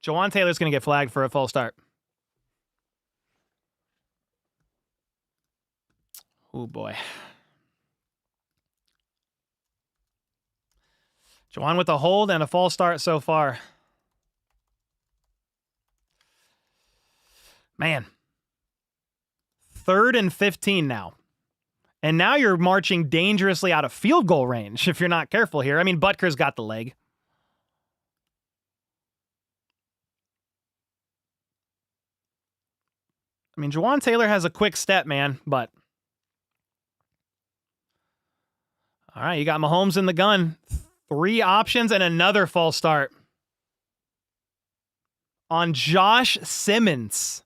Jawan Taylor's going to get flagged for a false start. Oh, boy. Jawan with a hold and a false start so far. Man. 3rd and 15 now. And now you're marching dangerously out of field goal range if you're not careful here. I mean, Butker's got the leg. I mean, Jawan Taylor has a quick step, man, but... All right, you got Mahomes in the gun. 3 options and another false start. on Josh Simmons.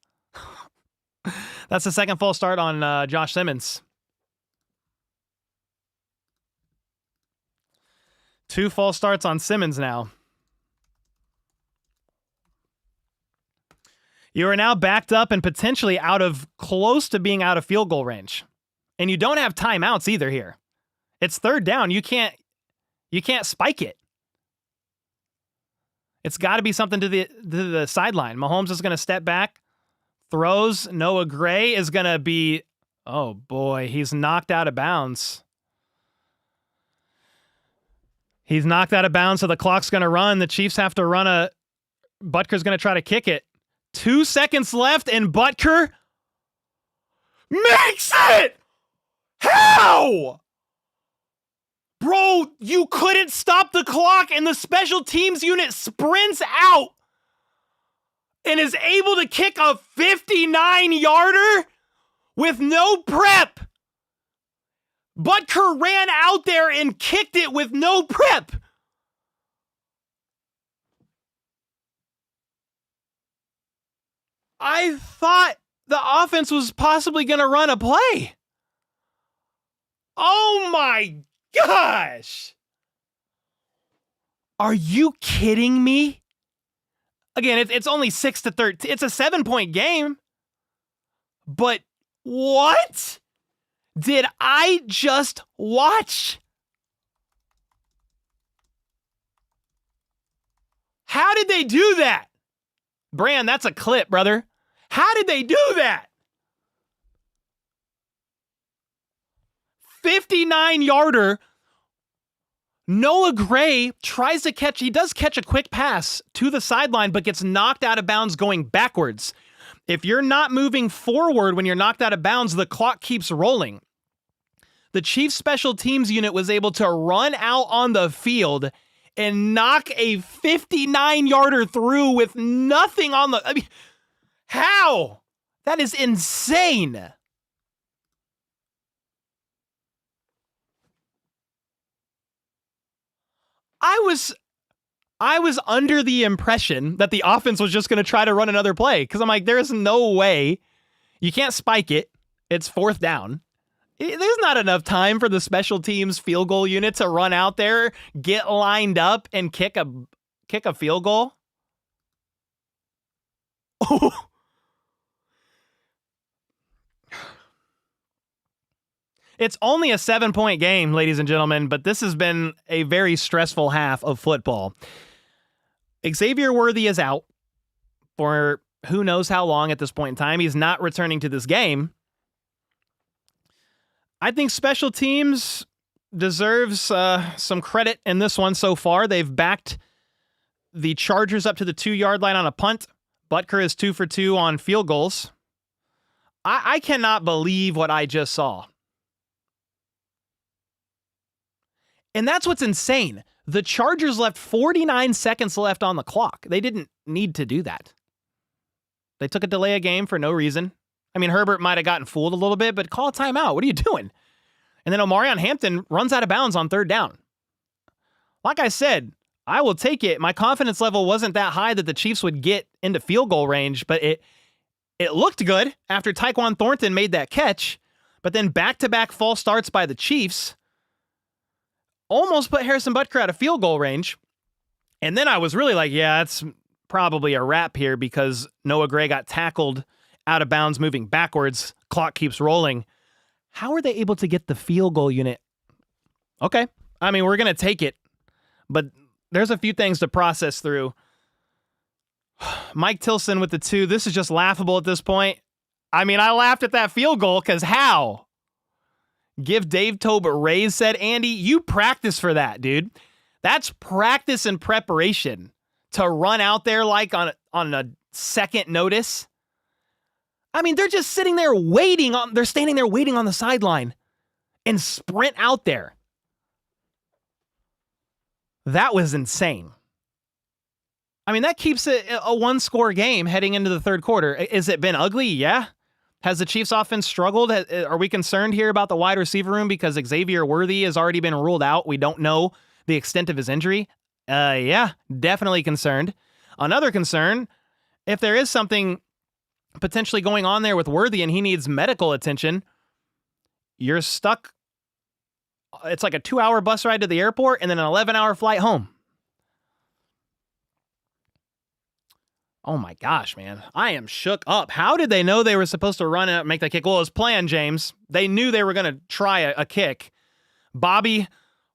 That's the second false start on Josh Simmons. 2 false starts on Simmons now. You are now backed up and potentially close to being out of field goal range. And you don't have timeouts either here. It's third down. You can't spike it. It's got to be something to the sideline. Mahomes is going to step back, throws. Noah Gray is going to be, oh boy, he's knocked out of bounds. He's knocked out of bounds, so the clock's going to run. The Chiefs have to run Butker's going to try to kick it. 2 seconds left, and Butker makes it! How? Bro, you couldn't stop the clock, and the special teams unit sprints out and is able to kick a 59-yarder with no prep. Butker ran out there and kicked it with no prep. I thought the offense was possibly going to run a play. Oh my gosh. Are you kidding me? Again, it's only 6-13. It's a 7-point game. But what did I just watch? How did they do that? Brand, that's a clip, brother. How did they do that? 59-yarder. Noah Gray tries to catch. He does catch a quick pass to the sideline, but gets knocked out of bounds going backwards. If you're not moving forward when you're knocked out of bounds, the clock keeps rolling. The Chiefs special teams unit was able to run out on the field and knock a 59-yarder through with nothing on the... I mean, how? That is insane. I was under the impression that the offense was just going to try to run another play, because I'm like, there is no way. You can't spike it. It's fourth down. There's not enough time for the special teams field goal unit to run out there, get lined up, and kick a field goal. Oh. It's only a 7-point game, ladies and gentlemen, but this has been a very stressful half of football. Xavier Worthy is out for who knows how long at this point in time. He's not returning to this game. I think special teams deserves some credit in this one so far. They've backed the Chargers up to the 2-yard line on a punt. Butker is 2 for 2 on field goals. I cannot believe what I just saw. And that's what's insane. The Chargers left 49 seconds left on the clock. They didn't need to do that. They took a delay of game for no reason. I mean, Herbert might have gotten fooled a little bit, but call a timeout. What are you doing? And then Omarion Hampton runs out of bounds on third down. Like I said, I will take it. My confidence level wasn't that high that the Chiefs would get into field goal range, but it looked good after Tyquan Thornton made that catch. But then back-to-back false starts by the Chiefs almost put Harrison Butker out of field goal range. And then I was really like, yeah, it's probably a wrap here because Noah Gray got tackled out of bounds moving backwards. Clock keeps rolling. How are they able to get the field goal unit? Okay. I mean, we're going to take it, but there's a few things to process through. Mike Tilson with the 2. This is just laughable at this point. I mean, I laughed at that field goal because how? Give Dave Tobe a raise, said Andy. You practice for that, dude. That's practice and preparation to run out there like on a second notice. I mean, they're just sitting there waiting they're standing there waiting on the sideline and sprint out there. That was insane. I mean, that keeps it a 1-score game heading into the third quarter. Has it been ugly? Yeah. Has the Chiefs offense struggled? Are we concerned here about the wide receiver room because Xavier Worthy has already been ruled out? We don't know the extent of his injury. Yeah, definitely concerned. Another concern, if there is something potentially going on there with Worthy and he needs medical attention, you're stuck. It's like a 2-hour bus ride to the airport and then an 11-hour flight home. Oh my gosh, man. I am shook up. How did they know they were supposed to run and make that kick? Well, it was planned, James. They knew they were going to try a kick. Bobby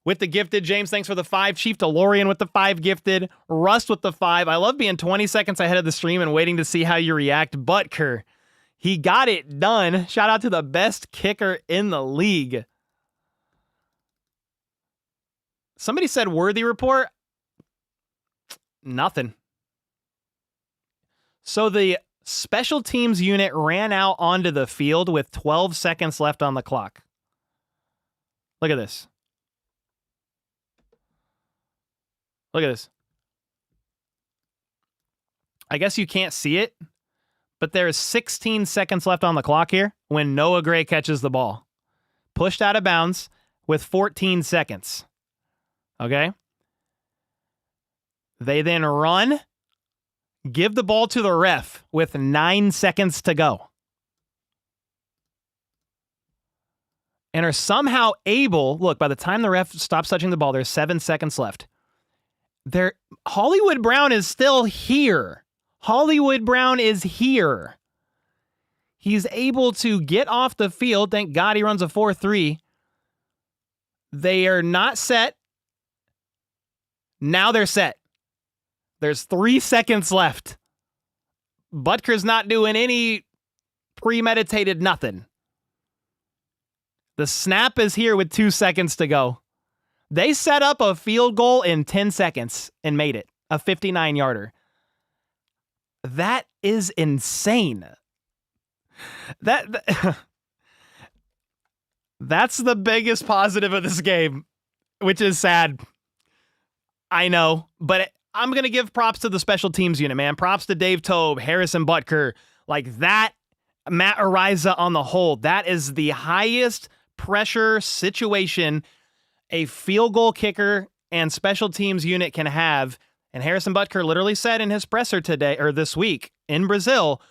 with the gifted. James, thanks for the 5. Chief DeLorean with the 5 gifted. Rust with the 5. I love being 20 seconds ahead of the stream and waiting to see how you react. Butker, he got it done. Shout out to the best kicker in the league. Somebody said Worthy report. Nothing. So the special teams unit ran out onto the field with 12 seconds left on the clock. Look at this. Look at this. I guess you can't see it, but there's 16 seconds left on the clock here when Noah Gray catches the ball. Pushed out of bounds with 14 seconds. Okay? They then run, give the ball to the ref with 9 seconds to go. And are somehow able, look, by the time the ref stops touching the ball, there's 7 seconds left. Hollywood Brown is still here. Hollywood Brown is here. He's able to get off the field. Thank God he runs a 4.3. They are not set. Now they're set. There's 3 seconds left. Butker's not doing any premeditated nothing. The snap is here with 2 seconds to go. They set up a field goal in 10 seconds and made it. A 59-yarder. That is insane. That's the biggest positive of this game, which is sad. I know, but I'm going to give props to the special teams unit, man. Props to Dave Tobe, Harrison Butker. Like that, Matt Ariza on the hold. That is the highest pressure situation a field goal kicker and special teams unit can have. And Harrison Butker literally said in his presser today, or this week in Brazil,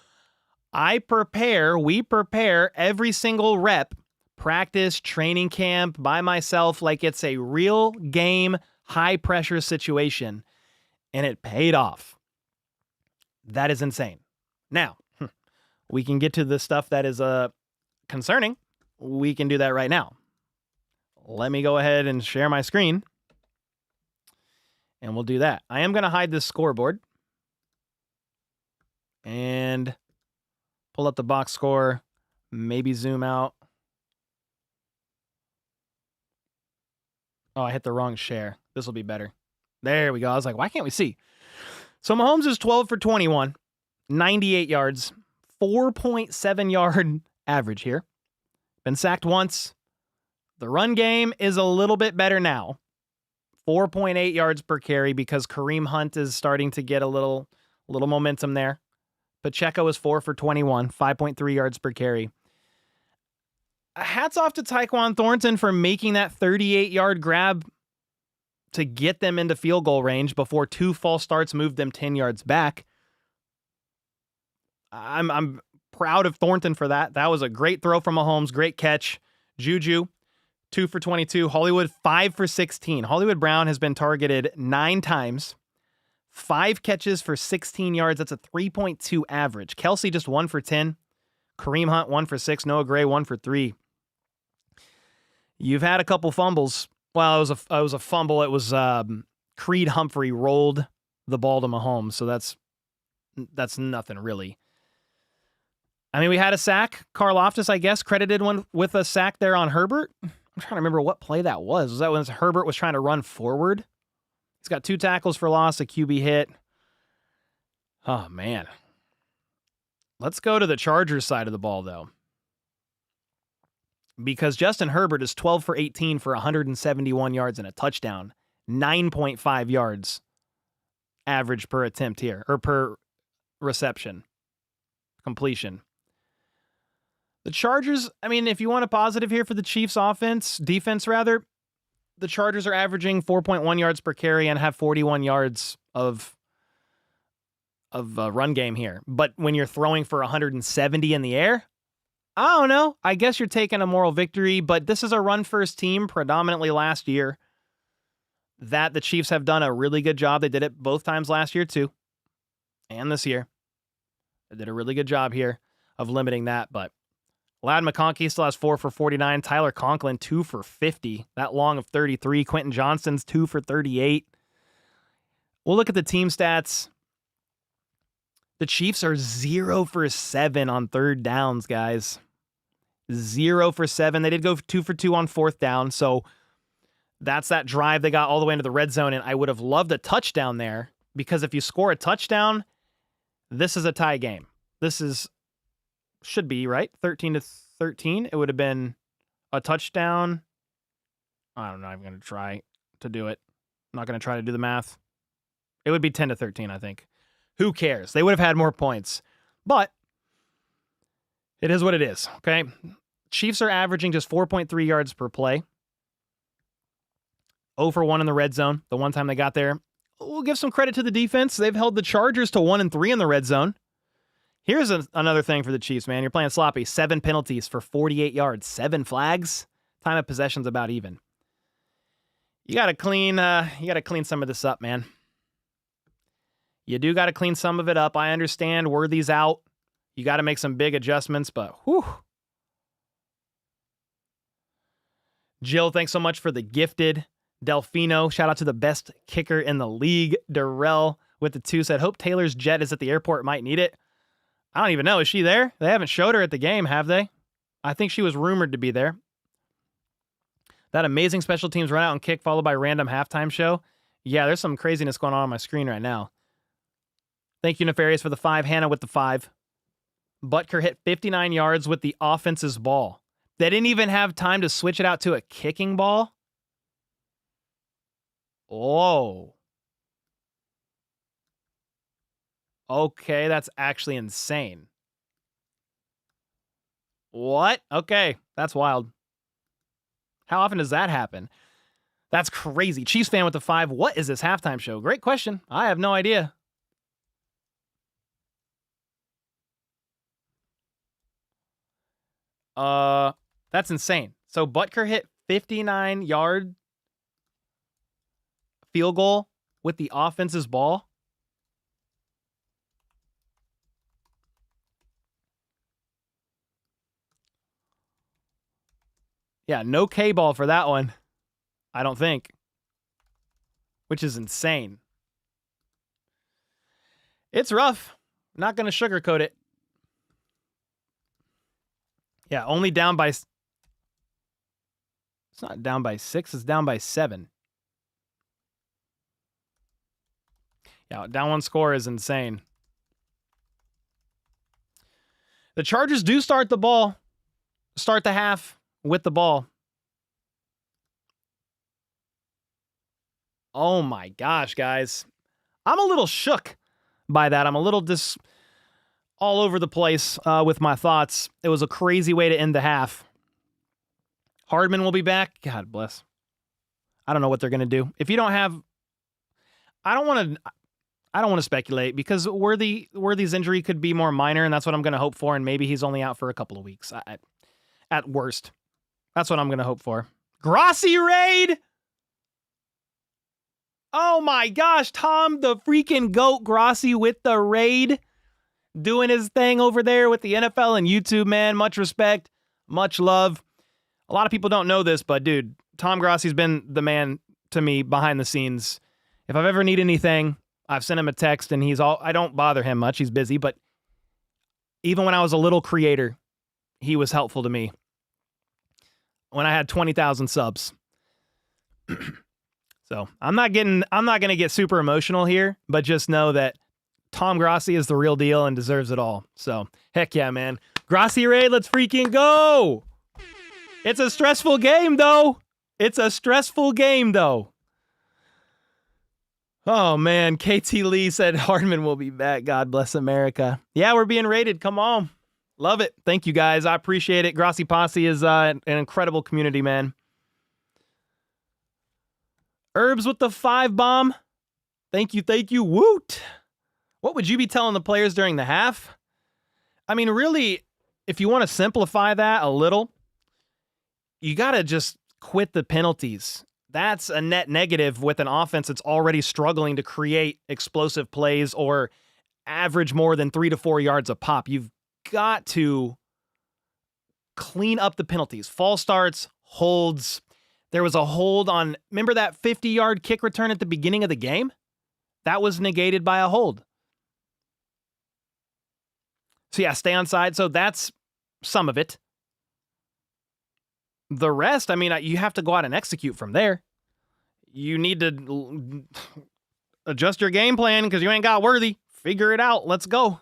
we prepare every single rep, practice, training camp by myself, like it's a real game, high pressure situation. And it paid off. That is insane. Now, we can get to the stuff that is concerning. We can do that right now. Let me go ahead and share my screen. And we'll do that. I am going to hide this scoreboard. And pull up the box score. Maybe zoom out. Oh, I hit the wrong share. This will be better. There we go. I was like, why can't we see? So Mahomes is 12 for 21, 98 yards, 4.7 yard average here. Been sacked once. The run game is a little bit better now. 4.8 yards per carry because Kareem Hunt is starting to get a little momentum there. Pacheco is 4 for 21, 5.3 yards per carry. Hats off to Tyquan Thornton for making that 38-yard grab to get them into field goal range before 2 false starts moved them 10 yards back. I'm proud of Thornton for that. That was a great throw from Mahomes, great catch. Juju, 2 for 22. Hollywood, 5 for 16. Hollywood Brown has been targeted 9 times, 5 catches for 16 yards. That's a 3.2 average. Kelsey just 1 for 10. Kareem Hunt, 1 for 6. Noah Gray, 1 for 3. You've had a couple fumbles. Well, it was a fumble. It was Creed Humphrey rolled the ball to Mahomes, so that's nothing really. I mean, we had a sack. Karlaftis, I guess, credited one with a sack there on Herbert. I'm trying to remember what play that was. Was that when Herbert was trying to run forward? He's got 2 tackles for loss, a QB hit. Oh, man. Let's go to the Chargers side of the ball, though. Because Justin Herbert is 12 for 18 for 171 yards and a touchdown. 9.5 yards average per attempt here, or per reception. Completion. The Chargers, I mean, if you want a positive here for the Chiefs defense, the Chargers are averaging 4.1 yards per carry and have 41 yards of run game here. But when you're throwing for 170 in the air, I don't know. I guess you're taking a moral victory, but this is a run-first team predominantly last year that the Chiefs have done a really good job. They did it both times last year, too, and this year. They did a really good job here of limiting that, but Ladd McConkey still has 4 for 49. Tyler Conklin, 2 for 50. That long of 33. Quentin Johnston's 2 for 38. We'll look at the team stats. The Chiefs are 0 for 7 on third downs, guys. 0 for 7. They did go 2 for 2 on fourth down, so that's that drive they got all the way into the red zone, and I would have loved a touchdown there, because if you score a touchdown, this is a tie game. This should be, right? 13-13. It would have been a touchdown. I don't know. I'm going to try to do it. I'm not going to try to do the math. It would be 10-13, I think. Who cares? They would have had more points. But it is what it is, okay? Chiefs are averaging just 4.3 yards per play. 0 for 1 in the red zone, the one time they got there. We'll give some credit to the defense. They've held the Chargers to 1 and 3 in the red zone. Here's another thing for the Chiefs, man. You're playing sloppy. 7 penalties for 48 yards. 7 flags. Time of possession's about even. You gotta clean some of this up, man. You do gotta clean some of it up. I understand Worthy's out. You gotta make some big adjustments, but whew. Jill, thanks so much for the gifted. Delfino, shout out to the best kicker in the league. Darrell with the 2 said, hope Taylor's jet is at the airport, might need it. I don't even know. Is she there? They haven't showed her at the game, have they? I think she was rumored to be there. That amazing special teams run out and kick followed by random halftime show. Yeah, there's some craziness going on my screen right now. Thank you, Nefarious, for the 5. Hannah with the 5. Butker hit 59 yards with the offense's ball. They didn't even have time to switch it out to a kicking ball. Whoa. Okay, that's actually insane. What? Okay, that's wild. How often does that happen? That's crazy. Chiefs fan with the 5. What is this halftime show? Great question. I have no idea. That's insane. So Butker hit 59-yard field goal with the offense's ball. Yeah, no K-ball for that one. I don't think. Which is insane. It's rough. Not going to sugarcoat it. Yeah, only down by... It's not down by 6. It's down by 7. Yeah, down 1 score is insane. The Chargers do start the half with the ball. Oh my gosh, guys. I'm a little shook by that. I'm a little all over the place with my thoughts. It was a crazy way to end the half. Hardman will be back. God bless. I don't know what they're going to do. If you don't have... I don't want to speculate because Worthy's injury could be more minor, and that's what I'm going to hope for, and maybe he's only out for a couple of weeks at worst. That's what I'm going to hope for. Grossi raid! Oh my gosh, Tom the freaking GOAT Grossi with the raid. Doing his thing over there with the NFL and YouTube, man. Much respect, much love. A lot of people don't know this, but dude, Tom Grossi's been the man to me behind the scenes. If I've ever need anything, I've sent him a text and I don't bother him much. He's busy, but even when I was a little creator, he was helpful to me. When I had 20,000 subs. So I'm not going to get super emotional here, but just know that Tom Grossi is the real deal and deserves it all. So heck yeah, man. Grossi raid, let's freaking go. It's a stressful game though. Oh man, KT Lee said Hardman will be back. God bless America. Yeah, we're being raided. Come on. Love it. Thank you guys. I appreciate it. Grossi Posse is an incredible community, man. Herbs with the 5 bomb. Thank you. Woot. What would you be telling the players during the half? I mean, really, if you want to simplify that a little, you got to just quit the penalties. That's a net negative with an offense that's already struggling to create explosive plays or average more than 3 to 4 yards a pop. You've got to clean up the penalties. False starts, holds. There was a hold on, remember that 50-yard kick return at the beginning of the game? That was negated by a hold. So yeah, stay on side. So that's some of it. The rest, I mean, you have to go out and execute from there. You need to adjust your game plan because you ain't got Worthy. Figure it out. Let's go.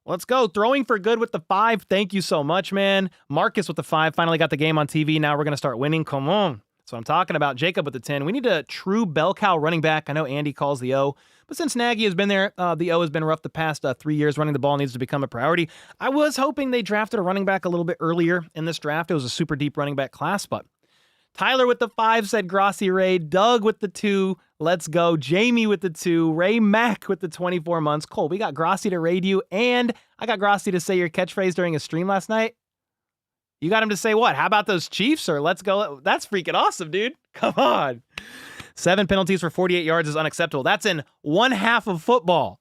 Let's go. Throwing for good with the 5. Thank you so much, man. Marcus with the 5. Finally got the game on TV. Now we're going to start winning. Come on. That's what I'm talking about. Jacob with the 10. We need a true bell cow running back. I know Andy calls the O, but since Nagy has been there, the O has been rough the past 3 years. Running the ball needs to become a priority. I was hoping they drafted a running back a little bit earlier in this draft. It was a super deep running back class, but Tyler with the 5 said Grossi Ray. Doug with the 2. Let's go. Jamie with the 2. Ray Mack with the 24 months. Cole, we got Grossi to raid you, and I got Grossi to say your catchphrase during a stream last night. You got him to say what? How about those Chiefs? Or let's go. That's freaking awesome, dude. Come on. 7 penalties for 48 yards is unacceptable. That's in one half of football.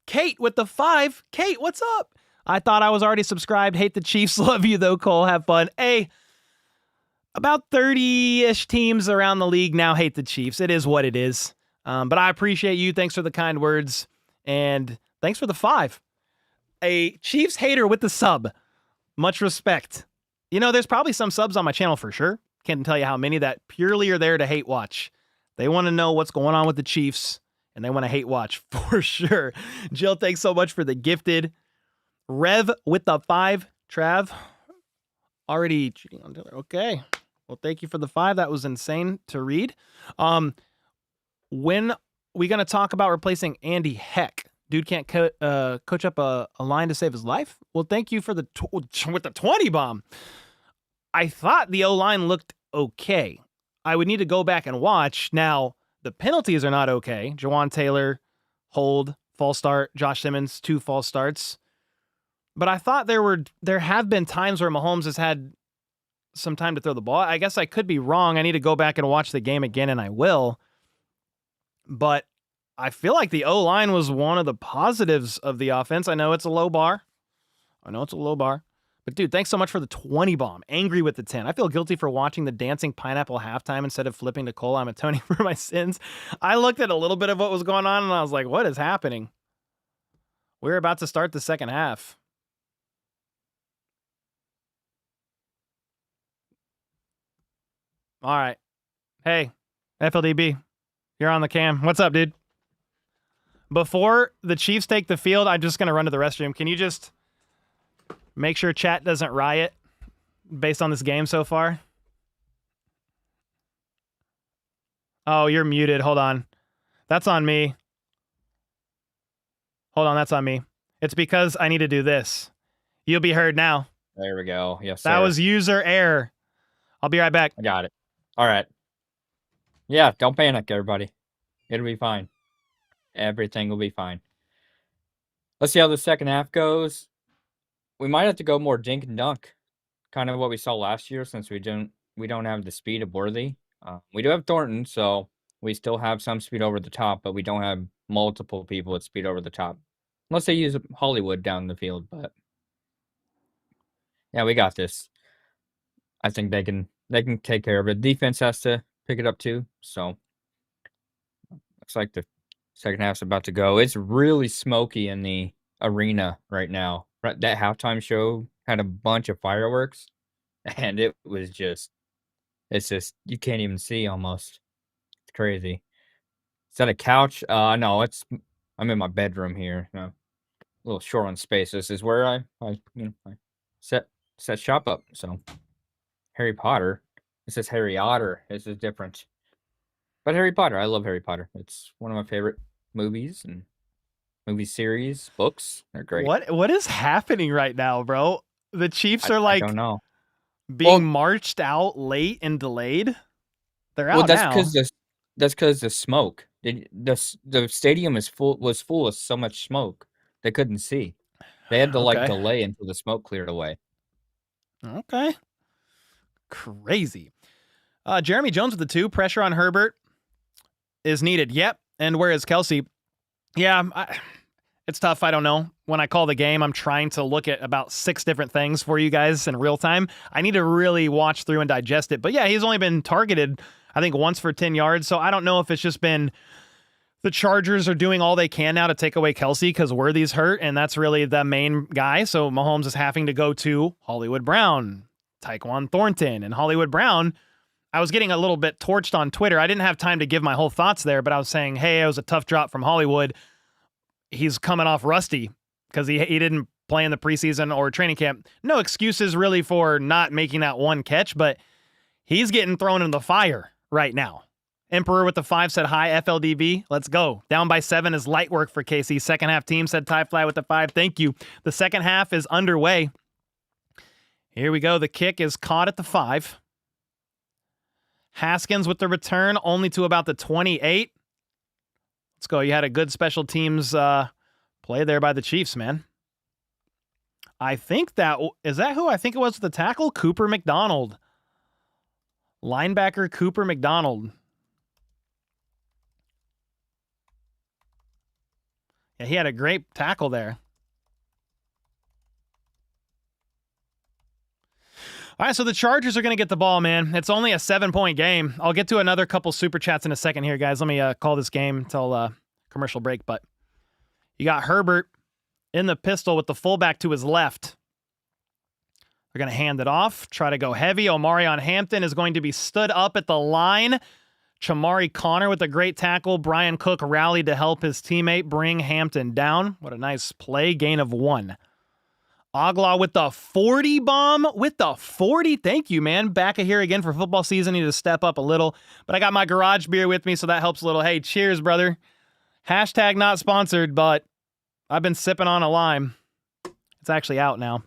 Kate with the 5. Kate, what's up? I thought I was already subscribed. Hate the Chiefs. Love you, though, Cole. Have fun. Hey, about 30-ish teams around the league now hate the Chiefs. It is what it is. But I appreciate you. Thanks for the kind words. And thanks for the 5. A Chiefs hater with the sub. Much respect. You know, there's probably some subs on my channel for sure. Can't tell you how many that purely are there to hate watch. They want to know what's going on with the Chiefs, and they want to hate watch for sure. Jill, thanks so much for the gifted. Rev with the 5. Trav, already cheating on Taylor. Okay. Well, thank you for the 5. That was insane to read. When we going to talk about replacing Andy Heck? Dude can't coach up a line to save his life? Well, thank you for the with the 20 bomb. I thought the O-line looked okay. I would need to go back and watch. Now, the penalties are not okay. Jawan Taylor, hold, false start. Josh Simmons, 2 false starts. But I thought there have been times where Mahomes has had some time to throw the ball. I guess I could be wrong. I need to go back and watch the game again, and I will. But I feel like the O-line was one of the positives of the offense. I know it's a low bar. But, dude, thanks so much for the 20 bomb. Angry with the 10. I feel guilty for watching the dancing pineapple halftime instead of flipping to Cole. I'm atoning for my sins. I looked at a little bit of what was going on, and I was like, what is happening? We're about to start the second half. All right. Hey, FLDB, you're on the cam. What's up, dude? Before the Chiefs take the field, I'm just going to run to the restroom. Can you just make sure chat doesn't riot based on this game so far? Oh, you're muted. Hold on. That's on me. Hold on, that's on me. It's because I need to do this. You'll be heard now. There we go. Yes, sir. That was user error. I'll be right back. I got it. All right. Yeah, don't panic, everybody. It'll be fine. Everything will be fine. Let's see how the second half goes. We might have to go more dink and dunk, kind of what we saw last year, since we don't have the speed of Worthy. We do have Thornton, so we still have some speed over the top, but we don't have multiple people with speed over the top, unless they use Hollywood down the field. But yeah, we got this. I think they can take care of it. Defense has to pick it up too. So looks like the second half's about to go. It's really smoky in the arena right now. That halftime show had a bunch of fireworks, and it's just you can't even see almost. It's crazy. Is that a couch? No, I'm in my bedroom here. A little short on space. This is where I set shop up. So Harry Potter. It says Harry Otter. This is different. But Harry Potter, I love Harry Potter. It's one of my favorite movies and movie series, books. They're great. What is happening right now, bro? The Chiefs are like, I don't know, being marched out late and delayed. They're out now. That's because the smoke. The stadium was full of so much smoke they couldn't see. They had to like Okay. delay until the smoke cleared away. Okay. Crazy. Jeremy Jones with the 2. Pressure on Herbert is needed. Yep. And where is Kelsey? Yeah, it's tough. I don't know. When I call the game, I'm trying to look at about 6 different things for you guys in real time. I need to really watch through and digest it. But yeah, he's only been targeted, I think, once for 10 yards. So I don't know if it's just been the Chargers are doing all they can now to take away Kelsey because Worthy's hurt, and that's really the main guy. So Mahomes is having to go to Hollywood Brown, Tyquan Thornton, and Hollywood Brown. I was getting a little bit torched on Twitter. I didn't have time to give my whole thoughts there, but I was saying, hey, it was a tough drop from Hollywood. He's coming off rusty because he didn't play in the preseason or training camp. No excuses really for not making that one catch, but he's getting thrown in the fire right now. Emperor with the 5 said, hi, FLDB. Let's go. Down by 7 is light work for KC. Second half team said Ty Fly with the 5. Thank you. The second half is underway. Here we go. The kick is caught at the 5. Haskins with the return only to about the 28. Let's go. You had a good special teams play there by the Chiefs, man. I think is that who I think it was with the tackle? Cooper McDonald. Linebacker Cooper McDonald. Yeah, he had a great tackle there. All right, so the Chargers are going to get the ball, man. It's only a 7-point game. I'll get to another couple super chats in a second here, guys. Let me call this game until commercial break. But you got Herbert in the pistol with the fullback to his left. They're going to hand it off, try to go heavy. Omarion Hampton is going to be stood up at the line. Chamari Connor with a great tackle. Brian Cook rallied to help his teammate bring Hampton down. What a nice play. Gain of 1. Aglaw with the 40 bomb with the 40. Thank you, man. Back here again for football season. Need to step up a little, but I got my garage beer with me, so that helps a little. Hey, cheers, brother. Hashtag not sponsored, but I've been sipping on a lime. It's actually out now.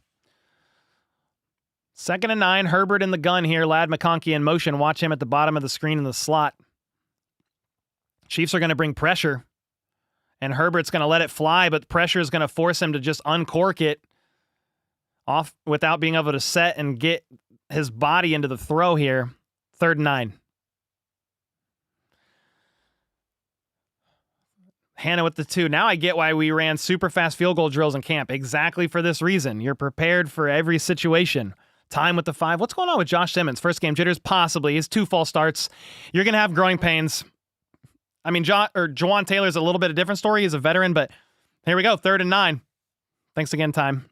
2nd and 9. Herbert in the gun here. Lad McConkey in motion. Watch him at the bottom of the screen in the slot. Chiefs are going to bring pressure, and Herbert's going to let it fly, but pressure is going to force him to just uncork it off without being able to set and get his body into the throw here. 3rd and 9. Hannah with the 2. Now I get why we ran super fast field goal drills in camp. Exactly for this reason. You're prepared for every situation. Time with the 5. What's going on with Josh Simmons? First game jitters? Possibly. His 2 false starts. You're going to have growing pains. I mean, Jawan Taylor's a little bit of a different story. He's a veteran, but here we go. 3rd and 9. Thanks again, Time.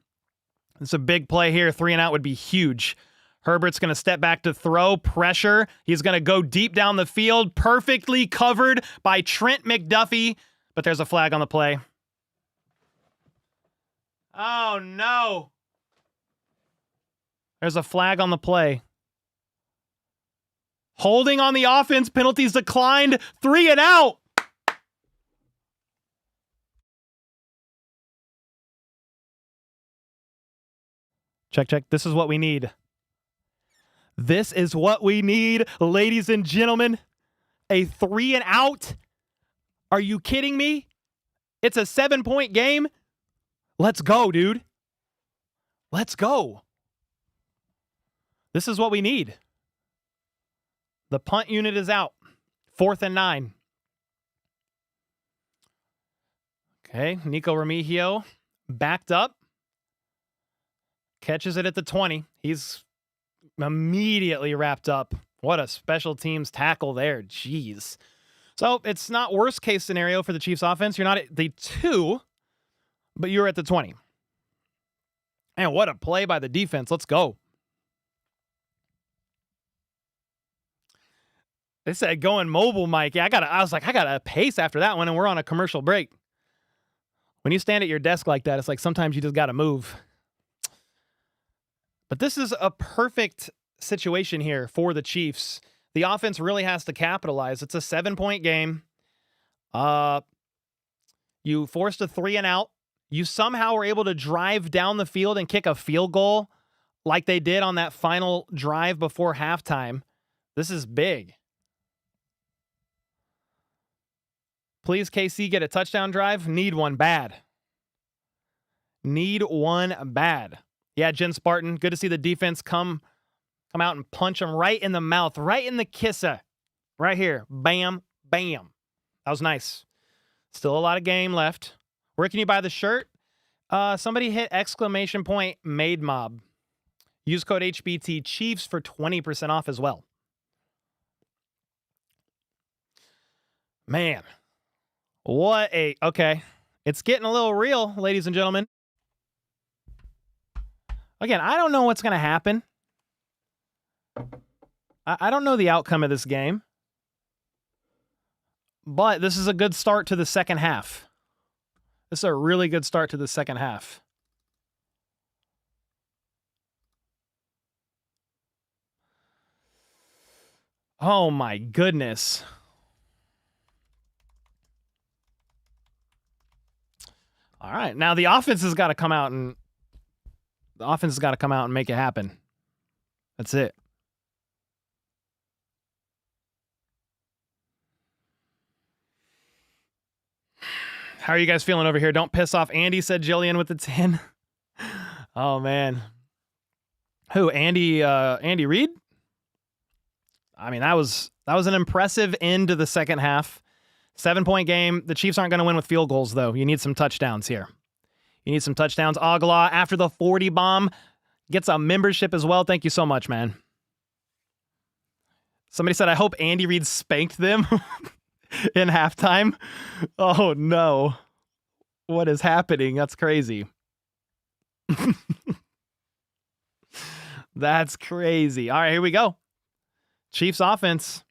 It's a big play here. 3 and out would be huge. Herbert's going to step back to throw. Pressure. He's going to go deep down the field. Perfectly covered by Trent McDuffie. But there's a flag on the play. Oh, no. There's a flag on the play. Holding on the offense. Penalties declined. 3 and out. Check, check. This is what we need. This is what we need, ladies and gentlemen. A 3 and out. Are you kidding me? It's a 7-point game. Let's go, dude. Let's go. This is what we need. The punt unit is out. 4th and 9. Okay, Nico Remigio backed up. Catches it at the 20. He's immediately wrapped up. What a special teams tackle there. Jeez. So it's not worst case scenario for the Chiefs offense. You're not at the 2, but you're at the 20. And what a play by the defense. Let's go. They said going mobile, Mike. Yeah, I was like, I got to pace after that one, and we're on a commercial break. When you stand at your desk like that, it's like sometimes you just got to move. But this is a perfect situation here for the Chiefs. The offense really has to capitalize. It's a 7-point game. You forced a 3 and out. You somehow were able to drive down the field and kick a field goal like they did on that final drive before halftime. This is big. Please, KC, get a touchdown drive. Need one bad. Need one bad. Yeah, Jen Spartan, good to see the defense come out and punch him right in the mouth, right in the kisser. Right here. Bam, bam. That was nice. Still a lot of game left. Where can you buy the shirt? Somebody hit exclamation point made mob. Use code HBT Chiefs for 20% off as well. Man. Okay. It's getting a little real, ladies and gentlemen. Again, I don't know what's going to happen. I don't know the outcome of this game. But this is a good start to the second half. This is a really good start to the second half. Oh my goodness. All right. Now the offense has got to come out and make it happen. That's it. How are you guys feeling over here? Don't piss off Andy, said Jillian with the 10. Oh man. Who? Andy Reid? I mean, that was an impressive end to the second half. 7-point game. The Chiefs aren't going to win with field goals, though. You need some touchdowns here. You need some touchdowns. Agla, after the 40 bomb, gets a membership as well. Thank you so much, man. Somebody said, I hope Andy Reid spanked them in halftime. Oh, no. What is happening? That's crazy. That's crazy. All right, here we go. Chiefs offense.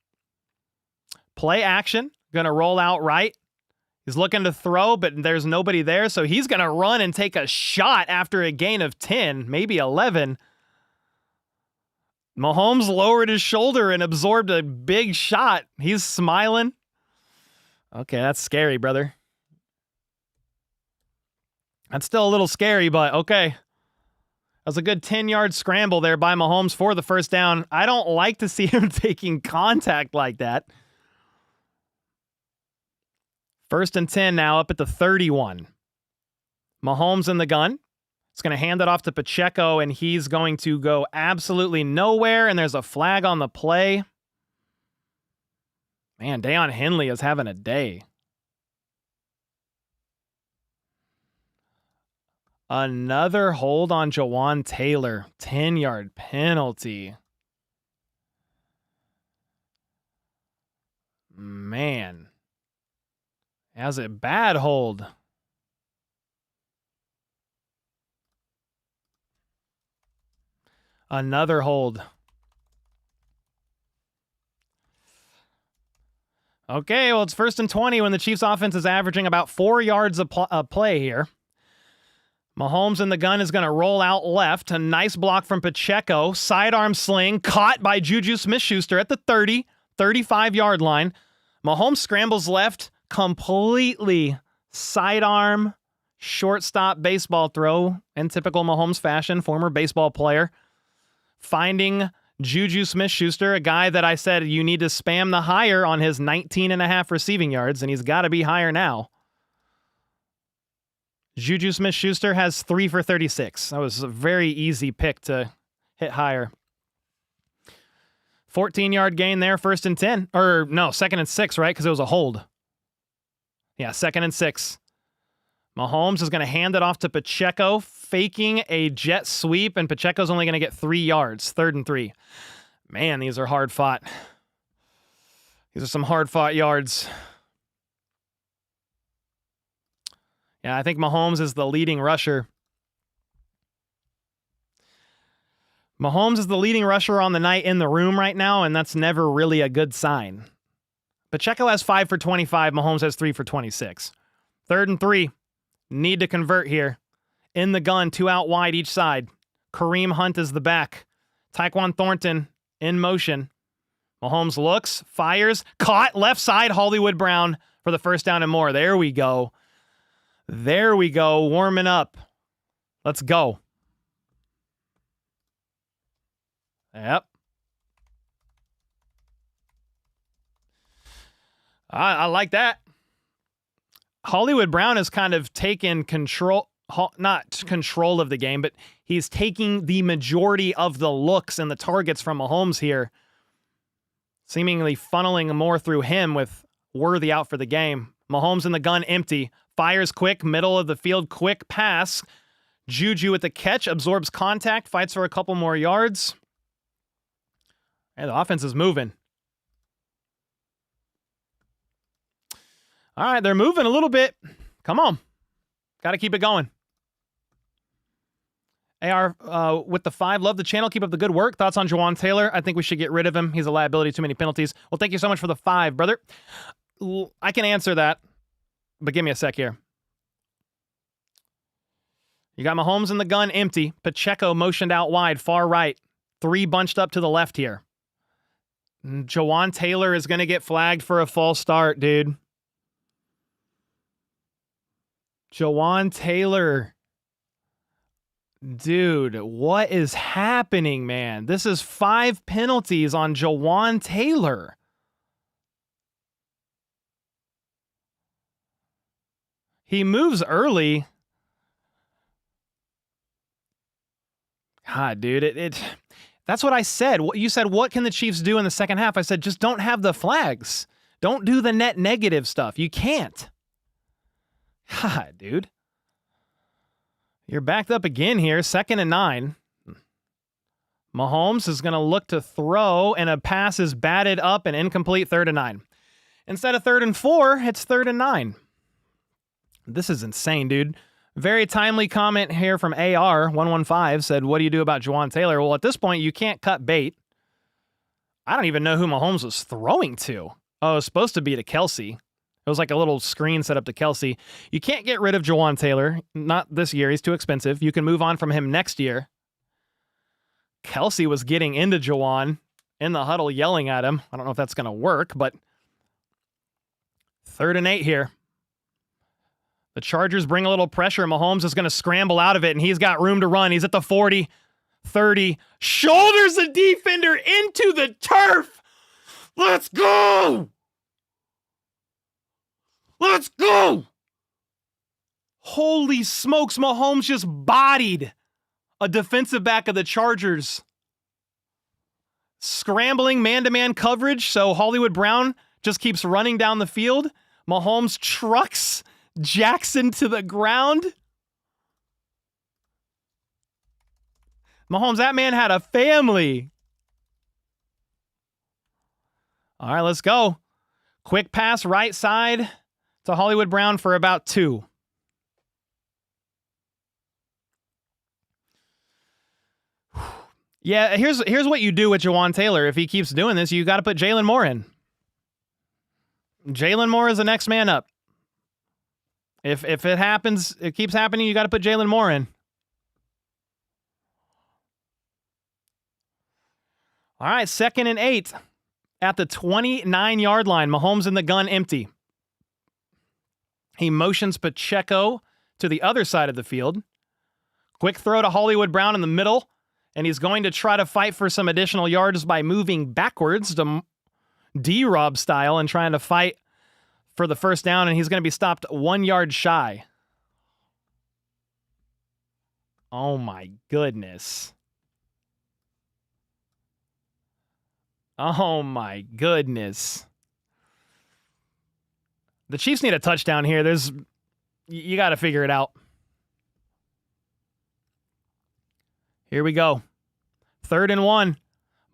Play action. Going to roll out right. He's looking to throw, but there's nobody there, so he's going to run and take a shot after a gain of 10, maybe 11. Mahomes lowered his shoulder and absorbed a big shot. He's smiling. Okay, that's scary, brother. That's still a little scary, but okay. That was a good 10-yard scramble there by Mahomes for the first down. I don't like to see him taking contact like that. 1st and 10 now up at the 31. Mahomes in the gun. It's going to hand it off to Pacheco, and he's going to go absolutely nowhere, and there's a flag on the play. Man, Deion Henley is having a day. Another hold on Jawan Taylor. 10-yard penalty. Man. Has a bad hold. Another hold. Okay, well, it's 1st and 20 when the Chiefs offense is averaging about 4 yards a play here. Mahomes in the gun is going to roll out left. A nice block from Pacheco. Sidearm sling caught by Juju Smith-Schuster at the 30, 35-yard line. Mahomes scrambles left. Completely sidearm, shortstop baseball throw in typical Mahomes fashion, former baseball player. Finding Juju Smith-Schuster, a guy that I said you need to spam the higher on his 19.5 receiving yards, and he's got to be higher now. Juju Smith-Schuster has 3 for 36. That was a very easy pick to hit higher. 14-yard gain there, 1st and 10. Or no, 2nd and 6, right? Because it was a hold. Yeah, 2nd and 6. Mahomes is going to hand it off to Pacheco, faking a jet sweep, and Pacheco's only going to get 3 yards. 3rd and 3. Man, these are hard fought. These are some hard fought yards. Yeah, I think Mahomes is the leading rusher. Mahomes is the leading rusher on the night in the room right now, and that's never really a good sign. Pacheco has 5 for 25. Mahomes has 3 for 26. 3rd and 3. Need to convert here. In the gun, 2 out wide each side. Kareem Hunt is the back. Tyquan Thornton in motion. Mahomes looks, fires, caught left side. Hollywood Brown for the 1st down and more. There we go. There we go. Warming up. Let's go. Yep. I like that. Hollywood Brown has kind of taken control, not control of the game, but he's taking the majority of the looks and the targets from Mahomes here, seemingly funneling more through him with Worthy out for the game. Mahomes in the gun empty. Fires quick, middle of the field, quick pass. Juju with the catch, absorbs contact, fights for a couple more yards. And the offense is moving. All right, they're moving a little bit. Come on. Got to keep it going. AR with the 5. Love the channel. Keep up the good work. Thoughts on Jawaan Taylor? I think we should get rid of him. He's a liability. Too many penalties. Well, thank you so much for the 5, brother. I can answer that, but give me a sec here. You got Mahomes in the gun empty. Pacheco motioned out wide, far right. 3 bunched up to the left here. Jawaan Taylor is going to get flagged for a false start, dude. Jawaan Taylor. Dude, what is happening, man? This is 5 penalties on Jawaan Taylor. He moves early. God, dude, that's what I said. You said, what can the Chiefs do in the second half? I said, just don't have the flags. Don't do the net negative stuff. You can't. God, dude. You're backed up again here. 2nd and 9. Mahomes is going to look to throw, and a pass is batted up and incomplete. 3rd and 9. Instead of 3rd and 4, it's 3rd and 9. This is insane, dude. Very timely comment here from AR115 said, what do you do about Jawaan Taylor? Well, at this point, you can't cut bait. I don't even know who Mahomes was throwing to. Oh, it was supposed to be to Kelsey. It was like a little screen set up to Kelsey. You can't get rid of Jawaan Taylor. Not this year. He's too expensive. You can move on from him next year. Kelsey was getting into Jawaan in the huddle, yelling at him. I don't know if that's going to work, but 3rd and 8 here. The Chargers bring a little pressure. Mahomes is going to scramble out of it, and he's got room to run. He's at the 40, 30. Shoulders the defender into the turf. Let's go. Let's go. Holy smokes, Mahomes just bodied a defensive back of the Chargers. Scrambling man-to-man coverage, so Hollywood Brown just keeps running down the field. Mahomes trucks Jackson to the ground. Mahomes, that man had a family. All right, let's go. Quick pass right side to Hollywood Brown for about 2. Yeah, here's what you do with Jawaan Taylor. If he keeps doing this, you got to put Jalen Moore in. Jalen Moore is the next man up. If it happens, it keeps happening, you got to put Jalen Moore in. All right, 2nd and 8 at the 29-yard line. Mahomes in the gun empty. He motions Pacheco to the other side of the field. Quick throw to Hollywood Brown in the middle, and he's going to try to fight for some additional yards by moving backwards to D-Rob style and trying to fight for the first down, and he's going to be stopped 1 yard shy. Oh, my goodness. Oh, my goodness. The Chiefs need a touchdown here. You got to figure it out. Here we go. 3rd and 1.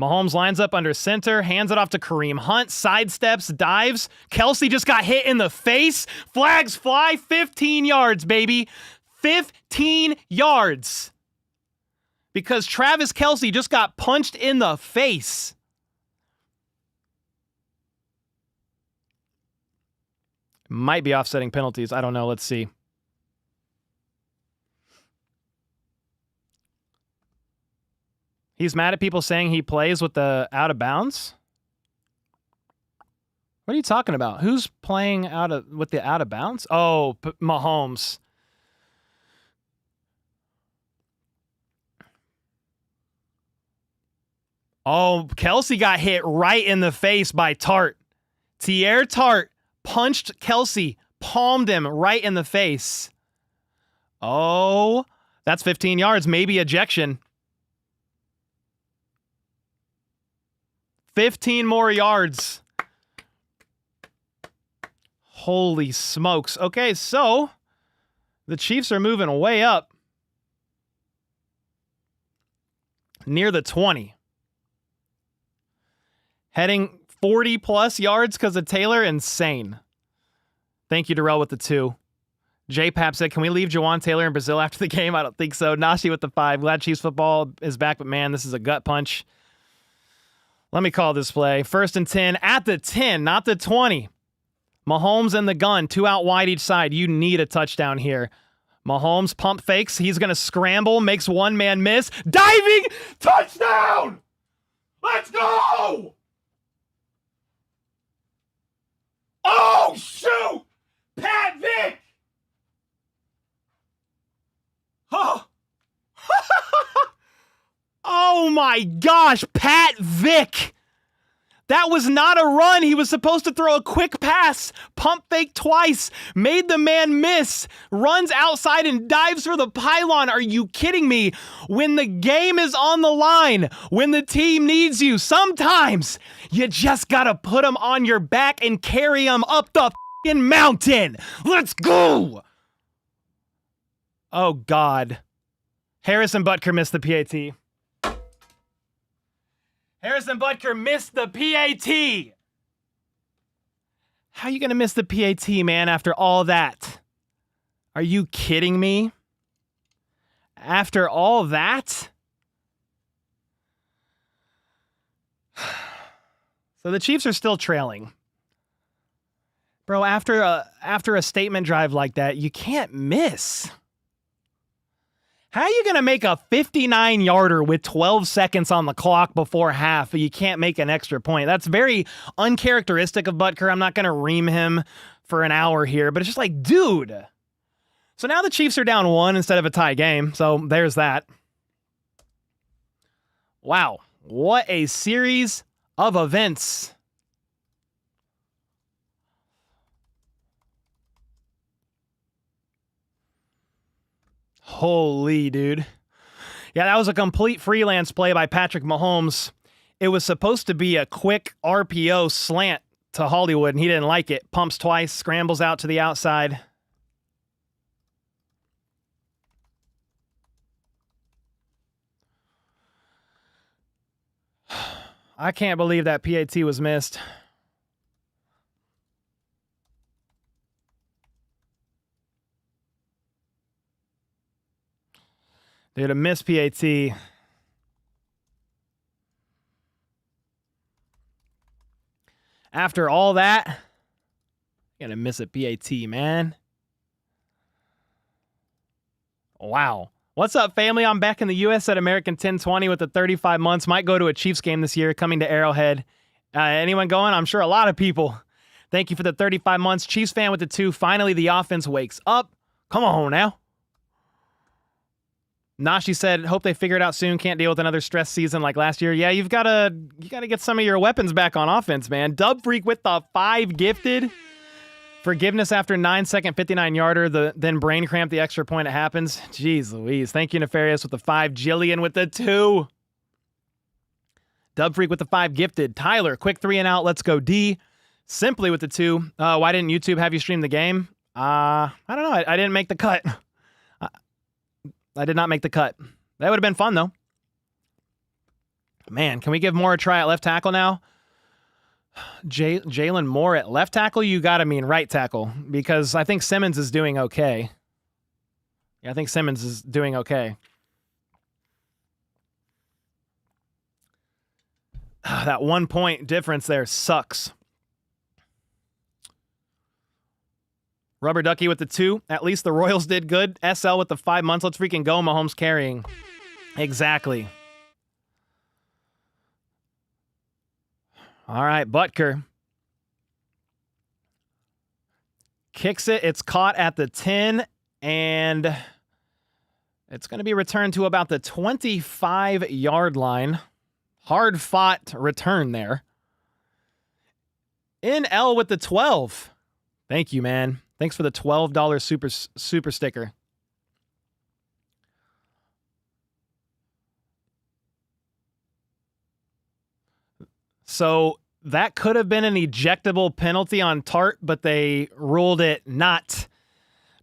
Mahomes lines up under center, hands it off to Kareem Hunt, sidesteps, dives. Kelsey just got hit in the face. Flags fly. 15 yards, baby. 15 yards. Because Travis Kelsey just got punched in the face. Might be offsetting penalties. I don't know. Let's see. He's mad at people saying he plays with the out of bounds. What are you talking about? Who's playing with the out of bounds? Oh, Mahomes. Oh, Kelsey got hit right in the face by Tart. Tart punched Kelsey, palmed him right in the face. Oh, that's 15 yards, maybe ejection. 15 more yards. Holy smokes. Okay, so the Chiefs are moving way up. Near the 20. Heading 40-plus yards because of Taylor. Insane. Thank you, Darrell, with the 2. J-Pap said, can we leave Jawan Taylor in Brazil after the game? I don't think so. Nashi with the 5. Glad Chiefs football is back, but man, this is a gut punch. Let me call this play. 1st and 10 at the 10, not the 20. Mahomes and the gun, 2 out wide each side. You need a touchdown here. Mahomes pump fakes. He's going to scramble, makes one man miss. Diving! Touchdown! Let's go! Oh, shoot! Pat Vick! Oh. Oh my gosh, Pat Vick! That was not a run. He was supposed to throw a quick pass, pump fake twice, made the man miss, runs outside and dives for the pylon. Are you kidding me? When the game is on the line, when the team needs you, sometimes you just gotta put them on your back and carry them up the f***ing mountain. Let's go! Oh, God. Harrison Butker missed the PAT. Harrison Butker missed the PAT. How are you going to miss the PAT, man, after all that? Are you kidding me? After all that? So the Chiefs are still trailing. Bro, after a statement drive like that, you can't miss. How are you going to make a 59-yarder with 12 seconds on the clock before half, but you can't make an extra point? That's very uncharacteristic of Butker. I'm not going to ream him for an hour here, but it's just like, dude. So now the Chiefs are down 1 instead of a tie game, so there's that. Wow, what a series of events. Holy, dude. Yeah, that was a complete freelance play by Patrick Mahomes. It was supposed to be a quick RPO slant to Hollywood, and he didn't like it. Pumps twice, scrambles out to the outside. I can't believe that PAT was missed. Dude, a missed PAT. After all that, gonna miss a PAT, man. Wow. What's up, family? I'm back in the U.S. at American 1020 with the 35 months. Might go to a Chiefs game this year, coming to Arrowhead. Anyone going? I'm sure a lot of people. Thank you for the 35 months. Chiefs fan with the 2. Finally, the offense wakes up. Come on now. Nashi said, hope they figure it out soon. Can't deal with another stress season like last year. Yeah, you gotta get some of your weapons back on offense, man. Dub Freak with the 5 gifted. Forgiveness after 9-second 59-yarder. Then brain cramp, the extra point, it happens. Jeez Louise. Thank you, Nefarious with the 5. Jillian with the 2. Dub Freak with the 5 gifted. Tyler, quick 3 and out. Let's go D. Simply with the 2. Why didn't YouTube have you stream the game? I don't know. I didn't make the cut. I did not make the cut. That would have been fun, though. Man, can we give Moore a try at left tackle now? Jalen Moore at left tackle? You got to mean right tackle, because I think Simmons is doing okay. Yeah, I think Simmons is doing okay. That 1 point difference there sucks. Rubber Ducky with the 2. At least the Royals did good. SL with the 5 months. Let's freaking go. Mahomes carrying. Exactly. All right, Butker. Kicks it. It's caught at the 10, and it's going to be returned to about the 25-yard line. Hard-fought return there. In L with the 12. Thank you, man. Thanks for the $12 super sticker. So that could have been an ejectable penalty on Tart, but they ruled it not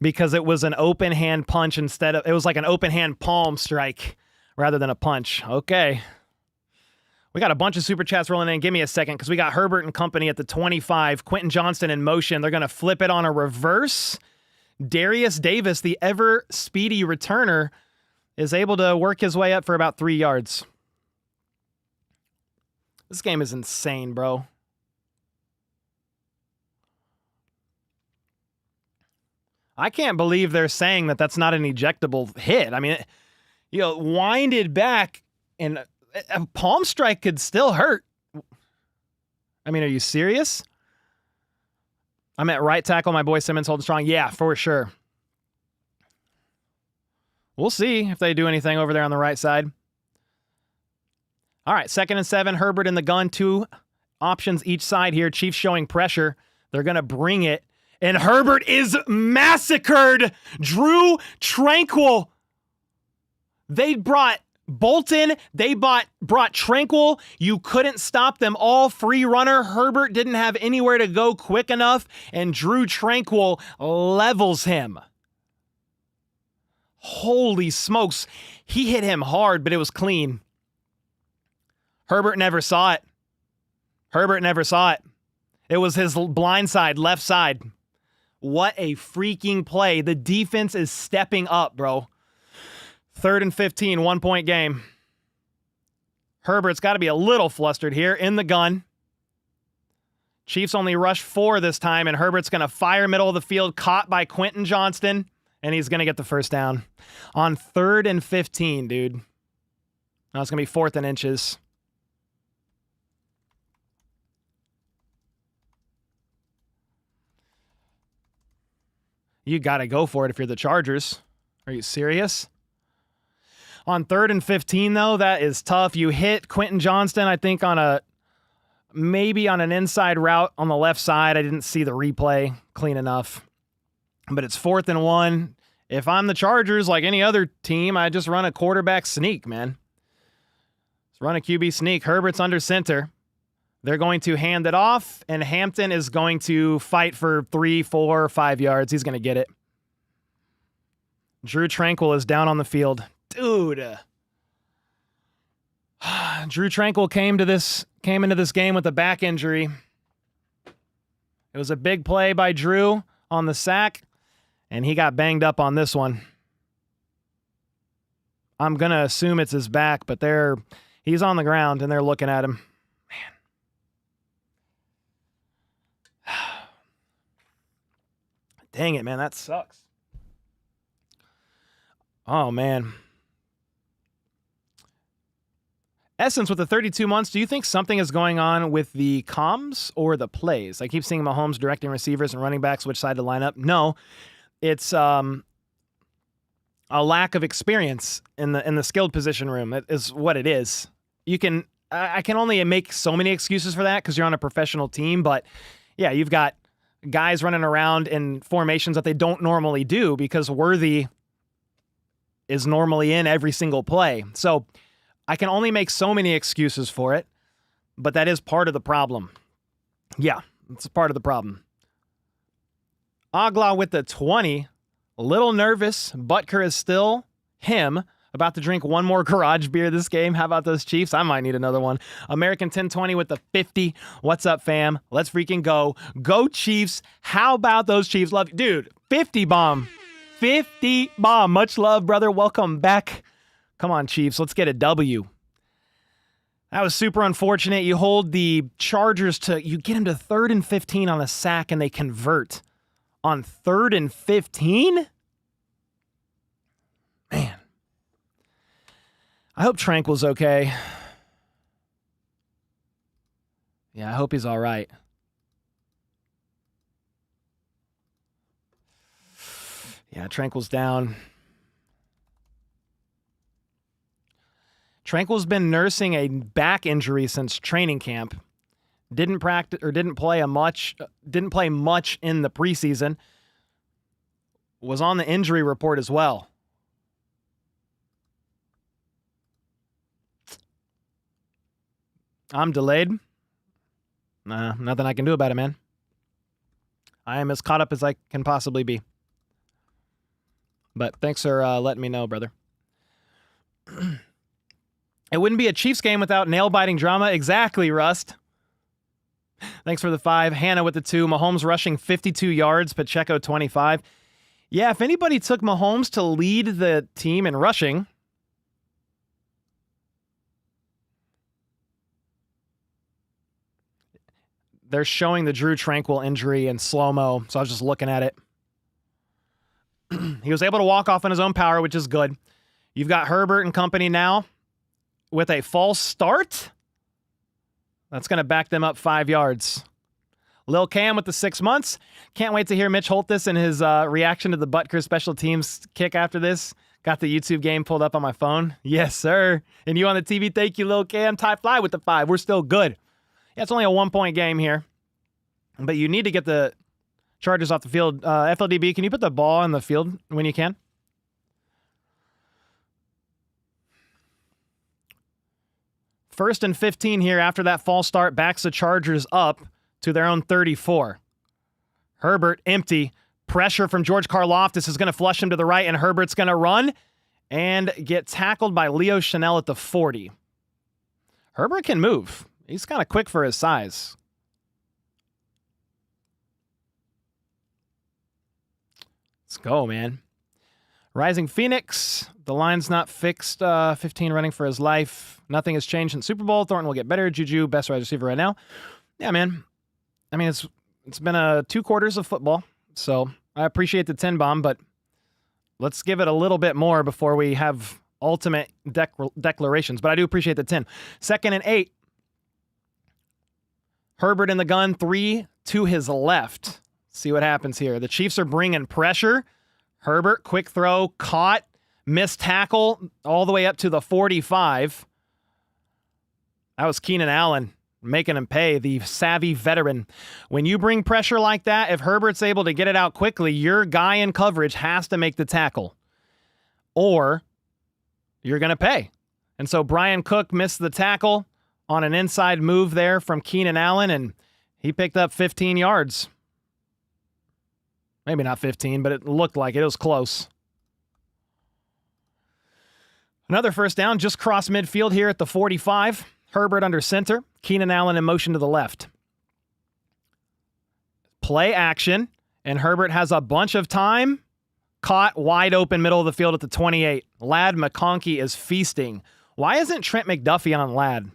because it was an open hand punch instead of, it was like an open hand palm strike rather than a punch. Okay. We got a bunch of super chats rolling in. Give me a second because we got Herbert and company at the 25. Quentin Johnston in motion. They're going to flip it on a reverse. Darius Davis, the ever speedy returner, is able to work his way up for about 3 yards. This game is insane, bro. I can't believe they're saying that that's not an ejectable hit. I mean, winded back and a palm strike could still hurt. I mean, are you serious? I'm at right tackle. My boy Simmons holding strong. Yeah, for sure. We'll see if they do anything over there on the right side. All right, 2nd and 7. Herbert in the gun. 2 options each side here. Chiefs showing pressure. They're going to bring it. And Herbert is massacred. Drew Tranquil. They brought Bolton. They brought Tranquil. You couldn't stop them all. Free runner. Herbert didn't have anywhere to go quick enough. And Drew Tranquil levels him. Holy smokes. He hit him hard, but it was clean. Herbert never saw it. Herbert never saw it. It was his blind side, left side. What a freaking play. The defense is stepping up, bro. 3rd and 15, 1-point game. Herbert's got to be a little flustered here in the gun. Chiefs only rush 4 this time, and Herbert's going to fire middle of the field, caught by Quentin Johnston, and he's going to get the first down. On 3rd and 15, dude. Now it's going to be 4th and inches. You got to go for it if you're the Chargers. Are you serious? On 3rd and 15, though, that is tough. You hit Quentin Johnston, I think, maybe on an inside route on the left side. I didn't see the replay clean enough. But it's 4th and 1. If I'm the Chargers, like any other team, I just run a quarterback sneak, man. Just run a QB sneak. Herbert's under center. They're going to hand it off, and Hampton is going to fight for 3, 4, 5 yards. He's going to get it. Drew Tranquil is down on the field. Dude. Drew Tranquil came into this game with a back injury. It was a big play by Drew on the sack, and he got banged up on this one. I'm going to assume it's his back, but he's on the ground, and they're looking at him. Dang it, man. That sucks. Oh, man. Essence, with the 32 months, do you think something is going on with the comms or the plays? I keep seeing Mahomes directing receivers and running backs which side to line up. No, it's a lack of experience in the skilled position room. That is what it is. I can only make so many excuses for that because you're on a professional team, but yeah, you've got guys running around in formations that they don't normally do because Worthy is normally in every single play. So I can only make so many excuses for it, but that is part of the problem. Yeah, it's part of the problem. Agla with the 20. A little nervous. Butker is still him. About to drink one more garage beer this game. How about those Chiefs? I might need another one. American 1020 with the 50. What's up, fam? Let's freaking go. Go Chiefs. How about those Chiefs? Love you. Dude, 50 bomb. 50 bomb. Much love, brother. Welcome back. Come on, Chiefs. Let's get a W. That was super unfortunate. You hold the Chargers you get them to 3rd and 15 on a sack, and they convert on 3rd and 15? Man. I hope Tranquil's okay. Yeah, I hope he's all right. Yeah, Tranquil's down. Tranquil's been nursing a back injury since training camp. Didn't practice or didn't play much in the preseason. was on the injury report as well. I'm delayed. Nothing I can do about it, man. I am as caught up as I can possibly be. But thanks for letting me know, brother. It wouldn't be a Chiefs game without nail-biting drama. Exactly, Rust. Thanks for the 5. Hannah with the 2. Mahomes rushing 52 yards. Pacheco 25. Yeah, if anybody took Mahomes to lead the team in rushing, they're showing the Drew Tranquil injury in slow-mo, so I was just looking at it. He was able to walk off on his own power, which is good. You've got Herbert and company now with a false start. That's going to back them up 5 yards. Lil Cam with the 6 months. Can't wait to hear Mitch Holthus and his reaction to the Butker special teams kick after this. Got the YouTube game pulled up on my phone. Yes, sir. And you on the TV. Thank you, Lil Cam. Ty Fly with the 5. We're still good. Yeah, it's only a 1-point game here. But you need to get the Chargers off the field. FLDB, can you put the ball on the field when you can? First and 15 here after that false start backs the Chargers up to their own 34. Herbert empty. Pressure from George Karlaftis is going to flush him to the right, and Herbert's going to run and get tackled by Leo Chanel at the 40. Herbert can move. He's kind of quick for his size. Let's go, man. Rising Phoenix. The line's not fixed. 15 running for his life. Nothing has changed in Super Bowl. Thornton will get better. Juju, best wide receiver right now. Yeah, man. I mean, it's been 2 quarters of football, so I appreciate the 10 bomb, but let's give it a little bit more before we have ultimate declarations. But I do appreciate the 10. 2nd and 8. Herbert in the gun, 3 to his left. See what happens here. The Chiefs are bringing pressure. Herbert, quick throw, caught, missed tackle, all the way up to the 45. That was Keenan Allen making him pay, the savvy veteran. When you bring pressure like that, if Herbert's able to get it out quickly, your guy in coverage has to make the tackle, or you're going to pay. And so Brian Cook missed the tackle on an inside move there from Keenan Allen, and he picked up 15 yards. Maybe not 15, but it looked like it. It was close. Another first down, just cross midfield here at the 45. Herbert under center. Keenan Allen in motion to the left. Play action, and Herbert has a bunch of time. Caught wide open middle of the field at the 28. Ladd McConkey is feasting. Why isn't Trent McDuffie on Ladd?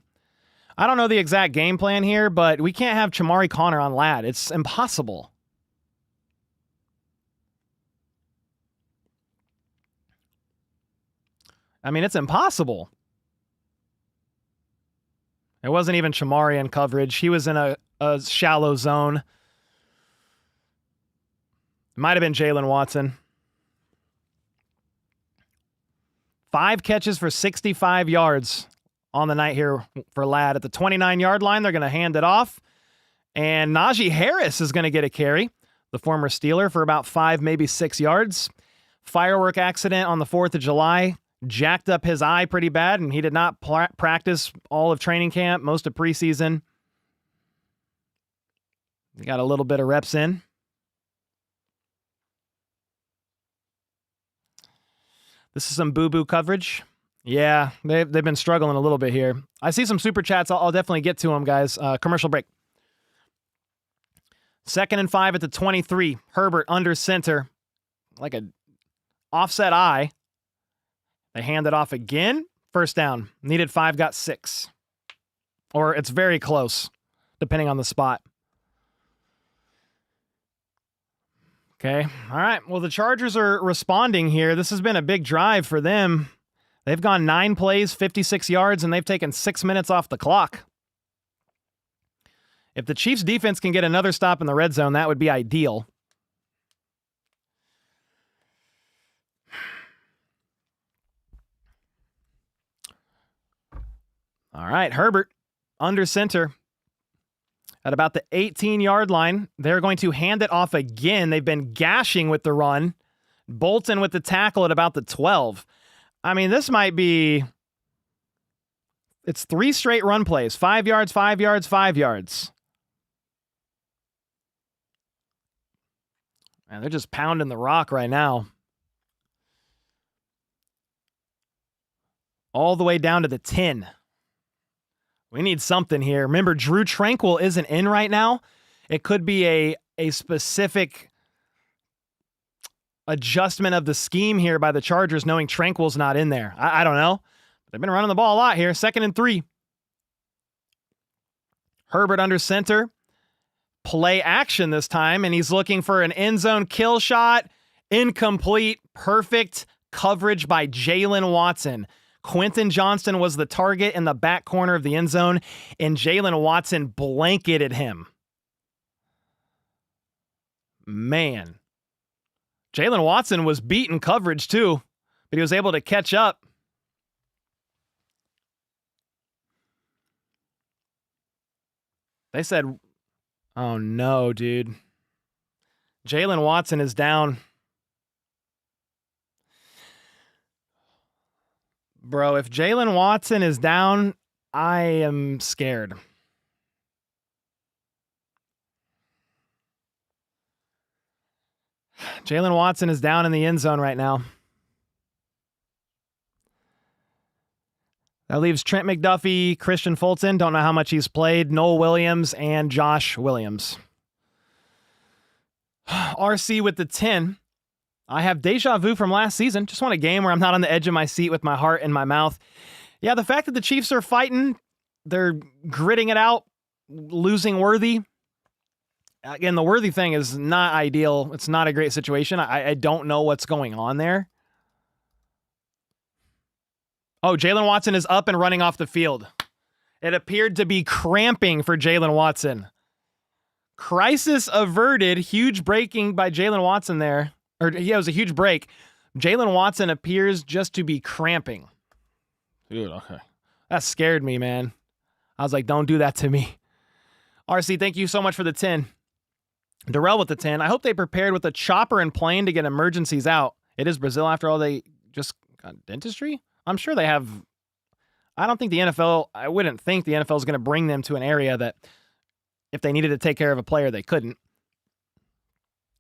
I don't know the exact game plan here, but we can't have Chamari Connor on Ladd. It's impossible. I mean, it's impossible. It wasn't even Chamari in coverage. He was in a shallow zone. It might have been Jalen Watson. 5 catches for 65 yards on the night here for Ladd. At the 29-yard line, they're going to hand it off. And Najee Harris is going to get a carry, the former Steeler, for about 5, maybe 6 yards. Firework accident on the 4th of July. Jacked up his eye pretty bad, and he did not practice all of training camp, most of preseason. He got a little bit of reps in. This is some boo-boo coverage. Yeah, they've been struggling a little bit here. I see some super chats. I'll definitely get to them, guys. Commercial break. 2nd and 5 at the 23. Herbert under center. Like a offset eye. They hand it off again. First down. Needed 5, got 6. Or it's very close, depending on the spot. Okay. All right. Well, the Chargers are responding here. This has been a big drive for them. They've gone 9 plays, 56 yards, and they've taken 6 minutes off the clock. If the Chiefs defense can get another stop in the red zone, that would be ideal. All right, Herbert under center at about the 18-yard line. They're going to hand it off again. They've been gashing with the run. Bolton with the tackle at about the 12. I mean, this might be... It's 3 straight run plays. 5 yards, 5 yards, 5 yards. Man, they're just pounding the rock right now. All the way down to the 10. We need something here. Remember, Drew Tranquil isn't in right now. It could be a specific adjustment of the scheme here by the Chargers, knowing Tranquil's not in there. I don't know. They've been running the ball a lot here. 2nd and 3. Herbert under center. Play action this time, and he's looking for an end zone kill shot. Incomplete. Perfect coverage by Jalen Watson. Quentin Johnston was the target in the back corner of the end zone, and Jalen Watson blanketed him. Man. Jalen Watson was beaten coverage too, but he was able to catch up. They said, oh no, dude. Jalen Watson is down. Bro, if Jalen Watson is down, I am scared. Jalen Watson is down in the end zone right now. That leaves Trent McDuffie, Christian Fulton, don't know how much he's played, Noel Williams, and Josh Williams. RC with the 10. I have deja vu from last season. Just want a game where I'm not on the edge of my seat with my heart in my mouth. Yeah, the fact that the Chiefs are fighting, they're gritting it out, losing Worthy. Again, the Worthy thing is not ideal. It's not a great situation. I don't know what's going on there. Oh, Jalen Watson is up and running off the field. It appeared to be cramping for Jalen Watson. Crisis averted. Huge breaking by Jalen Watson there. Or, yeah, it was a huge break. Jalen Watson appears just to be cramping. Dude, okay. That scared me, man. I was like, don't do that to me. RC, thank you so much for the 10. Darrell with the 10. I hope they prepared with a chopper and plane to get emergencies out. It is Brazil, after all. They just got dentistry? I'm sure they have. I don't think the NFL, I wouldn't think the NFL is going to bring them to an area that if they needed to take care of a player, they couldn't.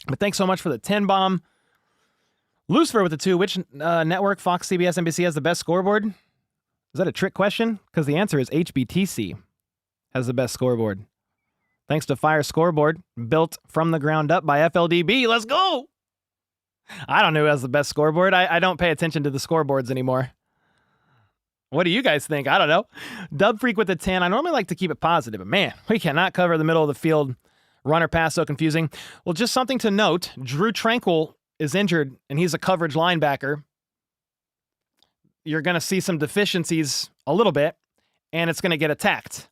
But thanks so much for the 10 bomb. Lucifer with the 2. Which network, Fox, CBS, NBC, has the best scoreboard? Is that a trick question? Because the answer is HBTC has the best scoreboard. Thanks to Fire Scoreboard, built from the ground up by FLDB. Let's go! I don't know who has the best scoreboard. I don't pay attention to the scoreboards anymore. What do you guys think? I don't know. Dub Freak with the 10. I normally like to keep it positive, but man, we cannot cover the middle of the field. Runner pass, so confusing. Well, just something to note. Drew Tranquil is injured, and he's a coverage linebacker. You're going to see some deficiencies a little bit, and it's going to get attacked.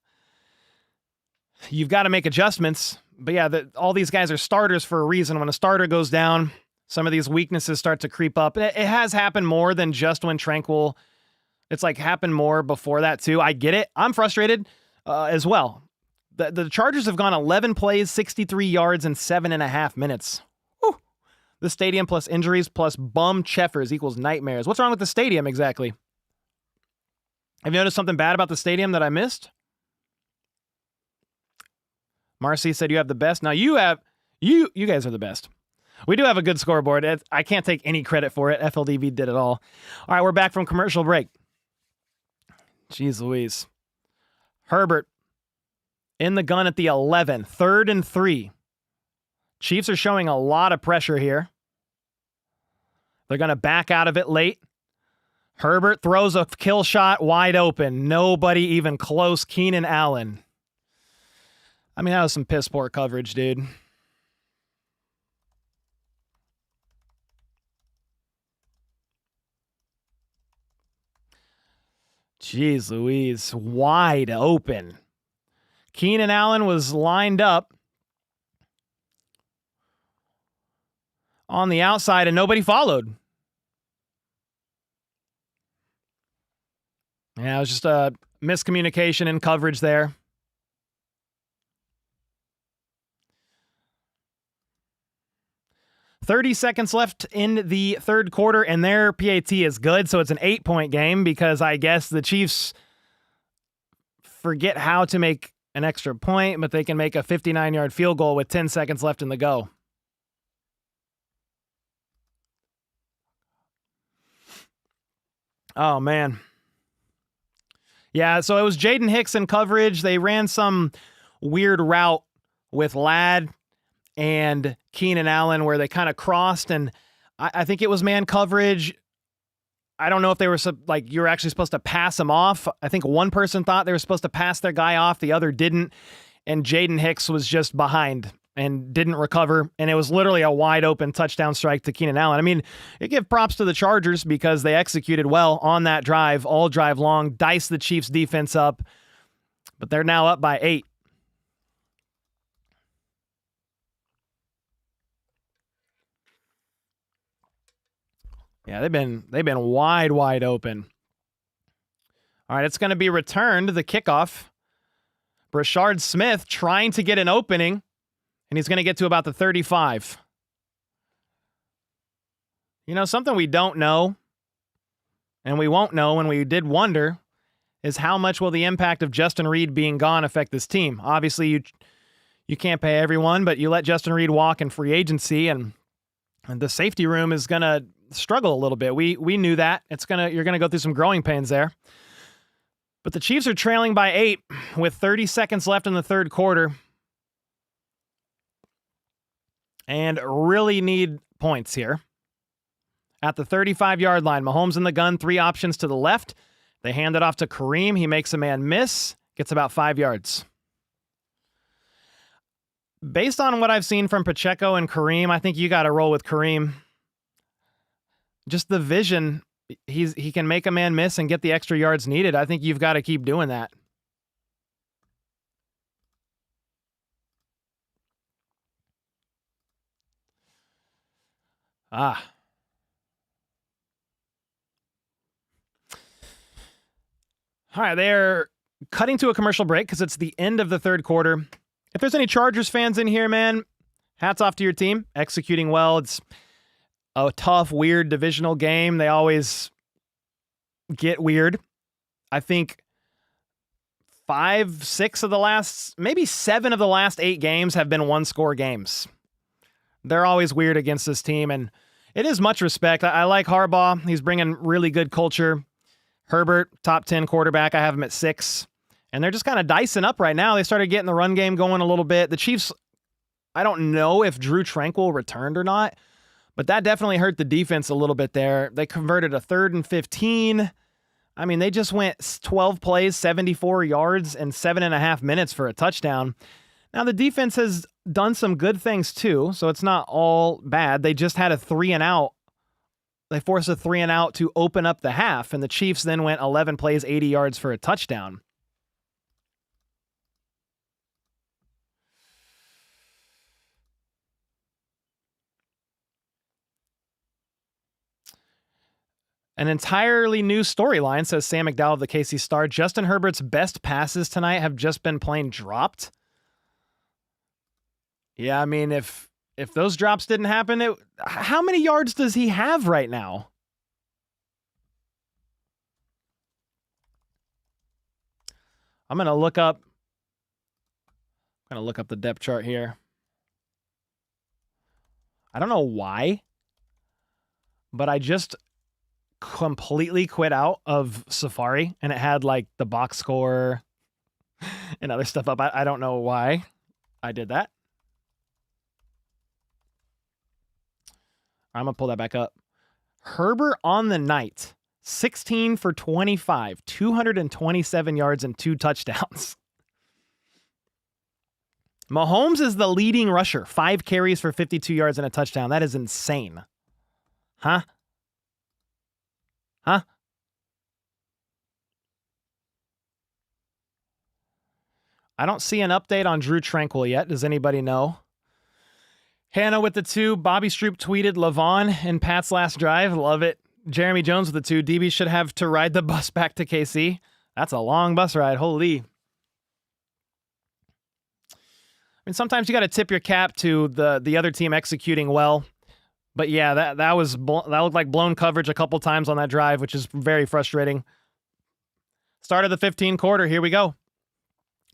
You've got to make adjustments. But yeah, all these guys are starters for a reason. When a starter goes down, some of these weaknesses start to creep up. It has happened more than just when Tranquil. It's like happened more before that too. I get it. I'm frustrated as well. The Chargers have gone 11 plays, 63 yards, in 7.5 minutes. Whew. The stadium plus injuries plus bum Cheffers equals nightmares. What's wrong with the stadium exactly? Have you noticed something bad about the stadium that I missed? Marcy said you have the best. Now you guys are the best. We do have a good scoreboard. I can't take any credit for it. FLDV did it all. All right, we're back from commercial break. Jeez Louise. Herbert in the gun at the 11. 3rd and 3. Chiefs are showing a lot of pressure here. They're going to back out of it late. Herbert throws a kill shot wide open. Nobody even close. Keenan Allen. I mean, that was some piss poor coverage, dude. Jeez Louise. Wide open. Keenan Allen was lined up on the outside and nobody followed. Yeah, it was just a miscommunication in coverage there. 30 seconds left in the third quarter, and their PAT is good, so it's an 8-point game because I guess the Chiefs forget how to make an extra point, but they can make a 59-yard field goal with 10 seconds left in the go. Oh, man. Yeah, so it was Jaden Hicks in coverage. They ran some weird route with Ladd and Keenan Allen where they kind of crossed, and I think it was man coverage. I don't know if they were you're actually supposed to pass them off. I think one person thought they were supposed to pass their guy off, the other didn't, and Jaden Hicks was just behind and didn't recover, and it was literally a wide open touchdown strike to Keenan Allen. I mean, you give props to the Chargers because they executed well on that drive, all drive long, diced the Chiefs defense up, but they're now up by 8. Yeah, they've been wide open. All right, it's going to be returned, the kickoff. Brashard Smith trying to get an opening, and he's going to get to about the 35. You know, something we don't know, and we won't know when we did wonder, is how much will the impact of Justin Reed being gone affect this team? Obviously, you can't pay everyone, but you let Justin Reed walk in free agency, and the safety room is going to struggle a little bit. We knew that. You're going to go through some growing pains there. But the Chiefs are trailing by 8 with 30 seconds left in the third quarter and really need points here. At the 35-yard line, Mahomes in the gun, 3 options to the left. They hand it off to Kareem. He makes a man miss, gets about 5 yards. Based on what I've seen from Pacheco and Kareem, I think you got to roll with Kareem. Just the vision, he can make a man miss and get the extra yards needed. I think you've got to keep doing that. All right, they're cutting to a commercial break because it's the end of the third quarter. If there's any Chargers fans in here, man, hats off to your team. Executing well. It's a tough, weird divisional game. They always get weird. I think 5, 6 of the last, maybe 7 of the last 8 games have been one-score games. They're always weird against this team, and it is much respect. I like Harbaugh. He's bringing really good culture. Herbert, top 10 quarterback. I have him at 6. And they're just kind of dicing up right now. They started getting the run game going a little bit. The Chiefs, I don't know if Drew Tranquill returned or not, but that definitely hurt the defense a little bit there. They converted a 3rd and 15. I mean, they just went 12 plays, 74 yards, and 7.5 minutes for a touchdown. Now, the defense has done some good things too, so it's not all bad. They just had a 3-and-out. They forced a 3-and-out to open up the half, and the Chiefs then went 11 plays, 80 yards for a touchdown. An entirely new storyline, says Sam McDowell of the KC Star. Justin Herbert's best passes tonight have just been plain dropped. Yeah, I mean, if those drops didn't happen, how many yards does he have right now? I'm going to look up the depth chart here. I don't know why, but I just completely quit out of Safari, and it had like the box score and other stuff up. I don't know why I did that. I'm going to pull that back up. Herbert on the night, 16 for 25, 227 yards and 2 touchdowns. Mahomes is the leading rusher, 5 carries for 52 yards and a touchdown. That is insane. Huh? I don't see an update on Drew Tranquill yet. Does anybody know? Hannah with the 2. Bobby Stroop tweeted Lavon in Pat's last drive. Love it. Jeremy Jones with the 2. DB should have to ride the bus back to KC. That's a long bus ride. Holy. I mean, sometimes you got to tip your cap to the other team executing well. But yeah, that looked like blown coverage a couple times on that drive, which is very frustrating. Start of the 15 quarter. Here we go.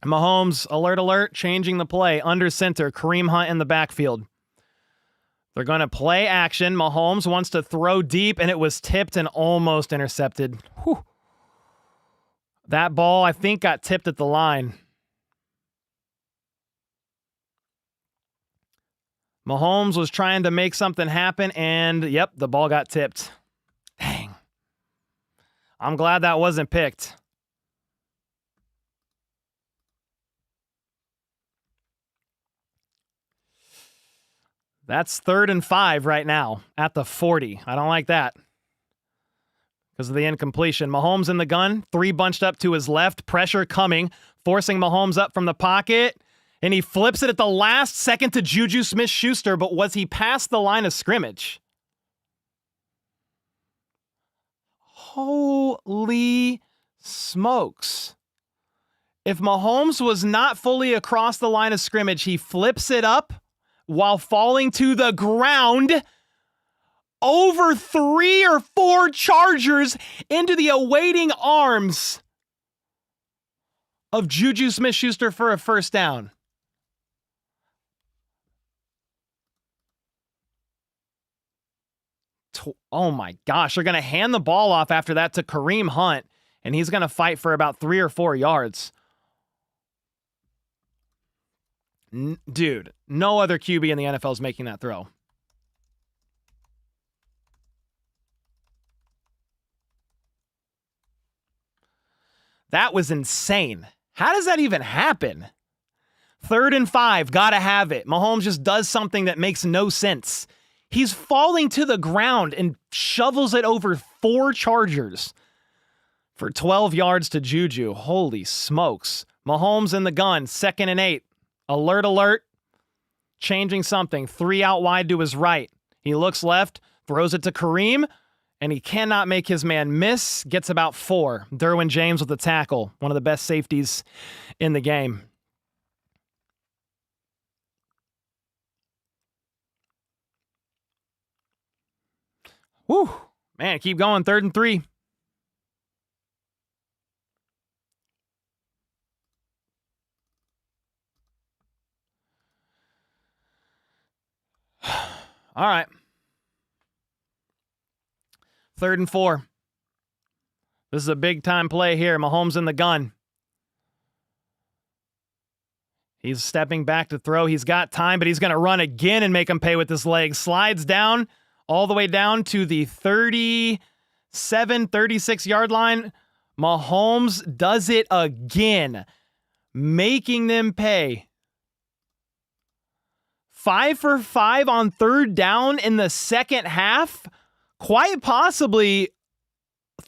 Mahomes, alert, changing the play. Under center, Kareem Hunt in the backfield. They're going to play action. Mahomes wants to throw deep, and it was tipped and almost intercepted. Whew. That ball, I think, got tipped at the line. Mahomes was trying to make something happen, and yep, the ball got tipped. Dang. I'm glad that wasn't picked. That's 3rd and 5 right now at the 40. I don't like that because of the incompletion. Mahomes in the gun, 3 bunched up to his left, pressure coming, forcing Mahomes up from the pocket, and he flips it at the last second to Juju Smith-Schuster, but was he past the line of scrimmage? Holy smokes. If Mahomes was not fully across the line of scrimmage, he flips it up while falling to the ground over 3 or 4 Chargers into the awaiting arms of Juju Smith-Schuster for a first down. Oh my gosh, they're going to hand the ball off after that to Kareem Hunt, and he's going to fight for about 3 or 4 yards. Dude, no other QB in the NFL is making that throw. That was insane. How does that even happen? 3rd and 5, gotta have it. Mahomes just does something that makes no sense. He's falling to the ground and shovels it over 4 Chargers for 12 yards to Juju. Holy smokes. Mahomes in the gun, 2nd and 8. Alert. Changing something. 3 out wide to his right. He looks left, throws it to Kareem, and he cannot make his man miss. Gets about 4. Derwin James with the tackle. One of the best safeties in the game. Whew. Man, keep going. 3rd and 3. All right. 3rd and 4. This is a big time play here. Mahomes in the gun. He's stepping back to throw. He's got time, but he's going to run again and make him pay with his legs. Slides down all the way down to the 37, 36 yard line. Mahomes does it again, making them pay. 5 for 5 on 3rd down in the second half. Quite possibly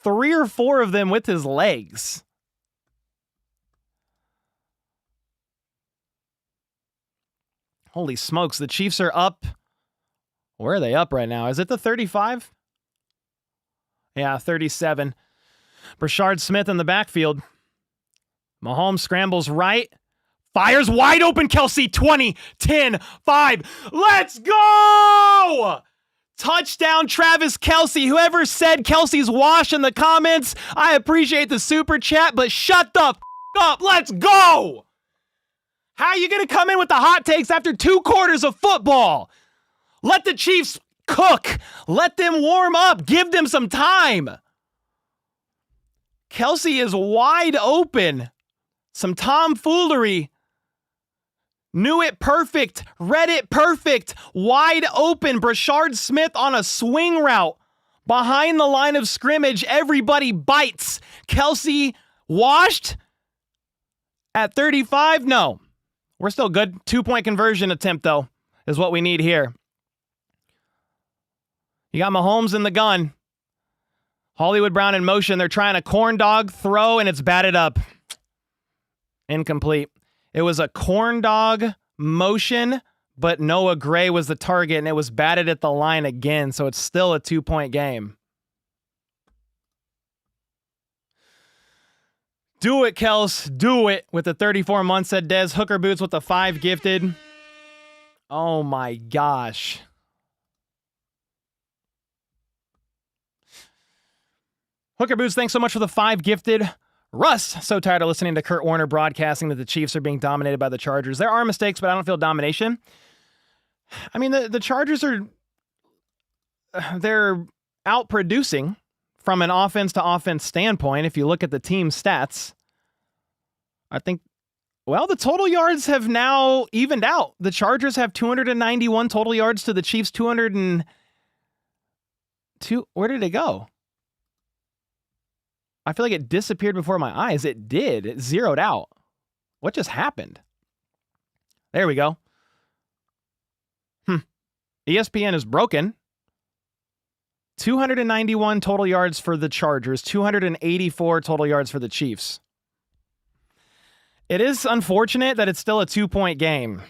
3 or 4 of them with his legs. Holy smokes, the Chiefs are up. Where are they up right now? Is it the 35? Yeah, 37. Brashard Smith in the backfield. Mahomes scrambles right. Fires wide open, Kelsey. 20, 10, 5. Let's go! Touchdown, Travis Kelsey. Whoever said Kelsey's washed in the comments, I appreciate the super chat, but shut the up. Let's go! How are you going to come in with the hot takes after 2 quarters of football? Let the Chiefs cook. Let them warm up. Give them some time. Kelsey is wide open. Some tomfoolery. Knew it perfect. Read it perfect. Wide open. Brashard Smith on a swing route. Behind the line of scrimmage. Everybody bites. Kelsey washed at 35? No. We're still good. 2-point conversion attempt, though, is what we need here. You got Mahomes in the gun. Hollywood Brown in motion. They're trying a corn dog throw, and it's batted up. Incomplete. It was a corn dog motion, but Noah Gray was the target, and it was batted at the line again, so it's still a 2-point game. Do it, Kels. Do it. With the 34 months, said Dez. Hooker boots with the 5 gifted. Oh, my gosh. Hooker Boots, thanks so much for the 5 gifted. Russ, so tired of listening to Kurt Warner broadcasting that the Chiefs are being dominated by the Chargers. There are mistakes, but I don't feel domination. I mean, the Chargers they're outproducing from an offense to offense standpoint. If you look at the team stats, I think, well, the total yards have now evened out. The Chargers have 291 total yards to the Chiefs 202. Where did it go? I feel like it disappeared before my eyes. It did. It zeroed out. What just happened? There we go. ESPN is broken. 291 total yards for the Chargers, 284 total yards for the Chiefs. It is unfortunate that it's still a 2-point game.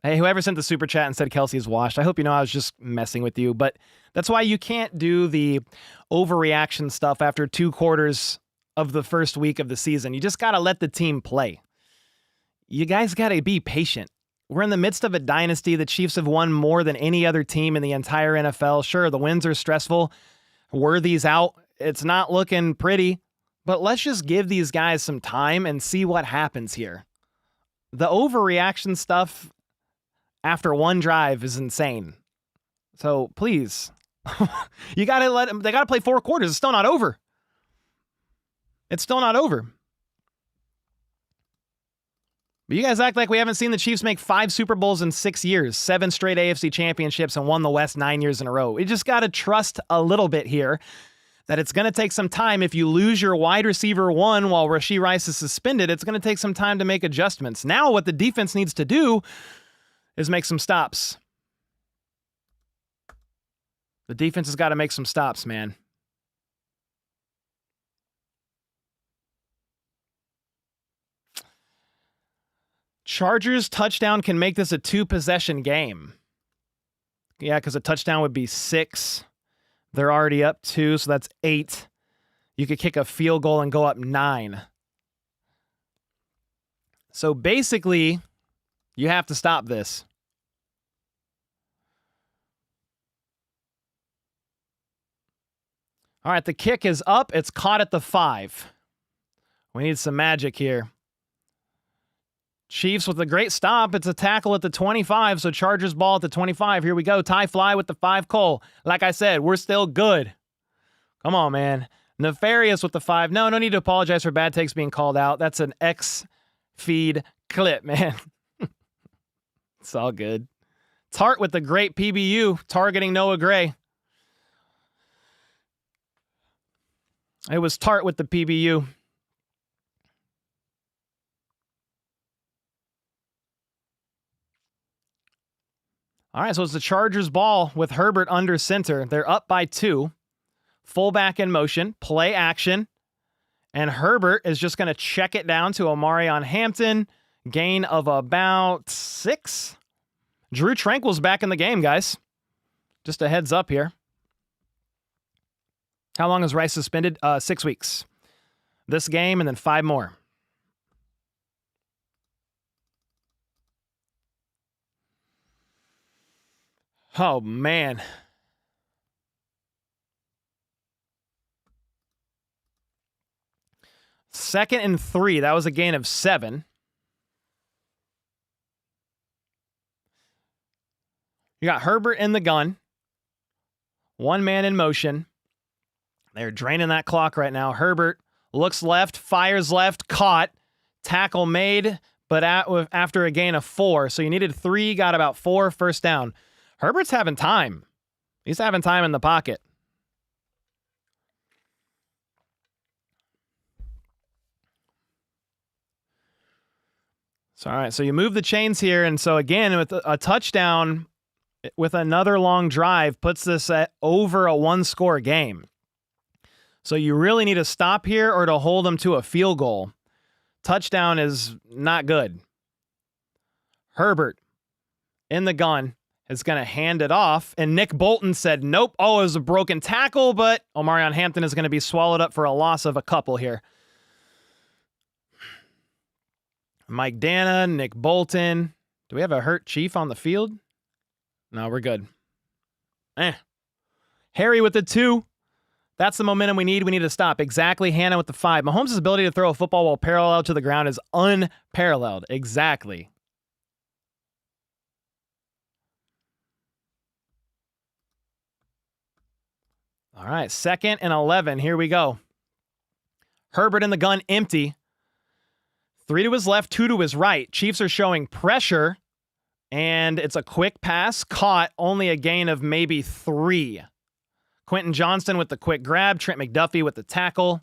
Hey, whoever sent the super chat and said Kelsey's washed, I hope you know I was just messing with you, but that's why you can't do the overreaction stuff after 2 quarters of the first week of the season. You just got to let the team play. You guys got to be patient. We're in the midst of a dynasty. The Chiefs have won more than any other team in the entire NFL. Sure, the wins are stressful. Worthy's out. It's not looking pretty, but let's just give these guys some time and see what happens here. The overreaction stuff after 1 drive is insane. So please, you got to let them, they got to play 4 quarters. It's still not over. It's still not over. But you guys act like we haven't seen the Chiefs make 5 Super Bowls in 6 years, 7 straight AFC championships, and won the West 9 years in a row. We just got to trust a little bit here that it's going to take some time. If you lose your wide receiver 1 while Rashee Rice is suspended, it's going to take some time to make adjustments. Now what the defense needs to do is make some stops. The defense has got to make some stops, man. Chargers touchdown can make this a 2-possession game. Yeah, because a touchdown would be 6. They're already up 2, so that's 8. You could kick a field goal and go up 9. So basically, you have to stop this. All right, the kick is up. It's caught at the 5. We need some magic here. Chiefs with a great stop. It's a tackle at the 25, so Chargers ball at the 25. Here we go. Ty Fly with the 5 Cole. Like I said, we're still good. Come on, man. Nefarious with the 5. No need to apologize for bad takes being called out. That's an X-feed clip, man. It's all good. Tart with the great PBU, targeting Noah Gray. It was Tart with the PBU. All right, so it's the Chargers ball with Herbert under center. They're up by 2. Fullback in motion, play action. And Herbert is just going to check it down to Omarion Hampton. Gain of about 6. Drew Tranquil's back in the game, guys. Just a heads up here. How long is Rice suspended? 6 weeks. This game and then 5 more. Oh, man. Second and 3. That was a gain of 7. You got Herbert in the gun. 1 man in motion. They're draining that clock right now. Herbert looks left, fires left, caught. Tackle made, but after a gain of 4. So you needed 3, got about 4, first down. Herbert's having time. He's having time in the pocket. So, all right, so you move the chains here. And so, again, with a touchdown with another long drive puts this at over a 1-score game. So you really need to stop here or to hold them to a field goal. Touchdown is not good. Herbert in the gun is going to hand it off. And Nick Bolton said, nope. Oh, it was a broken tackle, but Omarion Hampton is going to be swallowed up for a loss of a couple here. Mike Dana, Nick Bolton. Do we have a hurt Chief on the field? No, we're good. Harry with the 2. That's the momentum we need. We need to stop. Exactly. Hannah with the 5. Mahomes' ability to throw a football while parallel to the ground is unparalleled. Exactly. All right, 2nd and 11. Here we go. Herbert in the gun, empty. 3 to his left, 2 to his right. Chiefs are showing pressure, and it's a quick pass. Caught, only a gain of maybe 3. Quentin Johnston with the quick grab. Trent McDuffie with the tackle.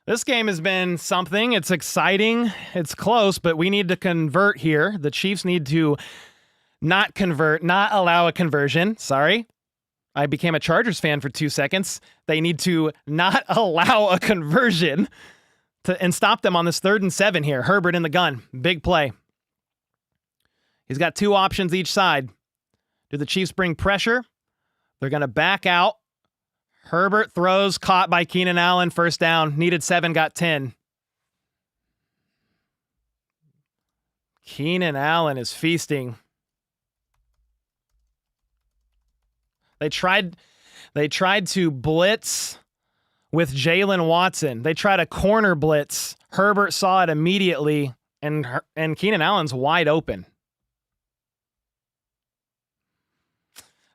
This game has been something. It's exciting. It's close, but we need to convert here. The Chiefs need to not convert, not allow a conversion. Sorry. I became a Chargers fan for 2 seconds. They need to not allow a conversion and stop them on this 3rd and 7 here. Herbert in the gun. Big play. He's got 2 options each side. Do the Chiefs bring pressure? They're going to back out. Herbert throws, caught by Keenan Allen. First down. Needed 7, got 10. Keenan Allen is feasting. They tried to blitz with Jalen Watson. They tried a corner blitz. Herbert saw it immediately, and Keenan Allen's wide open.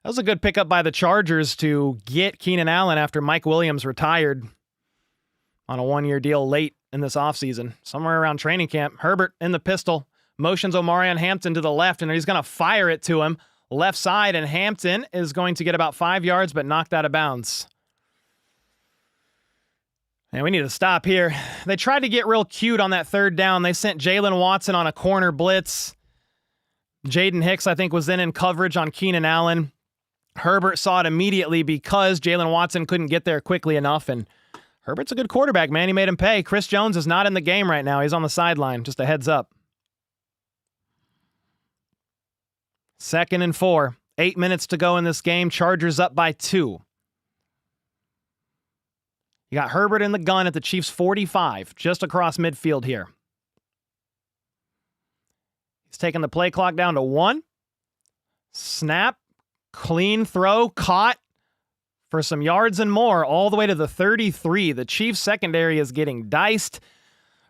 That was a good pickup by the Chargers to get Keenan Allen after Mike Williams retired on a 1-year deal late in this offseason, somewhere around training camp. Herbert in the pistol, motions Omarion Hampton to the left, and he's going to fire it to him. Left side, and Hampton is going to get about 5 yards, but knocked out of bounds. And we need to stop here. They tried to get real cute on that 3rd down. They sent Jalen Watson on a corner blitz. Jaden Hicks, I think, was then in coverage on Keenan Allen. Herbert saw it immediately because Jalen Watson couldn't get there quickly enough, and Herbert's a good quarterback, man. He made him pay. Chris Jones is not in the game right now. He's on the sideline. Just a heads up. 2nd and 4. 8 minutes to go in this game. Chargers up by 2. You got Herbert in the gun at the Chiefs' 45, just across midfield here. He's taking the play clock down to 1. Snap. Clean throw, caught for some yards and more, all the way to the 33. The Chiefs secondary is getting diced.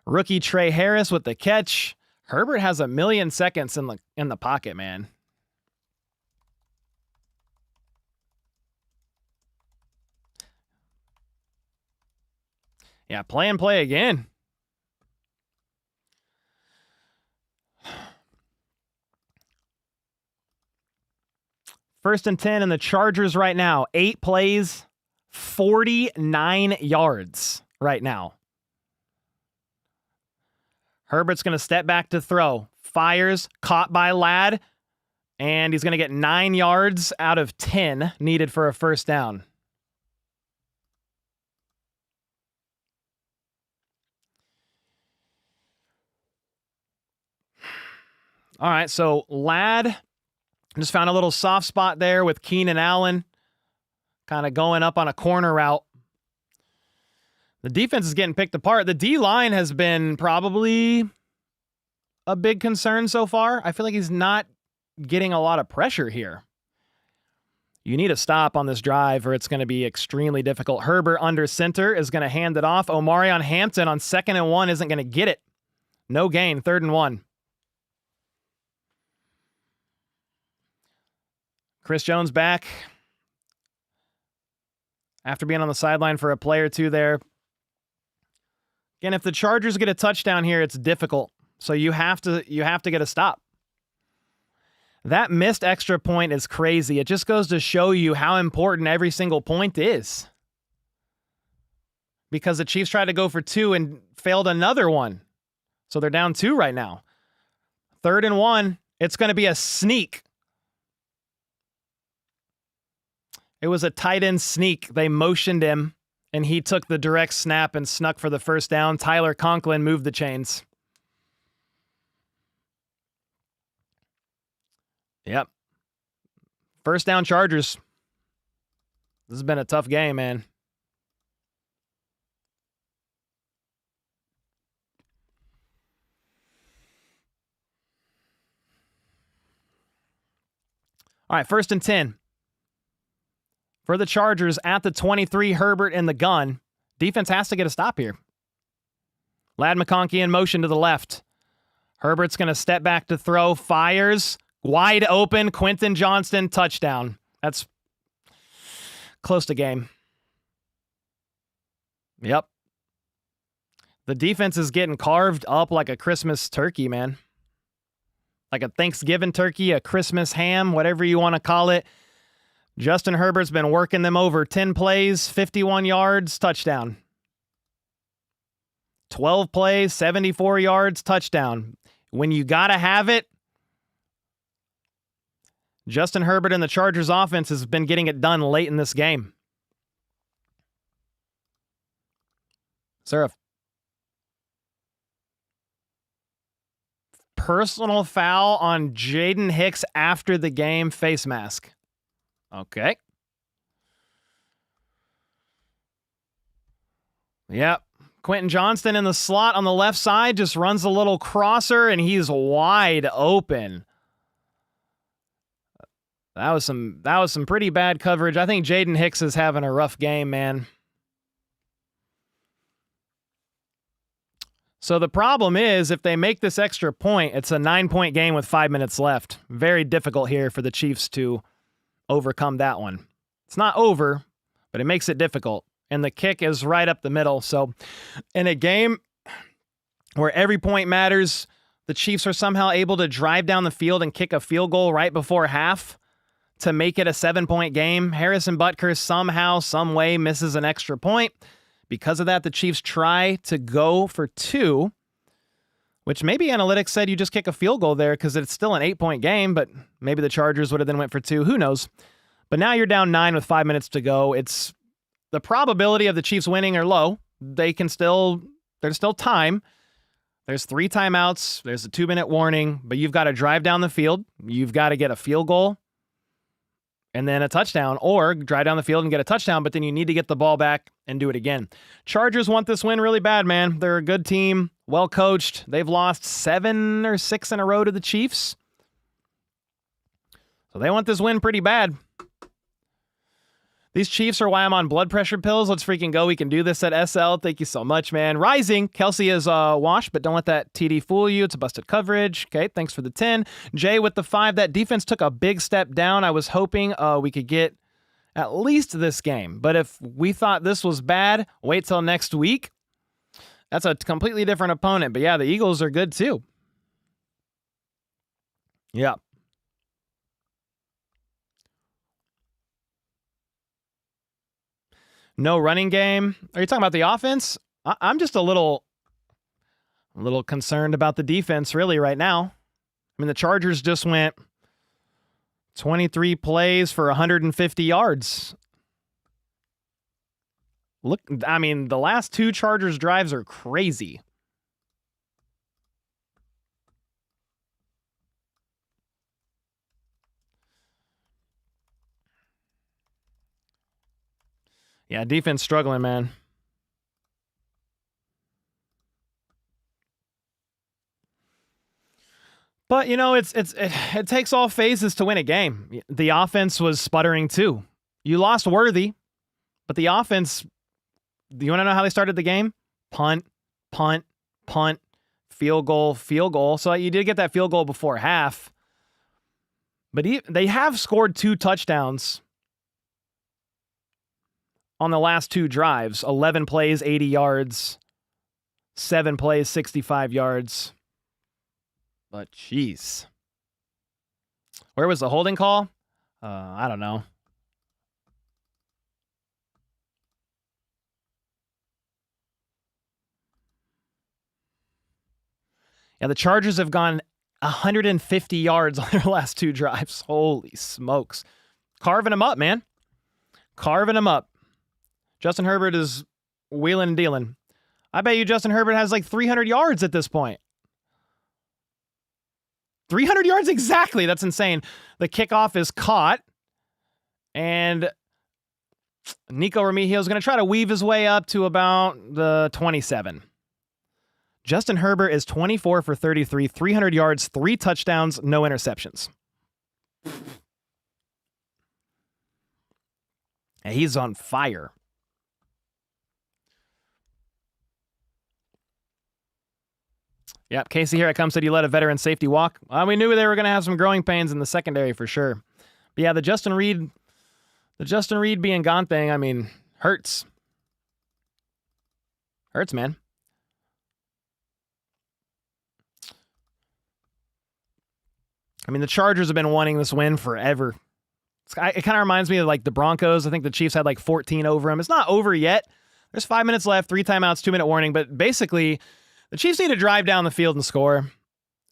Rookie Trey Harris with the catch. Herbert has 1,000,000 seconds in the pocket, man. Yeah, play and play again. First and 10 in the Chargers right now. 8 plays, 49 yards right now. Herbert's going to step back to throw. Fires, caught by Ladd, and he's going to get 9 yards out of 10 needed for a first down. All right, so Ladd just found a little soft spot there with Keenan Allen kind of going up on a corner route. The defense is getting picked apart. The D-line has been probably a big concern so far. I feel like he's not getting a lot of pressure here. You need a stop on this drive or it's going to be extremely difficult. Herbert under center is going to hand it off. Omarion Hampton on 2nd and 1 isn't going to get it. No gain, 3rd and 1. Chris Jones back after being on the sideline for a play or two there. Again, if the Chargers get a touchdown here, it's difficult. So you have to get a stop. That missed extra point is crazy. It just goes to show you how important every single point is. Because the Chiefs tried to go for 2 and failed another one. So they're down 2 right now. 3rd and 1. It's going to be a sneak. It was a tight end sneak. They motioned him, and he took the direct snap and snuck for the first down. Tyler Conklin moved the chains. Yep. First down Chargers. This has been a tough game, man. All right, 1st and 10. For the Chargers at the 23, Herbert in the gun. Defense has to get a stop here. Ladd McConkey in motion to the left. Herbert's going to step back to throw, fires, wide open, Quentin Johnston, touchdown. That's close to game. Yep. The defense is getting carved up like a Christmas turkey, man. Like a Thanksgiving turkey, a Christmas ham, whatever you want to call it. Justin Herbert's been working them over 10 plays, 51 yards, touchdown. 12 plays, 74 yards, touchdown. When you got to have it, Justin Herbert and the Chargers offense has been getting it done late in this game. Seraph. Personal foul on Jaden Hicks after the game, face mask. Okay. Yep. Quentin Johnston in the slot on the left side just runs a little crosser, and he's wide open. That was some pretty bad coverage. I think Jaden Hicks is having a rough game, man. So the problem is, if they make this extra point, it's a 9-point game with 5 minutes left. Very difficult here for the Chiefs to overcome that one. It's not over, but it makes it difficult. And the kick is right up the middle. So in a game where every point matters, the Chiefs are somehow able to drive down the field and kick a field goal right before half to make it a 7-point game. Harrison Butker somehow, some way misses an extra point. Because of that, the Chiefs try to go for 2, which maybe analytics said you just kick a field goal there because it's still an 8-point game, but maybe the Chargers would have then went for 2. Who knows? But now you're down 9 with 5 minutes to go. It's the probability of the Chiefs winning are low. There's still time. There's 3 timeouts. There's a 2-minute warning, but you've got to drive down the field. You've got to get a field goal and then a touchdown, or drive down the field and get a touchdown, but then you need to get the ball back and do it again. Chargers want this win really bad, man. They're a good team, well coached. They've lost 7 or 6 in a row to the Chiefs. So they want this win pretty bad. These Chiefs are why I'm on blood pressure pills. Let's freaking go. We can do this at SL. Thank you so much, man. Rising. Kelsey is washed, but don't let that TD fool you. It's a busted coverage. Okay, thanks for the 10. Jay with the 5. That defense took a big step down. I was hoping we could get at least this game. But if we thought this was bad, wait till next week. That's a completely different opponent. But yeah, the Eagles are good too. Yeah. No running game. Are you talking about the offense? I'm just a little concerned about the defense really right now. I mean, the Chargers just went 23 plays for 150 yards. Look, I mean, the last 2 Chargers drives are crazy. Yeah, defense struggling, man. But, you know, it takes all phases to win a game. The offense was sputtering too. You lost Worthy, but the offense, do you want to know how they started the game? Punt, punt, punt, field goal, field goal. So you did get that field goal before half. But they have scored 2 touchdowns on the last 2 drives. 11 plays, 80 yards. 7 plays, 65 yards. But jeez. Where was the holding call? I don't know. Yeah, the Chargers have gone 150 yards on their last 2 drives. Holy smokes. Carving them up, man. Carving them up. Justin Herbert is wheeling and dealing. I bet you Justin Herbert has like 300 yards at this point. 300 yards exactly. That's insane. The kickoff is caught. And Nico Remigio is going to try to weave his way up to about the 27. Justin Herbert is 24 for 33, 300 yards, 3 touchdowns, no interceptions. And he's on fire. Yep, Casey here at Come said you let a veteran safety walk. We knew they were going to have some growing pains in the secondary for sure. But yeah, the Justin Reed being gone thing, I mean, hurts. Hurts, man. I mean, the Chargers have been wanting this win forever. It kind of reminds me of like the Broncos. I think the Chiefs had like 14 over them. It's not over yet. There's 5 minutes left, 3 timeouts, 2-minute warning. But basically, the Chiefs need to drive down the field and score.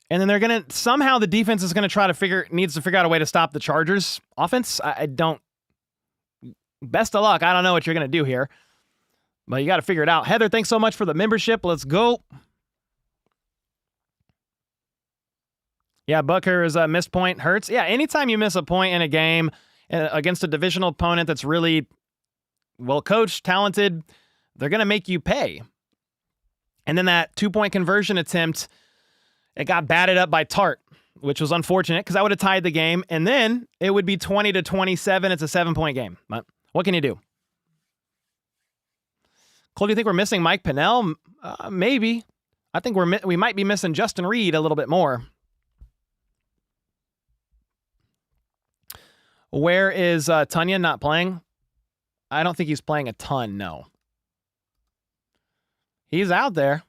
And then they're going to, somehow the defense is going to needs to figure out a way to stop the Chargers offense. Best of luck. I don't know what you're going to do here. But you got to figure it out. Heather, thanks so much for the membership. Let's go. Yeah, Booker's missed point hurts. Yeah, anytime you miss a point in a game against a divisional opponent that's really well coached, talented, they're going to make you pay. And then that 2-point conversion attempt, it got batted up by Tart, which was unfortunate because I would have tied the game. And then it would be 20-27. It's a 7-point game. But what can you do? Cole, do you think we're missing Mike Pennell? Maybe. I think we might be missing Justin Reed a little bit more. Where is Tunyon not playing? I don't think he's playing a ton, no. He's out there.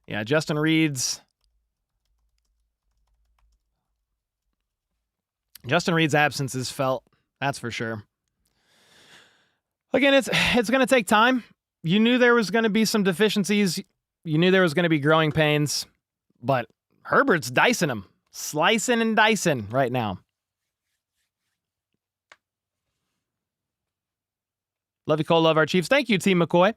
Yeah, Justin Reed's absence is felt. That's for sure. Again, it's going to take time. You knew there was going to be some deficiencies. You knew there was going to be growing pains. But Herbert's dicing him. Slicing and dicing right now. Love you, Cole. Love our Chiefs. Thank you, Team McCoy.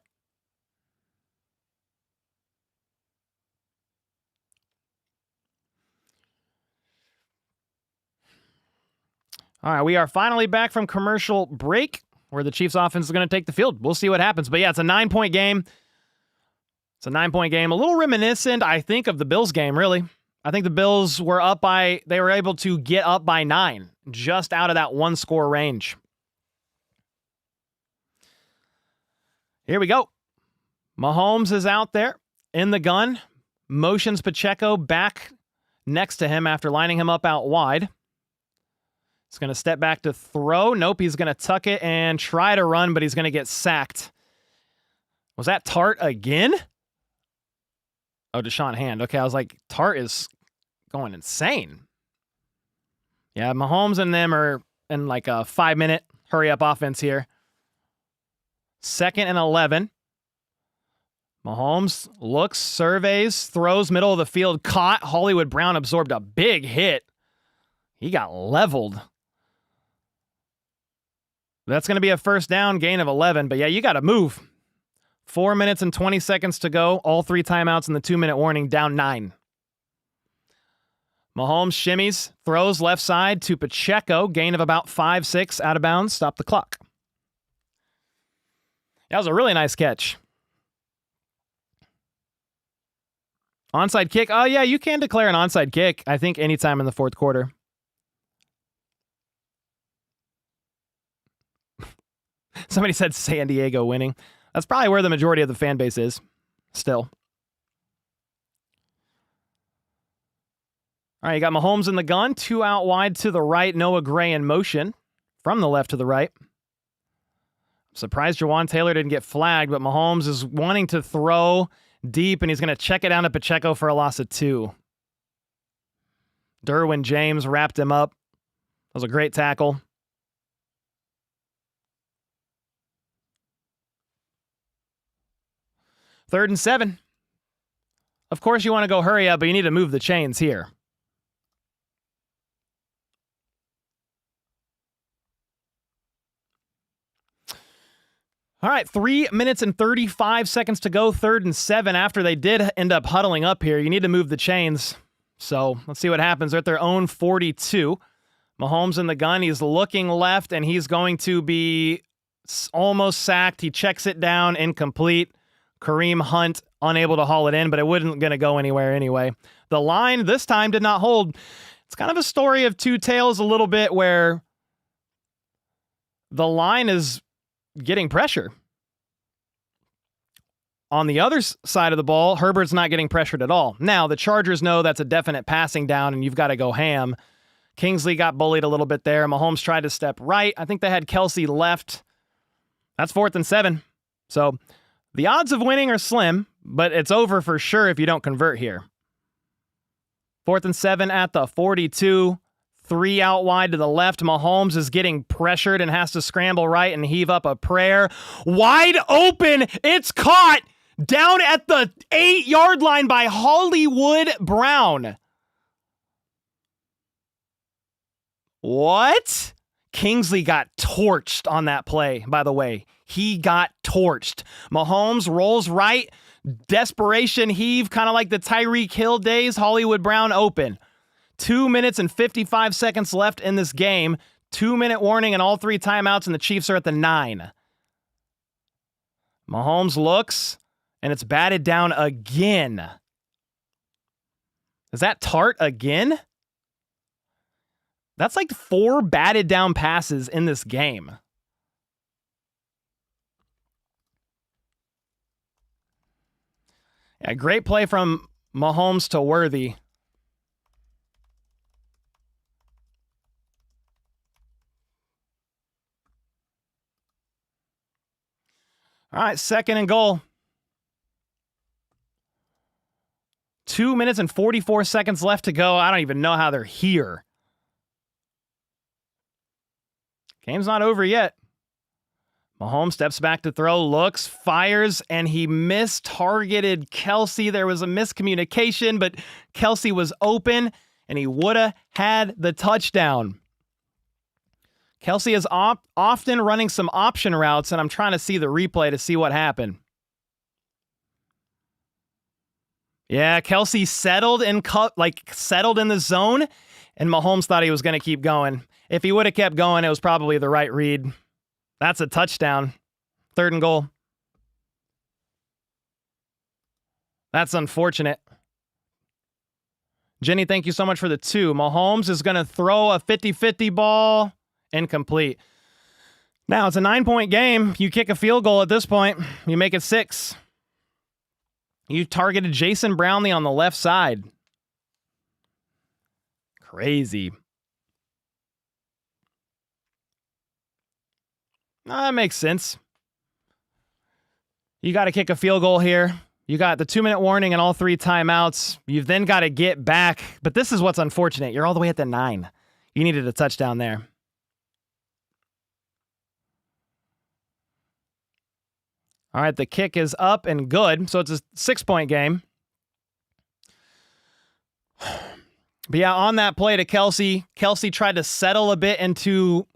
All right, we are finally back from commercial break where the Chiefs offense is going to take the field. We'll see what happens. But yeah, it's a 9-point game. It's a 9-point game. A little reminiscent, I think, of the Bills game, really. I think the Bills were they were able to get up by 9, just out of that 1-score range. Here we go. Mahomes is out there in the gun. Motions Pacheco back next to him after lining him up out wide. He's going to step back to throw. Nope, he's going to tuck it and try to run, but he's going to get sacked. Was that Tart again? Oh, Deshaun Hand. Okay, I was like, Tart is going insane. Yeah, Mahomes and them are in like a 5-minute hurry-up offense here. 2nd and 11. Mahomes looks, surveys, throws, middle of the field, caught. Hollywood Brown absorbed a big hit. He got leveled. That's going to be a first down, gain of 11. But yeah, you got to move. 4 minutes and 20 seconds to go. All 3 timeouts in the 2-minute warning, down 9. Mahomes shimmies, throws left side to Pacheco. Gain of about 5-6, out of bounds. Stop the clock. That was a really nice catch. Onside kick. Oh, yeah, you can declare an onside kick, I think, anytime in the 4th quarter. Somebody said San Diego winning. That's probably where the majority of the fan base is still. All right, you got Mahomes in the gun. 2 out wide to the right. Noah Gray in motion from the left to the right. Surprised Jawan Taylor didn't get flagged, but Mahomes is wanting to throw deep, and he's going to check it down to Pacheco for a loss of 2. Derwin James wrapped him up. That was a great tackle. Third and 7. Of course, you want to go hurry up, but you need to move the chains here. All right, 3 minutes and 35 seconds to go. 3rd and 7 after they did end up huddling up here. You need to move the chains. So let's see what happens. They're at their own 42. Mahomes in the gun. He's looking left, and he's going to be almost sacked. He checks it down, incomplete. Kareem Hunt unable to haul it in, but it wasn't going to go anywhere anyway. The line this time did not hold. It's kind of a story of two tales a little bit, where the line is getting pressure. On the other side of the ball, Herbert's not getting pressured at all. Now, the Chargers know that's a definite passing down, and you've got to go ham. Kingsley got bullied a little bit there. Mahomes tried to step right. I think they had Kelsey left. That's 4th and 7. So the odds of winning are slim, but it's over for sure if you don't convert here. 4th and 7 at the 42. 3 out wide to the left. Mahomes is getting pressured and has to scramble right and heave up a prayer. Wide open. It's caught down at the 8-yard line by Hollywood Brown. What? Kingsley got torched on that play, by the way. He got torched. Mahomes rolls right. Desperation heave, kind of like the Tyreek Hill days. Hollywood Brown open. 2 minutes and 55 seconds left in this game. 2-minute warning and all 3 timeouts, and the Chiefs are at the 9. Mahomes looks, and it's batted down again. Is that Tart again? That's like 4 batted down passes in this game. Yeah, great play from Mahomes to Worthy. All right, 2nd and goal. 2 minutes and 44 seconds left to go. I don't even know how they're here. Game's not over yet. Mahomes steps back to throw, looks, fires, and he mistargeted Kelsey. There was a miscommunication, but Kelsey was open, and he would have had the touchdown. Kelsey is often running some option routes, and I'm trying to see the replay to see what happened. Yeah, Kelsey settled in the zone, and Mahomes thought he was going to keep going. If he would have kept going, it was probably the right read. That's a touchdown. 3rd and goal. That's unfortunate. Jenny, thank you so much for the 2. Mahomes is going to throw a 50-50 ball. Incomplete. Now, it's a 9-point game. You kick a field goal at this point. You make it 6. You targeted Jason Brownlee on the left side. Crazy. That makes sense. You got to kick a field goal here. You got the 2-minute warning and all 3 timeouts. You've then got to get back. But this is what's unfortunate. You're all the way at the 9. You needed a touchdown there. All right, the kick is up and good. So it's a 6-point game. But yeah, on that play to Kelsey tried to settle a bit into...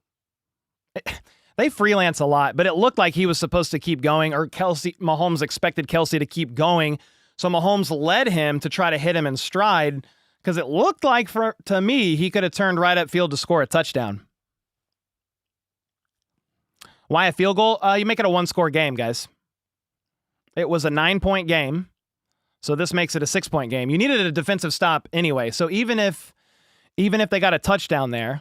They freelance a lot, but it looked like he was supposed to keep going, or Mahomes expected Kelsey to keep going. So Mahomes led him to try to hit him in stride, because it looked like, to me, he could have turned right up field to score a touchdown. Why a field goal? You make it a 1-score game, guys. It was a 9-point game, so this makes it a 6-point game. You needed a defensive stop anyway, so even if they got a touchdown there,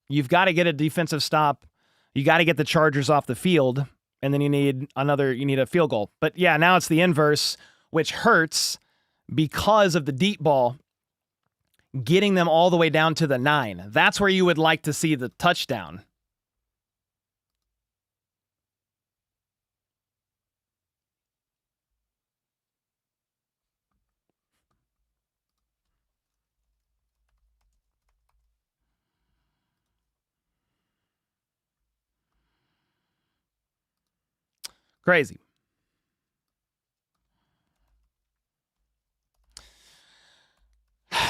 you've got to get a defensive stop. You got to get the Chargers off the field, and then you need a field goal. But yeah, now it's the inverse, which hurts because of the deep ball getting them all the way down to the 9. That's where you would like to see the touchdown. Crazy.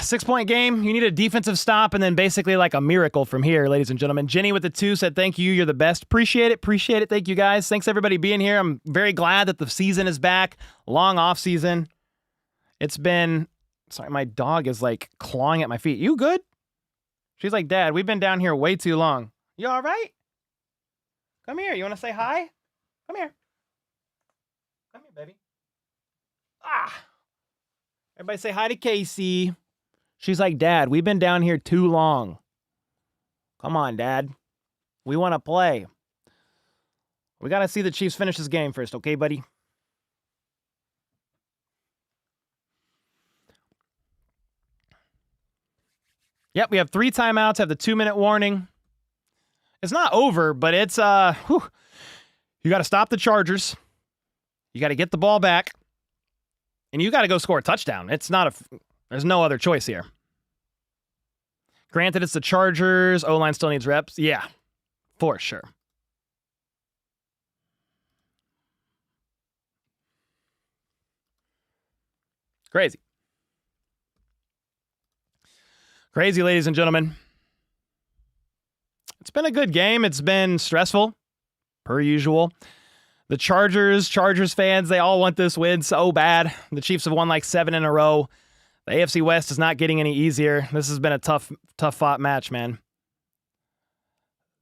Six-point game. You need a defensive stop and then basically like a miracle from here, ladies and gentlemen. Jenny with the 2 said, thank you. You're the best. Appreciate it. Thank you, guys. Thanks, everybody, being here. I'm very glad that the season is back. Long off season. It's been... Sorry, my dog is like clawing at my feet. You good? She's like, Dad, we've been down here way too long. You all right? Come here. You want to say hi? Come here. Come here, baby. Ah. Everybody say hi to Casey. She's like, Dad, we've been down here too long. Come on, Dad. We want to play. We got to see the Chiefs finish this game first, okay, buddy? Yep, we have 3 timeouts, have the 2-minute warning. It's not over, but it's, you got to stop the Chargers. You got to get the ball back. And you got to go score a touchdown. It's not there's no other choice here. Granted, it's the Chargers. O-line still needs reps. Yeah, for sure. Crazy. Crazy, ladies and gentlemen. It's been a good game. It's been stressful, per usual. The Chargers fans, they all want this win so bad. The Chiefs have won like 7 in a row. The AFC West is not getting any easier. This has been a tough fought match, man.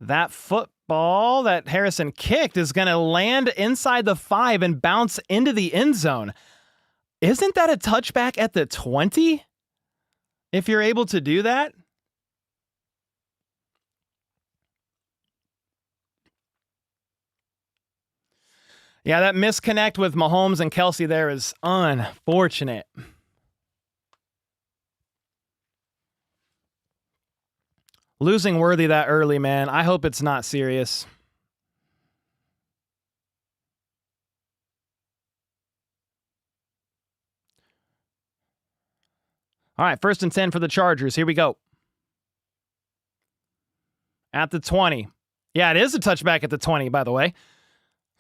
That football that Harrison kicked is going to land inside the 5 and bounce into the end zone. Isn't that a touchback at the 20? If you're able to do that? Yeah, that misconnect with Mahomes and Kelsey there is unfortunate. Losing Worthy that early, man. I hope it's not serious. All right, 1st and 10 for the Chargers. Here we go. At the 20. Yeah, it is a touchback at the 20, by the way.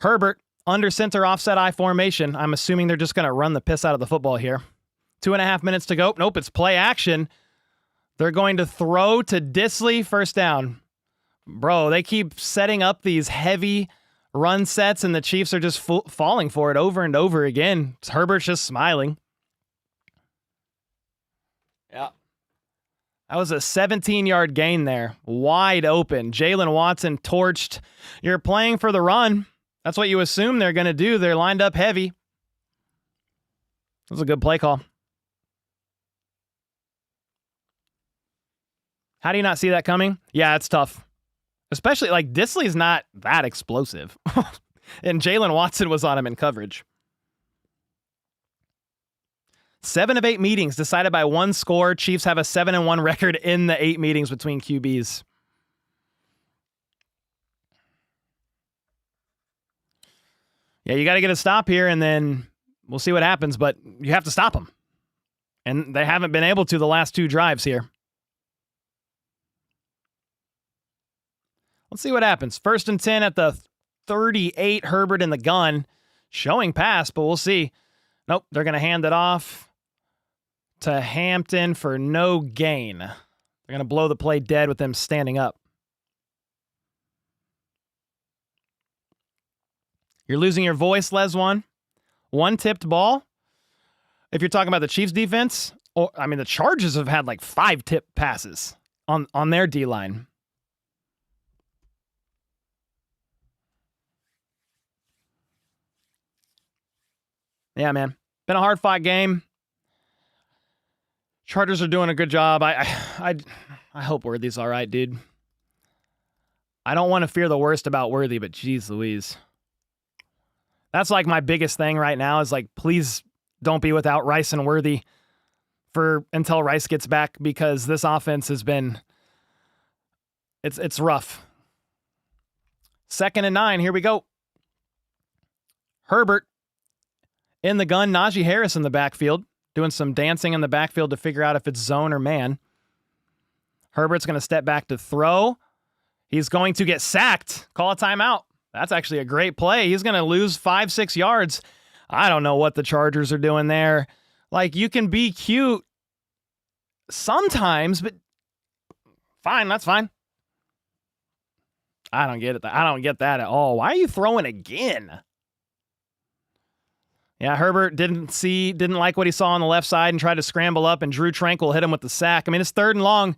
Herbert, under center offset I formation. I'm assuming they're just going to run the piss out of the football here. 2.5 minutes to go. Nope, it's play action. They're going to throw to Disley, 1st down. Bro, they keep setting up these heavy run sets, and the Chiefs are just falling for it over and over again. Herbert's just smiling. Yeah. That was a 17-yard gain there. Wide open. Jalen Watson torched. You're playing for the run. That's what you assume they're going to do. They're lined up heavy. That was a good play call. How do you not see that coming? Yeah, it's tough. Especially, like, Disley's not that explosive. And Jalen Watson was on him in coverage. 7 of 8 meetings decided by 1 score. Chiefs have a 7-1 record in the 8 meetings between QBs. Yeah, you got to get a stop here, and then we'll see what happens, but you have to stop them. And they haven't been able to the last 2 drives here. Let's see what happens. 1st and 10 at the 38. Herbert in the gun. Showing pass, but we'll see. Nope, they're going to hand it off to Hampton for no gain. They're going to blow the play dead with them standing up. You're losing your voice, Les1. 1 tipped ball. If you're talking about the Chiefs defense, or I mean, the Chargers have had like 5 tipped passes on their D-line. Yeah, man. Been a hard-fought game. Chargers are doing a good job. I hope Worthy's all right, dude. I don't want to fear the worst about Worthy, but geez Louise. That's like my biggest thing right now is like, please don't be without Rice and Worthy until Rice gets back, because this offense has been, it's rough. 2nd and 9. Here we go. Herbert in the gun. Najee Harris in the backfield, doing some dancing in the backfield to figure out if it's zone or man. Herbert's going to step back to throw. He's going to get sacked. Call a timeout. That's actually a great play. He's going to lose 5-6 yards. I don't know what the Chargers are doing there. Like, you can be cute sometimes, but fine, that's fine. I don't get it. I don't get that at all. Why are you throwing again? Yeah, Herbert didn't like what he saw on the left side and tried to scramble up, and Drew Tranquil hit him with the sack. I mean, it's 3rd and long.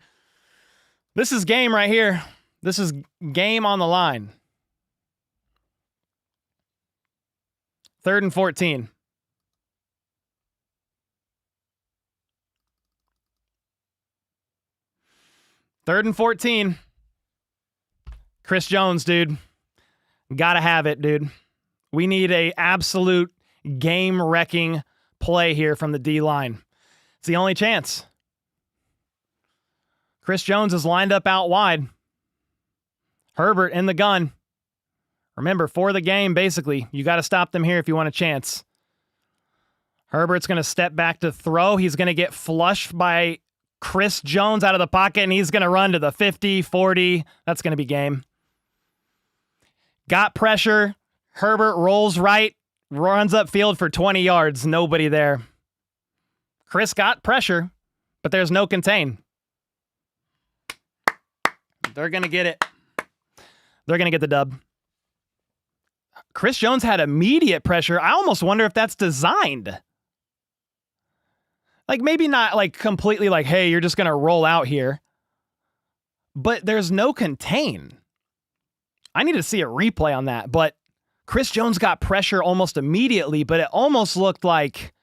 This is game right here. This is game on the line. 3rd and 14. 3rd and 14. Chris Jones, dude. Gotta have it, dude. We need a absolute game-wrecking play here from the D-line. It's the only chance. Chris Jones is lined up out wide. Herbert in the gun. Remember, for the game, basically, you got to stop them here if you want a chance. Herbert's going to step back to throw. He's going to get flushed by Chris Jones out of the pocket, and he's going to run to the 50, 40. That's going to be game. Got pressure. Herbert rolls right, runs upfield for 20 yards. Nobody there. Chris got pressure, but there's no contain. They're going to get it. They're going to get the dub. Chris Jones had immediate pressure. I almost wonder if that's designed. Like, maybe not like completely like, hey, you're just going to roll out here. But there's no contain. I need to see a replay on that. But Chris Jones got pressure almost immediately, but it almost looked like,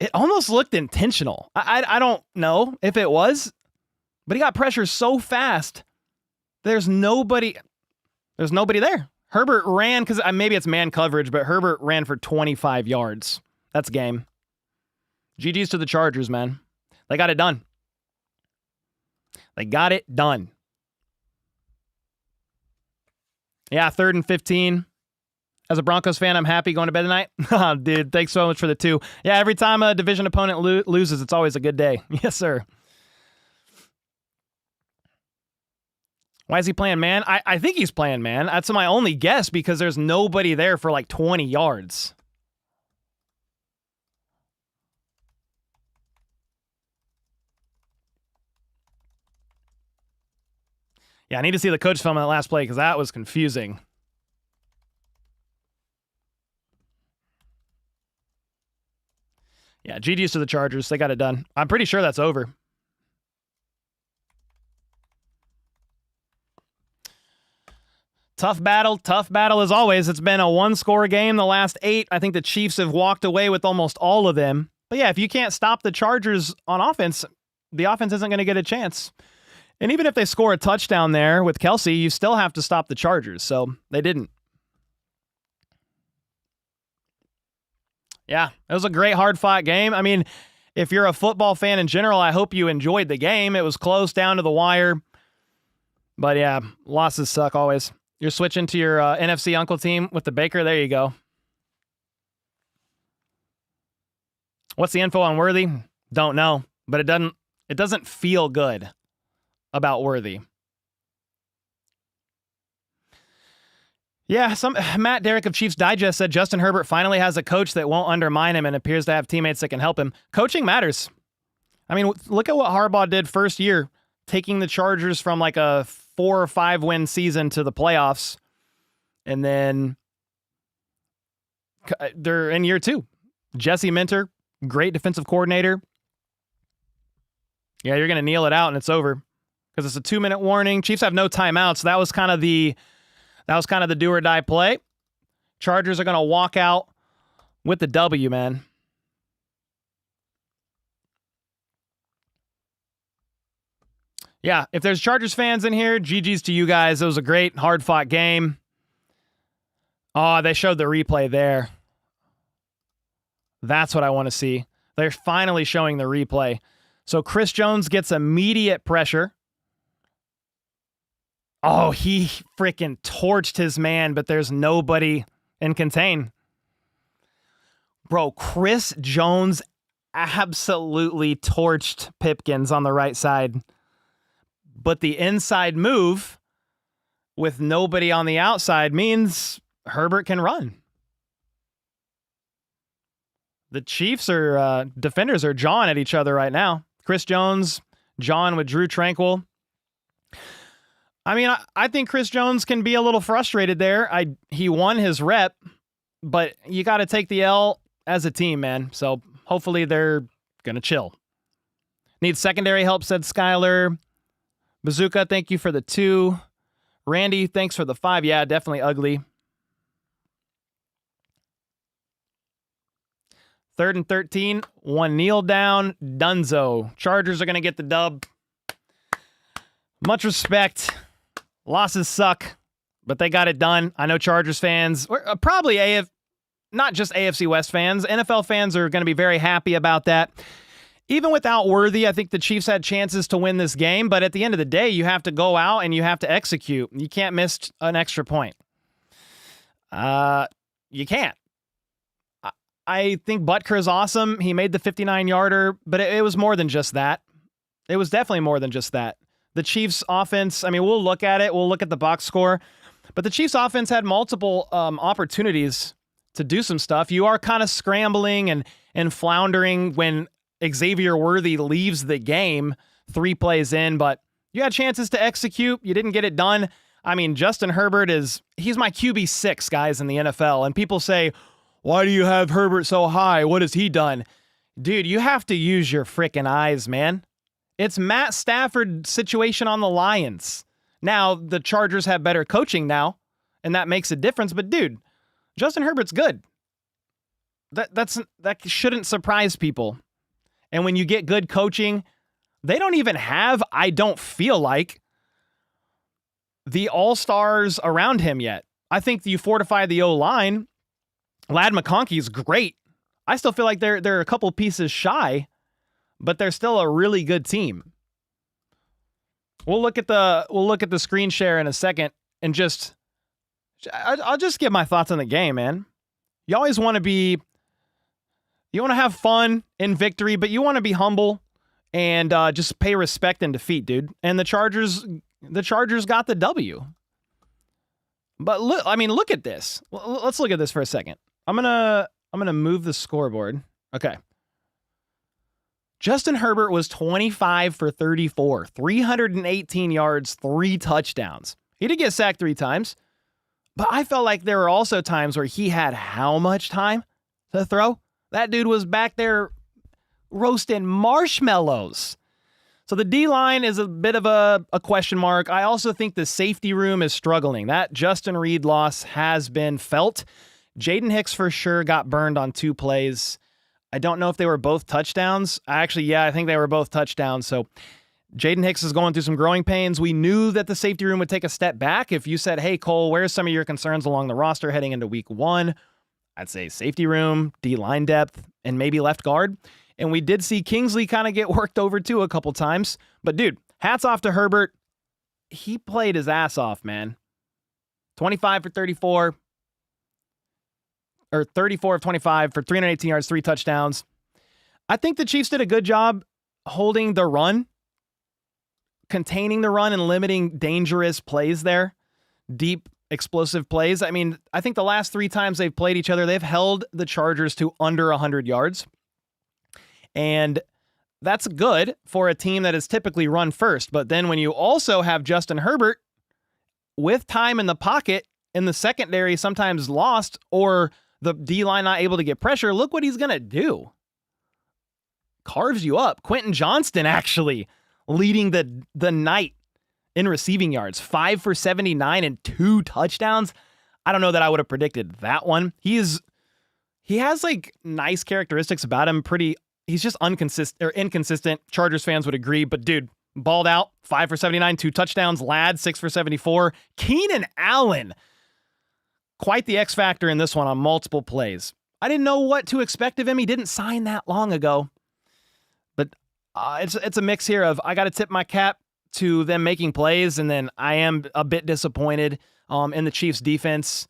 it almost looked intentional. I don't know if it was, but he got pressure so fast. There's nobody there. Herbert ran, because maybe it's man coverage, but Herbert ran for 25 yards. That's game. GG's to the Chargers, man. They got it done. They got it done. Yeah, 3rd and 15. As a Broncos fan, I'm happy going to bed tonight. Oh, dude, thanks so much for the 2. Yeah, every time a division opponent loses, it's always a good day. Yes, sir. Why is he playing man? I think he's playing man. That's my only guess, because there's nobody there for like 20 yards. Yeah, I need to see the coach film on that last play, because that was confusing. Yeah, GG's to the Chargers. They got it done. I'm pretty sure that's over. Tough battle as always. It's been a 1-score game the last 8. I think the Chiefs have walked away with almost all of them. But yeah, if you can't stop the Chargers on offense, the offense isn't going to get a chance. And even if they score a touchdown there with Kelsey, you still have to stop the Chargers. So they didn't. Yeah, it was a great, hard-fought game. I mean, if you're a football fan in general, I hope you enjoyed the game. It was close down to the wire. But yeah, losses suck always. You're switching to your NFC Uncle team with the Baker. There you go. What's the info on Worthy? Don't know, but it doesn't feel good about Worthy. Yeah, Matt Derrick of Chiefs Digest said Justin Herbert finally has a coach that won't undermine him and appears to have teammates that can help him. Coaching matters. I mean, look at what Harbaugh did first year, taking the Chargers from like a 4 or 5 win season to the playoffs. And then they're in year 2. Jesse Minter, great defensive coordinator. Yeah, you're going to kneel it out and it's over because it's a 2-minute warning. Chiefs have no timeouts. So that was kind of the do or die play. Chargers are going to walk out with the W, man. Yeah, if there's Chargers fans in here, GG's to you guys. It was a great, hard-fought game. Oh, they showed the replay there. That's what I want to see. They're finally showing the replay. So Chris Jones gets immediate pressure. Oh, he freaking torched his man, but there's nobody in contain. Bro, Chris Jones absolutely torched Pipkins on the right side. But the inside move with nobody on the outside means Herbert can run. The Chiefs are defenders are jawing at each other right now. Chris Jones, John with Drew Tranquil. I mean, I think Chris Jones can be a little frustrated there. He won his rep, but you got to take the L as a team, man. So hopefully they're going to chill. Need secondary help, said Skyler. Bazooka, thank you for the 2. Randy, thanks for the 5. Yeah, definitely ugly. 3rd and 13. 1 kneel down. Dunzo. Chargers are going to get the dub. Much respect. Losses suck, but they got it done. I know Chargers fans, or probably not just AFC West fans, NFL fans are going to be very happy about that. Even without Worthy, I think the Chiefs had chances to win this game, but at the end of the day, you have to go out and you have to execute. You can't miss an extra point. You can't. I think Butker is awesome. He made the 59-yarder, but it was more than just that. It was definitely more than just that. The Chiefs' offense, I mean, we'll look at it. We'll look at the box score. But the Chiefs' offense had multiple opportunities to do some stuff. You are kind of scrambling and floundering when Xavier Worthy leaves the game 3 plays in, but you had chances to execute. You didn't get it done. I mean, Justin Herbert he's my QB6, guys, in the NFL. And people say, why do you have Herbert so high? What has he done? Dude, you have to use your freaking eyes, man. It's Matt Stafford's situation on the Lions. Now, the Chargers have better coaching now, and that makes a difference. But, dude, Justin Herbert's good. That shouldn't surprise people. And when you get good coaching, they don't even have, I don't feel like, the all-stars around him yet. I think you fortify the O-line. Ladd McConkey's great. I still feel like they're a couple pieces shy, but they're still a really good team. We'll look at the screen share in a second and I'll just give my thoughts on the game, man. You always want to have fun in victory, but you want to be humble and just pay respect in defeat, dude. And the Chargers got the W. But look at this. Let's look at this for a second. I'm gonna move the scoreboard. Okay. Justin Herbert was 25 for 34, 318 yards, 3 touchdowns. He did get sacked 3 times, but I felt like there were also times where he had how much time to throw? That dude was back there roasting marshmallows. So the D-line is a bit of a question mark. I also think the safety room is struggling. That Justin Reed loss has been felt. Jaden Hicks for sure got burned on 2 plays. I don't know if they were both touchdowns. I think they were both touchdowns. So Jaden Hicks is going through some growing pains. We knew that the safety room would take a step back. If you said, hey, Cole, where's some of your concerns along the roster heading into week 1? I'd say safety room, D-line depth, and maybe left guard. And we did see Kingsley kind of get worked over too a couple times. But dude, hats off to Herbert. He played his ass off, man. 25 for 34. Or 34 of 25 for 318 yards, 3 touchdowns. I think the Chiefs did a good job holding the run, containing the run, and limiting dangerous plays there. Deep, explosive plays. I mean, I think the last 3 times they've played each other, they've held the Chargers to under 100 yards. And that's good for a team that is typically run first. But then when you also have Justin Herbert with time in the pocket in the secondary, sometimes lost, or the D-line not able to get pressure, look what he's going to do. Carves you up. Quentin Johnston actually leading the night in receiving yards. 5 for 79 and 2 touchdowns. I don't know that I would have predicted that one. He has like nice characteristics about him. He's just inconsistent. Chargers fans would agree, but dude, balled out. 5 for 79, 2 touchdowns. Ladd, 6 for 74. Keenan Allen, quite the X factor in this one on multiple plays. I didn't know what to expect of him. He didn't sign that long ago. But it's a mix here of I got to tip my cap to them making plays, and then I am a bit disappointed in the Chiefs' defense.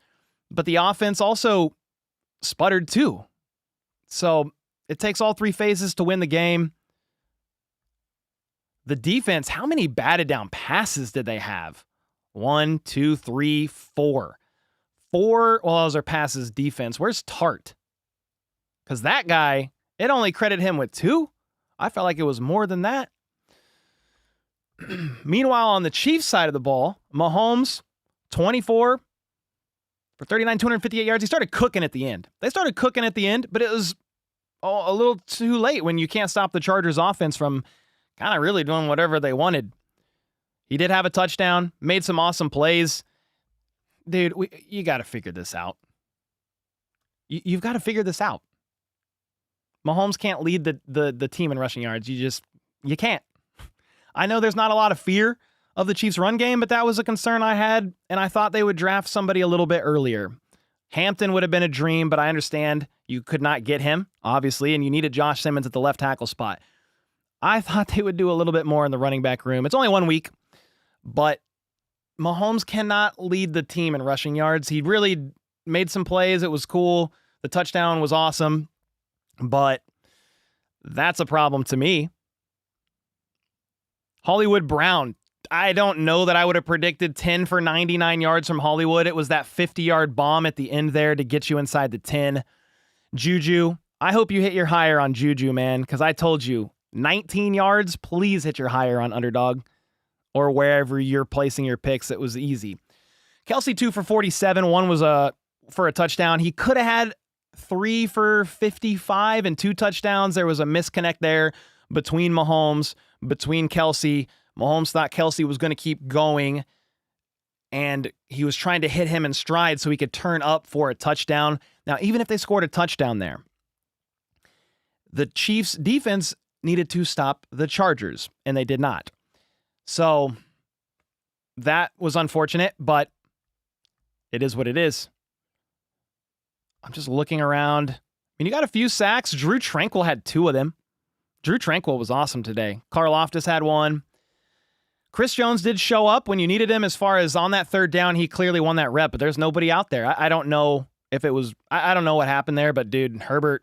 But the offense also sputtered too. So it takes all 3 phases to win the game. The defense, how many batted down passes did they have? 1, 2, 3, 4. 4, well, those are passes defense. Where's Tart? Because that guy, it only credited him with 2. I felt like it was more than that. Meanwhile, on the Chiefs side of the ball, Mahomes, 24 for 39, 258 yards. He started cooking at the end. They started cooking at the end, but it was a little too late when you can't stop the Chargers offense from kind of really doing whatever they wanted. He did have a touchdown, made some awesome plays. Dude, you got to figure this out. You've got to figure this out. Mahomes can't lead the team in rushing yards. You can't. I know there's not a lot of fear of the Chiefs' run game, but that was a concern I had, and I thought they would draft somebody a little bit earlier. Hampton would have been a dream, but I understand you could not get him, obviously, and you needed Josh Simmons at the left tackle spot. I thought they would do a little bit more in the running back room. It's only 1 week, but Mahomes cannot lead the team in rushing yards. He really made some plays. It was cool. The touchdown was awesome, but that's a problem to me. Hollywood Brown. I don't know that I would have predicted 10 for 99 yards from Hollywood. It was that 50-yard bomb at the end there to get you inside the 10. Juju, I hope you hit your higher on Juju, man, because I told you, 19 yards, please hit your higher on Underdog or wherever you're placing your picks. It was easy. Kelsey, 2 for 47. One was for a touchdown. He could have had 3 for 55 and 2 touchdowns. There was a misconnect there between Mahomes, between Kelsey. Mahomes thought Kelsey was going to keep going, and he was trying to hit him in stride so he could turn up for a touchdown. Now, even if they scored a touchdown there, the Chiefs' defense needed to stop the Chargers, and they did not. So that was unfortunate, but it is what it is. I'm just looking around. I mean, you got a few sacks. Drew Tranquil had 2 of them. Drew Tranquil was awesome today. Karlaftis had 1. Chris Jones did show up when you needed him as far as on that third down. He clearly won that rep, but there's nobody out there. I don't know if it was, I don't know what happened there, but dude, Herbert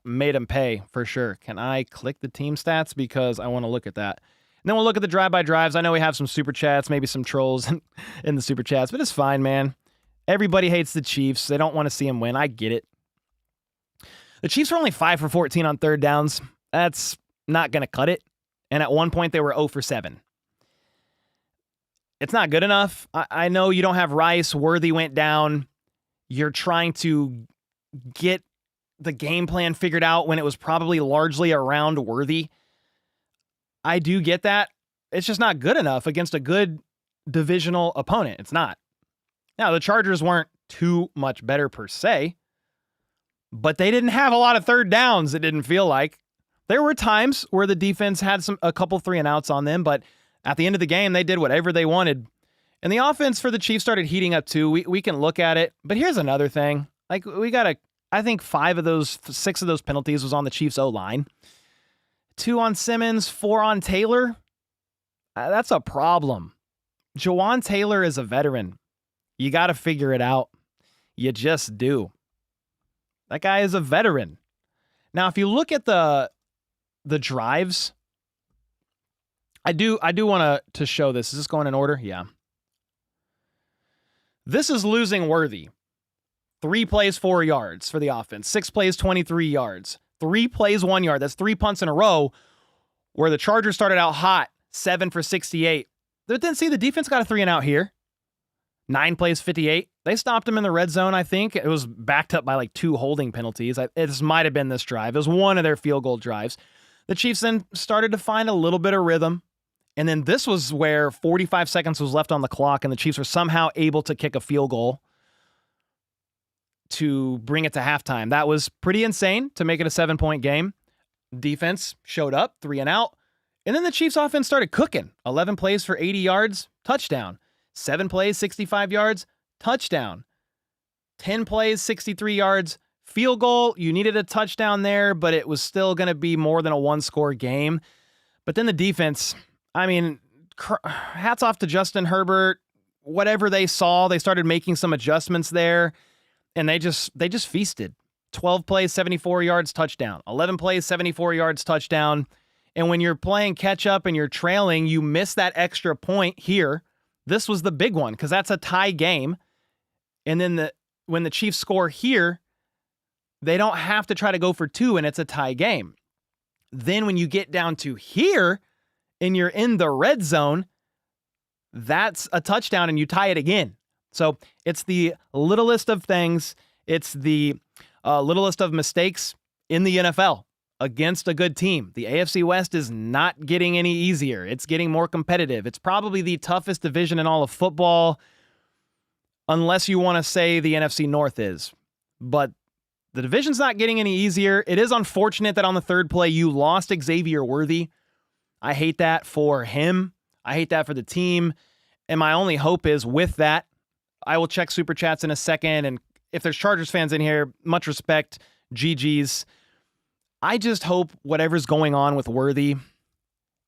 made him pay for sure. Can I click the team stats? Because I want to look at that. And then we'll look at the drive-by drives. I know we have some super chats, maybe some trolls in the super chats, but it's fine, man. Everybody hates the Chiefs. They don't want to see him win. I get it. The Chiefs were only 5 for 14 on third downs. That's not going to cut it. And at one point, they were 0 for 7. It's not good enough. I know you don't have Rice. Worthy went down. You're trying to get the game plan figured out when it was probably largely around Worthy. I do get that. It's just not good enough against a good divisional opponent. It's not. Now, the Chargers weren't too much better per se, but they didn't have a lot of third downs, it didn't feel like. There were times where the defense had a couple 3-and-outs on them, but at the end of the game, they did whatever they wanted. And the offense for the Chiefs started heating up too. We can look at it. But here's another thing. Like, I think 6 of those penalties was on the Chiefs O-line. 2 on Simmons, 4 on Taylor. That's a problem. Jawan Taylor is a veteran. You got to figure it out. You just do. That guy is a veteran. Now, if you look at the drives, I do want to show this. Is this going in order? Yeah. This is losing Worthy. 3 plays, 4 yards for the offense. 6 plays, 23 yards. 3 plays, 1 yard. That's 3 punts in a row where the Chargers started out hot, 7 for 68. But then see, the defense got a 3-and-out here. 9 plays, 58. They stopped him in the red zone, I think. It was backed up by like 2 holding penalties. This might have been this drive. It was one of their field goal drives. The Chiefs then started to find a little bit of rhythm. And then this was where 45 seconds was left on the clock, and the Chiefs were somehow able to kick a field goal to bring it to halftime. That was pretty insane to make it a 7-point game. Defense showed up, 3-and-out. And then the Chiefs offense started cooking. 11 plays for 80 yards, touchdown. 7 plays, 65 yards, touchdown. 10 plays, 63 yards, field goal. You needed a touchdown there, but it was still going to be more than a 1-score game. But then the defense, I mean, hats off to Justin Herbert. Whatever they saw, they started making some adjustments there, and they just feasted. 12 plays, 74 yards, touchdown. 11 plays, 74 yards, touchdown. And when you're playing catch-up and you're trailing, you miss that extra point here. This was the big one because that's a tie game. And then when the Chiefs score here, they don't have to try to go for 2, and it's a tie game. Then when you get down to here and you're in the red zone, that's a touchdown and you tie it again. So it's the littlest of things. It's the littlest of mistakes in the NFL against a good team. The AFC West is not getting any easier. It's getting more competitive. It's probably the toughest division in all of football, unless you want to say the NFC North is. But the division's not getting any easier. It is unfortunate that on the third play you lost Xavier Worthy. I hate that for him. I hate that for the team. And my only hope is with that, I will check Super Chats in a second. And if there's Chargers fans in here, much respect, GG's. I just hope whatever's going on with Worthy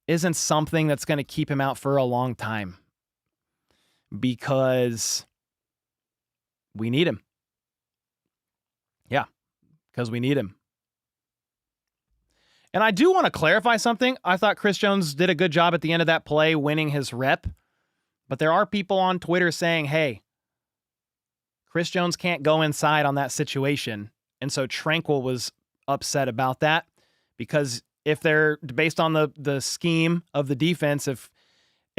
isn't something that's going to keep him out for a long time. Because we need him. Yeah, because we need him. And I do want to clarify something. I thought Chris Jones did a good job at the end of that play winning his rep. But there are people on Twitter saying, hey, Chris Jones can't go inside on that situation. And so Tranquil was upset about that because if they're based on the scheme of the defense, if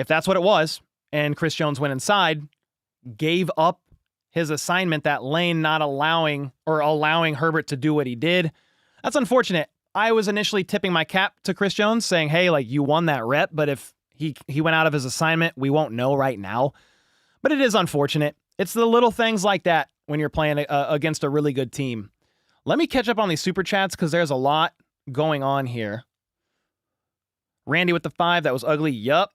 that's what it was and Chris Jones went inside, gave up his assignment, that lane not allowing Herbert to do what he did. That's unfortunate. I was initially tipping my cap to Chris Jones saying, hey, like you won that rep, but if he went out of his assignment, we won't know right now. But it is unfortunate. It's the little things like that when you're playing against a really good team. Let me catch up on these super chats because there's a lot going on here. Randy with the 5, that was ugly. Yup.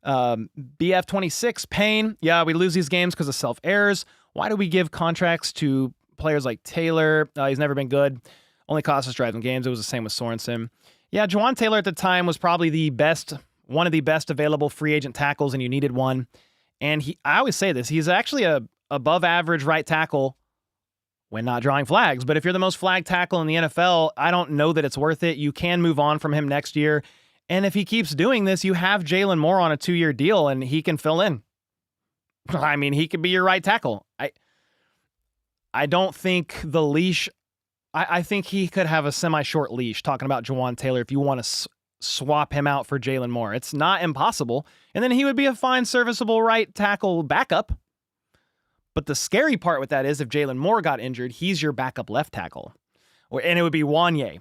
BF26, pain. Yeah, we lose these games because of self-errors. Why do we give contracts to players like Taylor? He's never been good. Only cost us driving games. It was the same with Sorensen. Yeah, Juwan Taylor at the time was probably one of the best available free agent tackles, and you needed one. And I always say this, he's actually a above average right tackle when not drawing flags. But if you're the most flagged tackle in the NFL, I don't know that it's worth it. You can move on from him next year. And if he keeps doing this, you have Jalen Moore on a 2-year deal, and he can fill in. I mean, he could be your right tackle. I don't think the leash... I think he could have a semi-short leash, talking about Juwan Taylor, if you want to swap him out for Jalen Moore. It's not impossible. And then he would be a fine, serviceable right tackle backup. But the scary part with that is if Jalen Moore got injured, he's your backup left tackle. And it would be Wanye.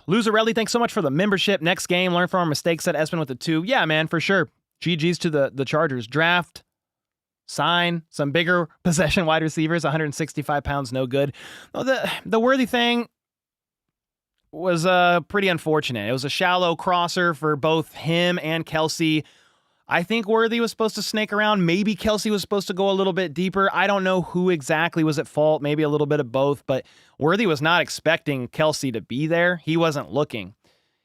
Luzarelli, thanks so much for the membership. Next game, learn from our mistakes, said Espen with the 2. Yeah, man, for sure. GG's to the Chargers. Draft. Sign some bigger possession wide receivers, 165 pounds, no good. Well, the Worthy thing was pretty unfortunate. It was a shallow crosser for both him and Kelsey. I think Worthy was supposed to snake around. Maybe Kelsey was supposed to go a little bit deeper. I don't know who exactly was at fault. Maybe a little bit of both, but Worthy was not expecting Kelsey to be there. He wasn't looking.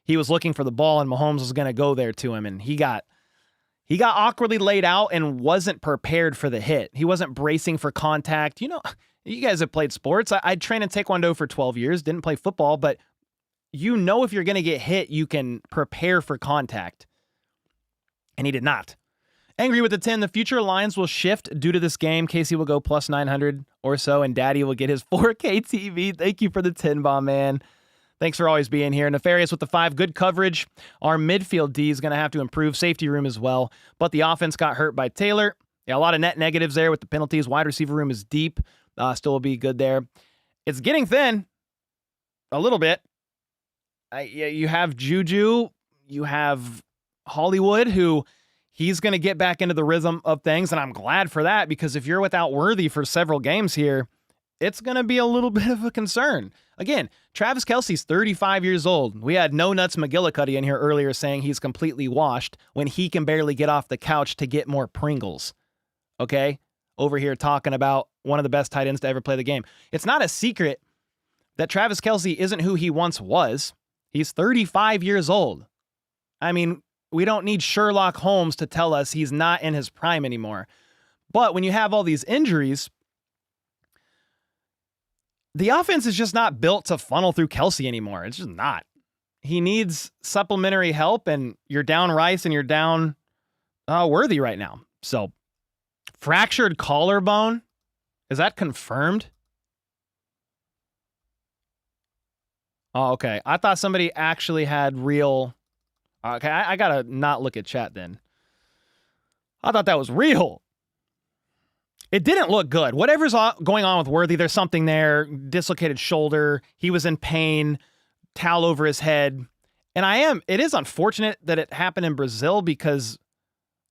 He was looking for the ball, and Mahomes was going to go there to him, and he got awkwardly laid out and wasn't prepared for the hit. He wasn't bracing for contact. You know, you guys have played sports. I trained in Taekwondo for 12 years, didn't play football, but you know if you're going to get hit, you can prepare for contact. And he did not. Angry with the 10, the future lines will shift due to this game. Casey will go plus 900 or so, and Daddy will get his 4K TV. Thank you for the 10 bomb, man. Thanks for always being here. Nefarious with the 5. Good coverage. Our midfield D is going to have to improve. Safety room as well. But the offense got hurt by Taylor. Yeah, a lot of net negatives there with the penalties. Wide receiver room is deep. Still will be good there. It's getting thin. A little bit. You have Juju. You have Hollywood, who he's going to get back into the rhythm of things. And I'm glad for that, because if you're without Worthy for several games here, it's going to be a little bit of a concern. Again, Travis Kelce's 35 years old. We had No Nuts McGillicuddy in here earlier saying he's completely washed when he can barely get off the couch to get more Pringles. Okay? Over here talking about one of the best tight ends to ever play the game. It's not a secret that Travis Kelce isn't who he once was. He's 35 years old. I mean, we don't need Sherlock Holmes to tell us he's not in his prime anymore. But when you have all these injuries, the offense is just not built to funnel through Kelce anymore. It's just not. He needs supplementary help, and you're down Rice and you're down Worthy right now. So, fractured collarbone? Is that confirmed? Oh, okay. I thought somebody actually had real... Okay, I gotta not look at chat then. I thought that was real. It didn't look good. Whatever's going on with Worthy, there's something there. Dislocated shoulder. He was in pain. Towel over his head. And it is unfortunate that it happened in Brazil, because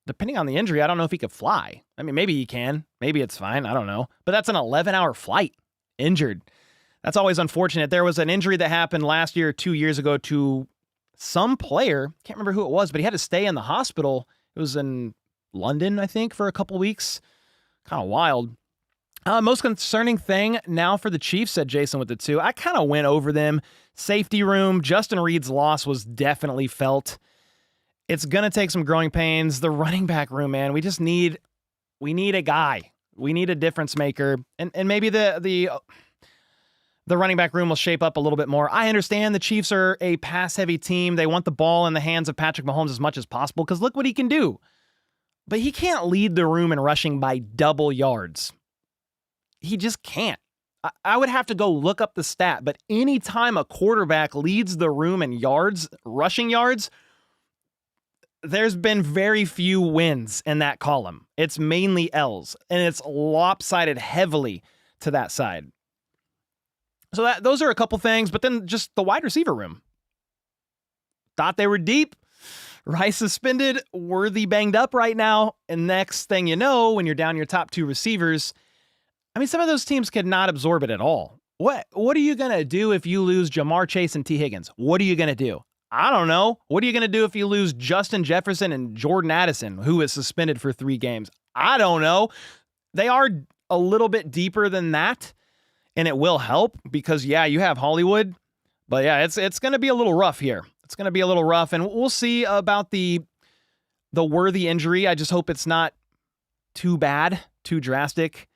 depending on the injury, I don't know if he could fly. I mean, maybe he can. Maybe it's fine. I don't know. But that's an 11-hour flight. Injured. That's always unfortunate. There was an injury that happened last year, 2 years ago, to some player, can't remember who it was, but he had to stay in the hospital. It was in London, I think, for a couple weeks. Kind of wild. Most concerning thing now for the Chiefs, said Jason with the 2. I kind of went over them. Safety room, Justin Reed's loss was definitely felt. It's going to take some growing pains. The running back room, man, we need a guy. We need a difference maker. And maybe the running back room will shape up a little bit more. I understand the Chiefs are a pass-heavy team. They want the ball in the hands of Patrick Mahomes as much as possible because look what he can do. But he can't lead the room in rushing by double yards. He just can't. I would have to go look up the stat, but anytime a quarterback leads the room in yards, rushing yards, there's been very few wins in that column. It's mainly L's, and it's lopsided heavily to that side. So those are a couple things, but then just the wide receiver room. Thought they were deep. Rice suspended, Worthy banged up right now, and next thing you know, when you're down your top 2 receivers, I mean, some of those teams could not absorb it at all. What are you going to do if you lose Jamar Chase and T. Higgins? What are you going to do? I don't know. What are you going to do if you lose Justin Jefferson and Jordan Addison, who is suspended for 3 games? I don't know. They are a little bit deeper than that, and it will help because, yeah, you have Hollywood. But, yeah, it's going to be a little rough here. It's going to be a little rough, and we'll see about the Worthy injury. I just hope it's not too bad, too drastic.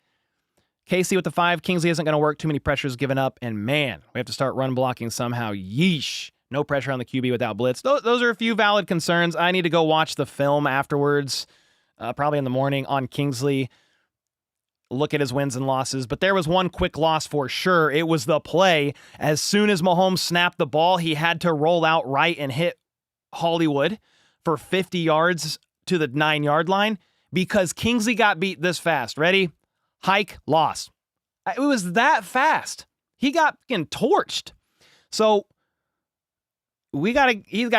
Casey with the 5. Kingsley isn't going to work. Too many pressures given up. And, man, we have to start run blocking somehow. Yeesh. No pressure on the QB without blitz. Those are a few valid concerns. I need to go watch the film afterwards, probably in the morning on Kingsley. Look at his wins and losses. But there was one quick loss for sure. It was the play. As soon as Mahomes snapped the ball, he had to roll out right and hit Hollywood for 50 yards to the 9-yard line because Kingsley got beat this fast. Ready? Hike, loss. It was that fast. He got fucking torched. So he's got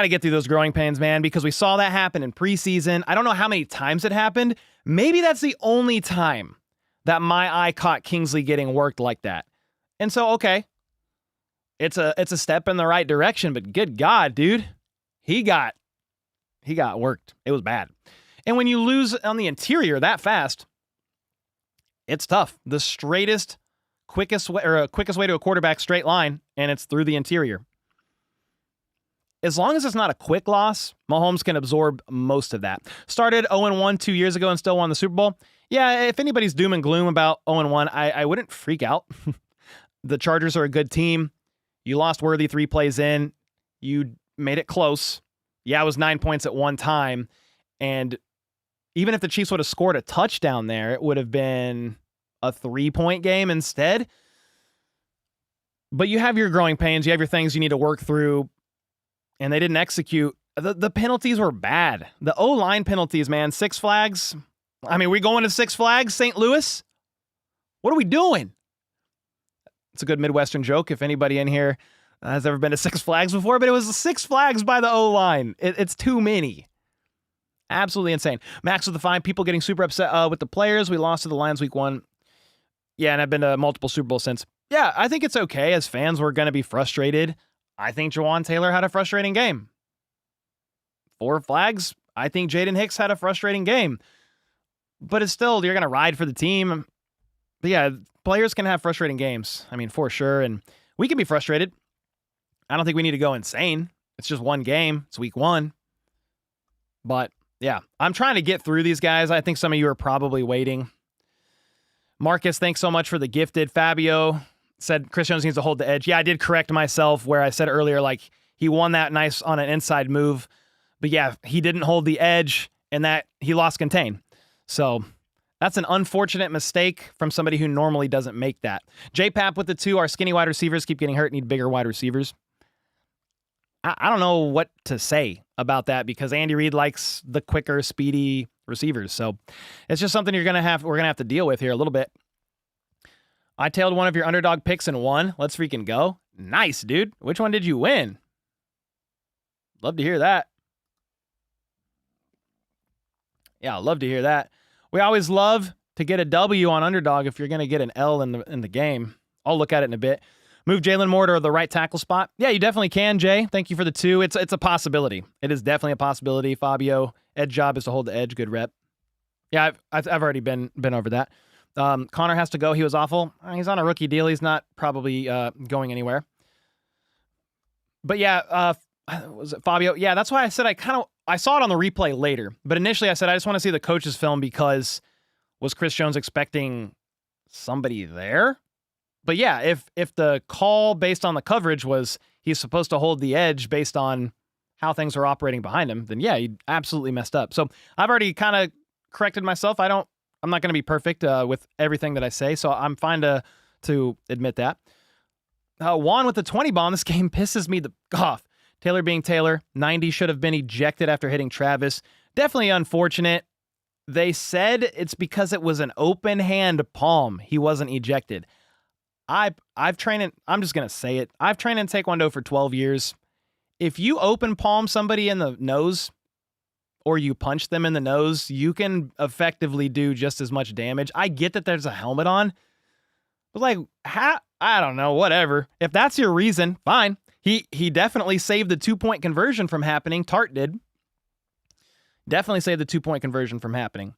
to get through those growing pains, man, because we saw that happen in preseason. I don't know how many times it happened. Maybe that's the only time that my eye caught Kingsley getting worked like that. And so, okay, it's a step in the right direction, but good God, dude, he got worked. It was bad. And when you lose on the interior that fast, it's tough. The quickest way to a quarterback straight line, and it's through the interior. As long as it's not a quick loss, Mahomes can absorb most of that. Started 0-1 2 years ago and still won the Super Bowl. Yeah, if anybody's doom and gloom about 0-1, I wouldn't freak out. The Chargers are a good team. You lost Worthy 3 plays in. You made it close. Yeah, it was 9 points at one time. And even if the Chiefs would have scored a touchdown there, it would have been a 3-point game instead. But you have your growing pains. You have your things you need to work through. And they didn't execute. The penalties were bad. The O-line penalties, man. 6 flags. I mean, we going to 6 flags, St. Louis? What are we doing? It's a good Midwestern joke if anybody in here has ever been to 6 Flags before, but it was 6 flags by the O-line. It's too many. Absolutely insane. Max with the 5. People getting super upset with the players. We lost to the Lions week 1. Yeah, and I've been to multiple Super Bowls since. Yeah, I think it's okay. As fans, we're going to be frustrated. I think Jawan Taylor had a frustrating game. 4 flags. I think Jaden Hicks had a frustrating game. But it's still, you're going to ride for the team. But yeah, players can have frustrating games. I mean, for sure. And we can be frustrated. I don't think we need to go insane. It's just one game. It's week 1. But yeah, I'm trying to get through these guys. I think some of you are probably waiting. Marcus, thanks so much for the gifted. Fabio said Chris Jones needs to hold the edge. Yeah, I did correct myself where I said earlier, like, he won that nice on an inside move. But yeah, he didn't hold the edge and that he lost contain. So that's an unfortunate mistake from somebody who normally doesn't make that. J-Pap with the 2. Our skinny wide receivers keep getting hurt, need bigger wide receivers. I don't know what to say about that because Andy Reid likes the quicker, speedy receivers. So it's just something we're gonna have to deal with here a little bit. I tailed one of your underdog picks and won. Let's freaking go. Nice, dude. Which one did you win? Love to hear that. Yeah, I'd love to hear that. We always love to get a W on underdog if you're going to get an L in the game. I'll look at it in a bit. Move Jalen Moore to the right tackle spot. Yeah, you definitely can, Jay. Thank you for the 2. It's a possibility. It is definitely a possibility. Fabio, edge job is to hold the edge. Good rep. Yeah, I've already been over that. Connor has to go. He was awful. He's on a rookie deal. He's not probably going anywhere. But yeah, was it Fabio? Yeah, that's why I said I saw it on the replay later. But initially I said I just want to see the coach's film because was Chris Jones expecting somebody there? But yeah, if the call based on the coverage was he's supposed to hold the edge based on how things are operating behind him, then yeah, he absolutely messed up. So I've already kind of corrected myself. I'm not going to be perfect with everything that I say, so I'm fine to admit that. Juan with the 20 bomb. This game pisses me off. Taylor being Taylor, 90 should have been ejected after hitting Travis. Definitely unfortunate. They said it's because it was an open hand palm. He wasn't ejected. I've trained in, I'm just going to say it. I've trained in Taekwondo for 12 years. If you open palm somebody in the nose or you punch them in the nose, you can effectively do just as much damage. I get that there's a helmet on, but like, I don't know, whatever. If that's your reason, fine. He definitely saved the 2-point conversion from happening. Tart did. Definitely saved the 2-point conversion from happening.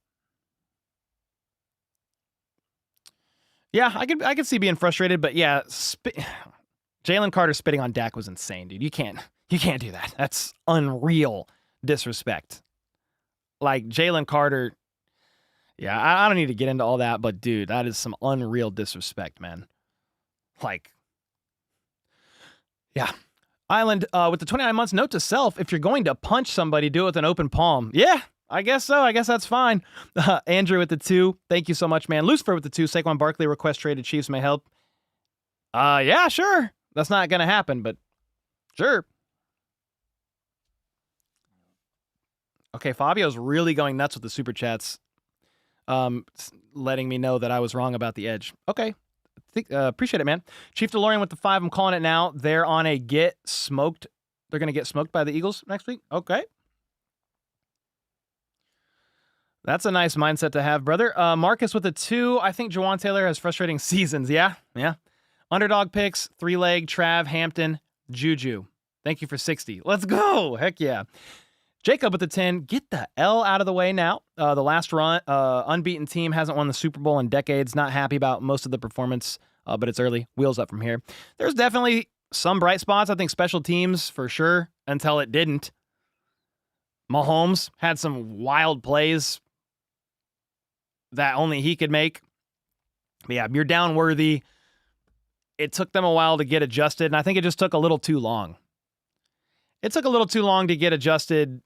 Yeah, I could see being frustrated, but yeah, Jalen Carter spitting on Dak was insane, dude. You can't do that. That's unreal disrespect. Like Jalen Carter, yeah, I don't need to get into all that, but dude, that is some unreal disrespect, man. Like, yeah. Island with the 29 months, note to self, if you're going to punch somebody, do it with an open palm. Yeah, I guess so. I guess that's fine. Andrew with the 2. Thank you so much, man. Lucifer with the 2. Saquon Barkley request traded. Chiefs may help. Yeah, sure. That's not going to happen, but sure. Okay, Fabio's really going nuts with the super chats. Letting me know that I was wrong about the edge. Okay. Appreciate it, man. Chief DeLorean with the 5. I'm calling it now. They're on a get smoked. They're going to get smoked by the Eagles next week. Okay. That's a nice mindset to have, brother. Marcus with a 2. I think Jawan Taylor has frustrating seasons. Yeah. Underdog picks, 3-leg, Trav, Hampton, Juju. Thank you for 60. Let's go. Heck yeah. Jacob with the 10. Get the L out of the way now. The last run, unbeaten team hasn't won the Super Bowl in decades. Not happy about most of the performance, but it's early. Wheels up from here. There's definitely some bright spots. I think special teams for sure until it didn't. Mahomes had some wild plays that only he could make. But yeah, you're down Worthy. It took them a while to get adjusted, and I think it just took a little too long. It took a little too long to get adjusted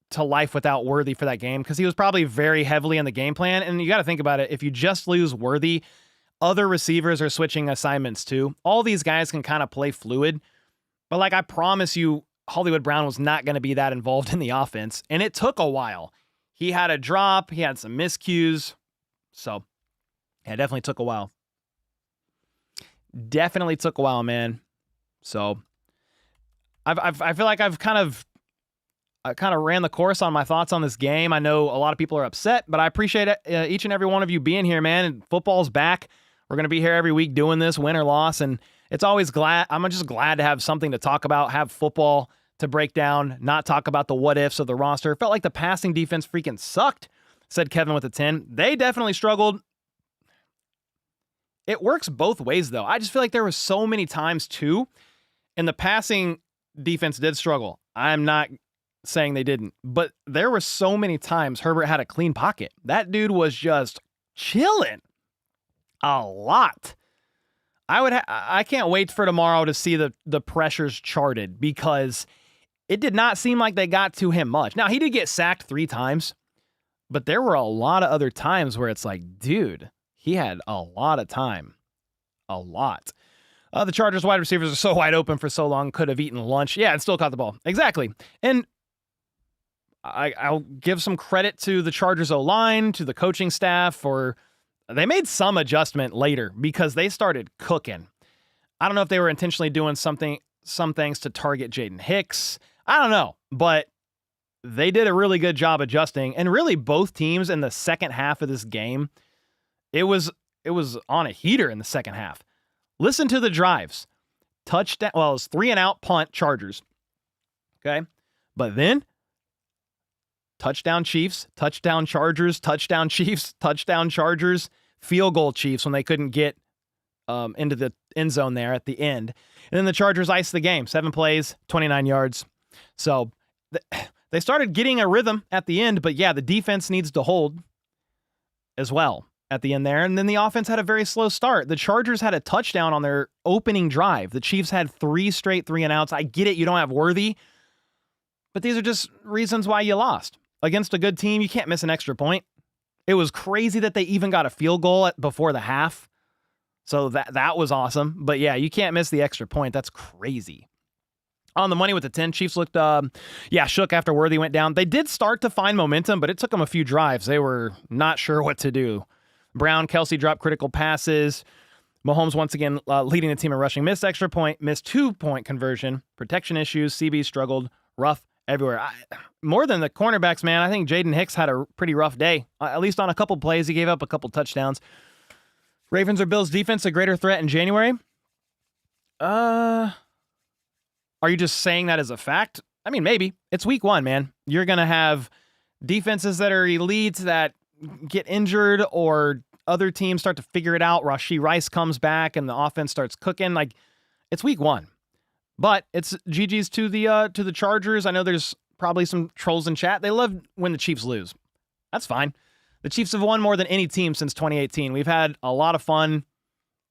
to life without Worthy for that game because he was probably very heavily in the game plan. And you got to think about it. If you just lose Worthy, other receivers are switching assignments too. All these guys can kind of play fluid. But like I promise you, Hollywood Brown was not going to be that involved in the offense. And it took a while. He had a drop. He had some miscues. So yeah, it definitely took a while. Definitely took a while, man. So I feel like I've kind of ran the course on my thoughts on this game. I know a lot of people are upset, but I appreciate it, each and every one of you being here, man. And football's back. We're going to be here every week doing this, win or loss. And it's always I'm just glad to have something to talk about, have football to break down, not talk about the what ifs of the roster. It felt like the passing defense freaking sucked, said Kevin with a 10. They definitely struggled. It works both ways, though. I just feel like there were so many times, too, and the passing defense did struggle. I'm not saying they didn't, but there were so many times Herbert had a clean pocket. That dude was just chilling a lot. I can't wait for tomorrow to see the pressures charted because it did not seem like they got to him much. Now, he did get sacked 3 times, but there were a lot of other times where it's like, dude, he had a lot of time. A lot. The Chargers wide receivers are so wide open for so long, could have eaten lunch. Yeah, and still caught the ball. Exactly. And I'll give some credit to the Chargers O-line, to the coaching staff for they made some adjustment later because they started cooking. I don't know if they were intentionally doing some things to target Jaden Hicks. I don't know, but they did a really good job adjusting. And really both teams in the second half of this game, it was on a heater in the second half. Listen to the drives. touchdown. Well, it was 3-and-out punt, Chargers. Okay. But then touchdown Chiefs, touchdown Chargers, touchdown Chiefs, touchdown Chargers, field goal Chiefs when they couldn't get into the end zone there at the end. And then the Chargers iced the game. 7 plays, 29 yards. So they started getting a rhythm at the end, but yeah, the defense needs to hold as well at the end there. And then the offense had a very slow start. The Chargers had a touchdown on their opening drive. The Chiefs had 3 straight 3-and-outs. I get it. You don't have Worthy, but these are just reasons why you lost. Against a good team, you can't miss an extra point. It was crazy that they even got a field goal before the half. So that was awesome. But yeah, you can't miss the extra point. That's crazy. On the money with the 10, Chiefs looked, shook after Worthy went down. They did start to find momentum, but it took them a few drives. They were not sure what to do. Brown, Kelsey dropped critical passes. Mahomes once again leading the team in rushing. Missed extra point, missed 2-point conversion. Protection issues. CB struggled. Rough everywhere. More than the cornerbacks, man. I think Jaden Hicks had a pretty rough day. At least on a couple plays, he gave up a couple touchdowns. Ravens or Bills defense a greater threat in January? Are you just saying that as a fact? I mean, maybe. It's week 1, man. You're going to have defenses that are elite that get injured or other teams start to figure it out. Rashee Rice comes back and the offense starts cooking. Like, it's week 1. But it's GG's to the Chargers. I know there's probably some trolls in chat. They love when the Chiefs lose. That's fine. The Chiefs have won more than any team since 2018. We've had a lot of fun,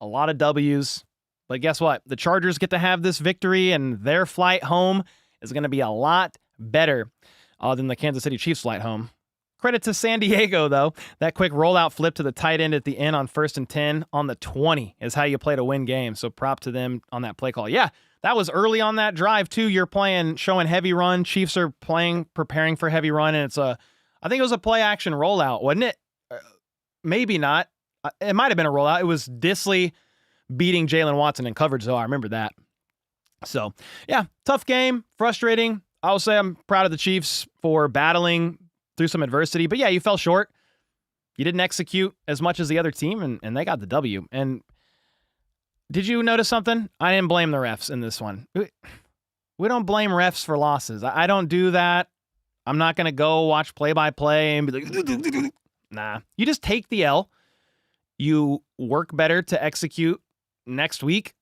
a lot of W's. But guess what? The Chargers get to have this victory, and their flight home is going to be a lot better than the Kansas City Chiefs flight home. Credit to San Diego, though. That quick rollout flip to the tight end at the end on 1st and 10 on the 20 is how you play to win games. So prop to them on that play call. Yeah, that was early on that drive, too. You're showing heavy run. Chiefs are preparing for heavy run, and I think it was a play-action rollout, wasn't it? Maybe not. It might have been a rollout. It was Disley beating Jalen Watson in coverage, though. I remember that. So, yeah, tough game, frustrating. I will say I'm proud of the Chiefs for battling through some adversity. But, yeah, you fell short. You didn't execute as much as the other team, and they got the W. And did you notice something? I didn't blame the refs in this one. We don't blame refs for losses. I don't do that. I'm not going to go watch play-by-play and be like, nah. You just take the L. You work better to execute next week,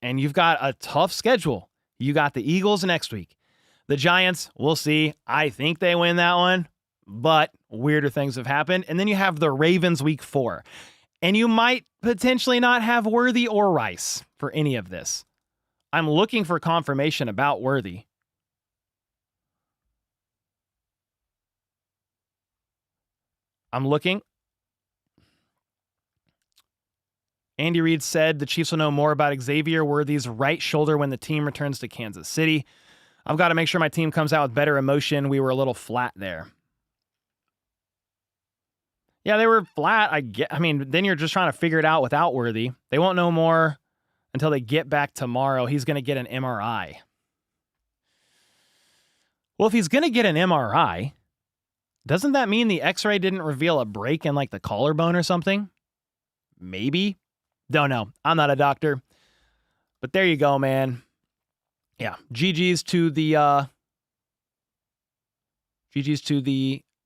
and you've got a tough schedule. You got the Eagles next week. The Giants, we'll see. I think they win that one, but weirder things have happened. And then you have the Ravens week 4, and you might potentially not have Worthy or Rice for any of this. I'm looking for confirmation about Worthy. I'm looking. Andy Reid said the Chiefs will know more about Xavier Worthy's right shoulder when the team returns to Kansas City. I've got to make sure my team comes out with better emotion. We were a little flat there. Yeah, they were flat. I mean, then you're just trying to figure it out without Worthy. They won't know more until they get back tomorrow. He's going to get an MRI. Well, if he's going to get an MRI, doesn't that mean the x-ray didn't reveal a break in like the collarbone or something? Maybe. Don't know. I'm not a doctor. But there you go, man. Yeah. GG's to the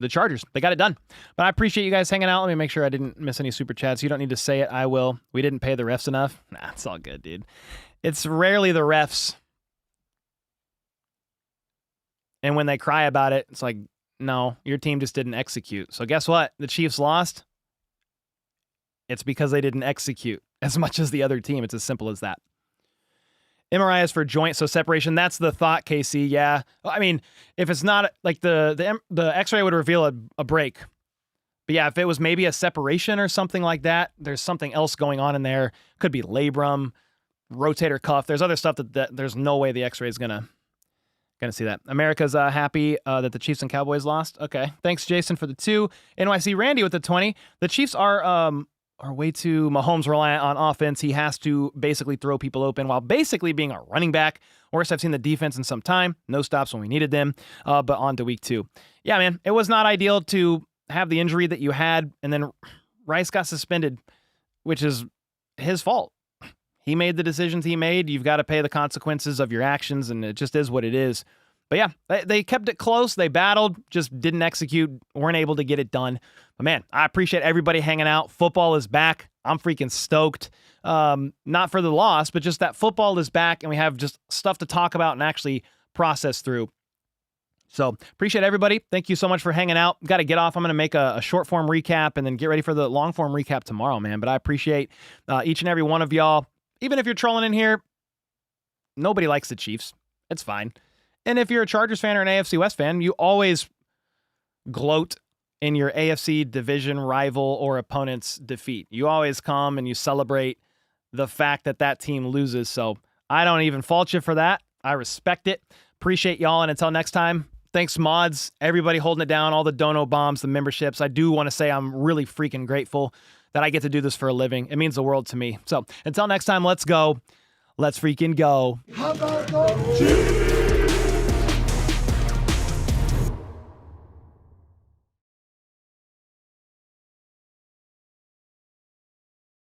Chargers. They got it done. But I appreciate you guys hanging out. Let me make sure I didn't miss any super chats. You don't need to say it. I will. We didn't pay the refs enough. Nah, it's all good, dude. It's rarely the refs. And when they cry about it, it's like, no, your team just didn't execute. So guess what? The Chiefs lost. It's because they didn't execute as much as the other team. It's as simple as that. MRI is for joint, so separation. That's the thought, KC. Yeah. I mean, if it's not like the x-ray would reveal a break. But yeah, if it was maybe a separation or something like that, there's something else going on in there. Could be labrum, rotator cuff. There's other stuff that there's no way the x-ray is gonna see that. America's happy that the Chiefs and Cowboys lost. Okay. Thanks, Jason, for the 2. NYC Randy with the 20. The Chiefs are way too Mahomes reliant on offense. He has to basically throw people open while basically being a running back. Worst I've seen the defense in some time. No stops when we needed them. But on to week 2. Yeah, man, it was not ideal to have the injury that you had, and then Rice got suspended, which is his fault. He made the decisions he made. You've got to pay the consequences of your actions, and it just is what it is. But yeah, they kept it close. They battled, just didn't execute, weren't able to get it done. But man, I appreciate everybody hanging out. Football is back. I'm freaking stoked. Not for the loss, but just that football is back, and we have just stuff to talk about and actually process through. So appreciate everybody. Thank you so much for hanging out. Got to get off. I'm going to make a short form recap and then get ready for the long form recap tomorrow, man. But I appreciate each and every one of y'all. Even if you're trolling in here, nobody likes the Chiefs. It's fine. And if you're a Chargers fan or an AFC West fan, you always gloat in your AFC division rival or opponent's defeat. You always come and you celebrate the fact that that team loses. So I don't even fault you for that. I respect it. Appreciate y'all. And until next time, thanks, mods, everybody holding it down, all the dono bombs, the memberships. I do want to say I'm really freaking grateful that I get to do this for a living. It means the world to me. So until next time, let's go. Let's freaking go. How about those Chiefs?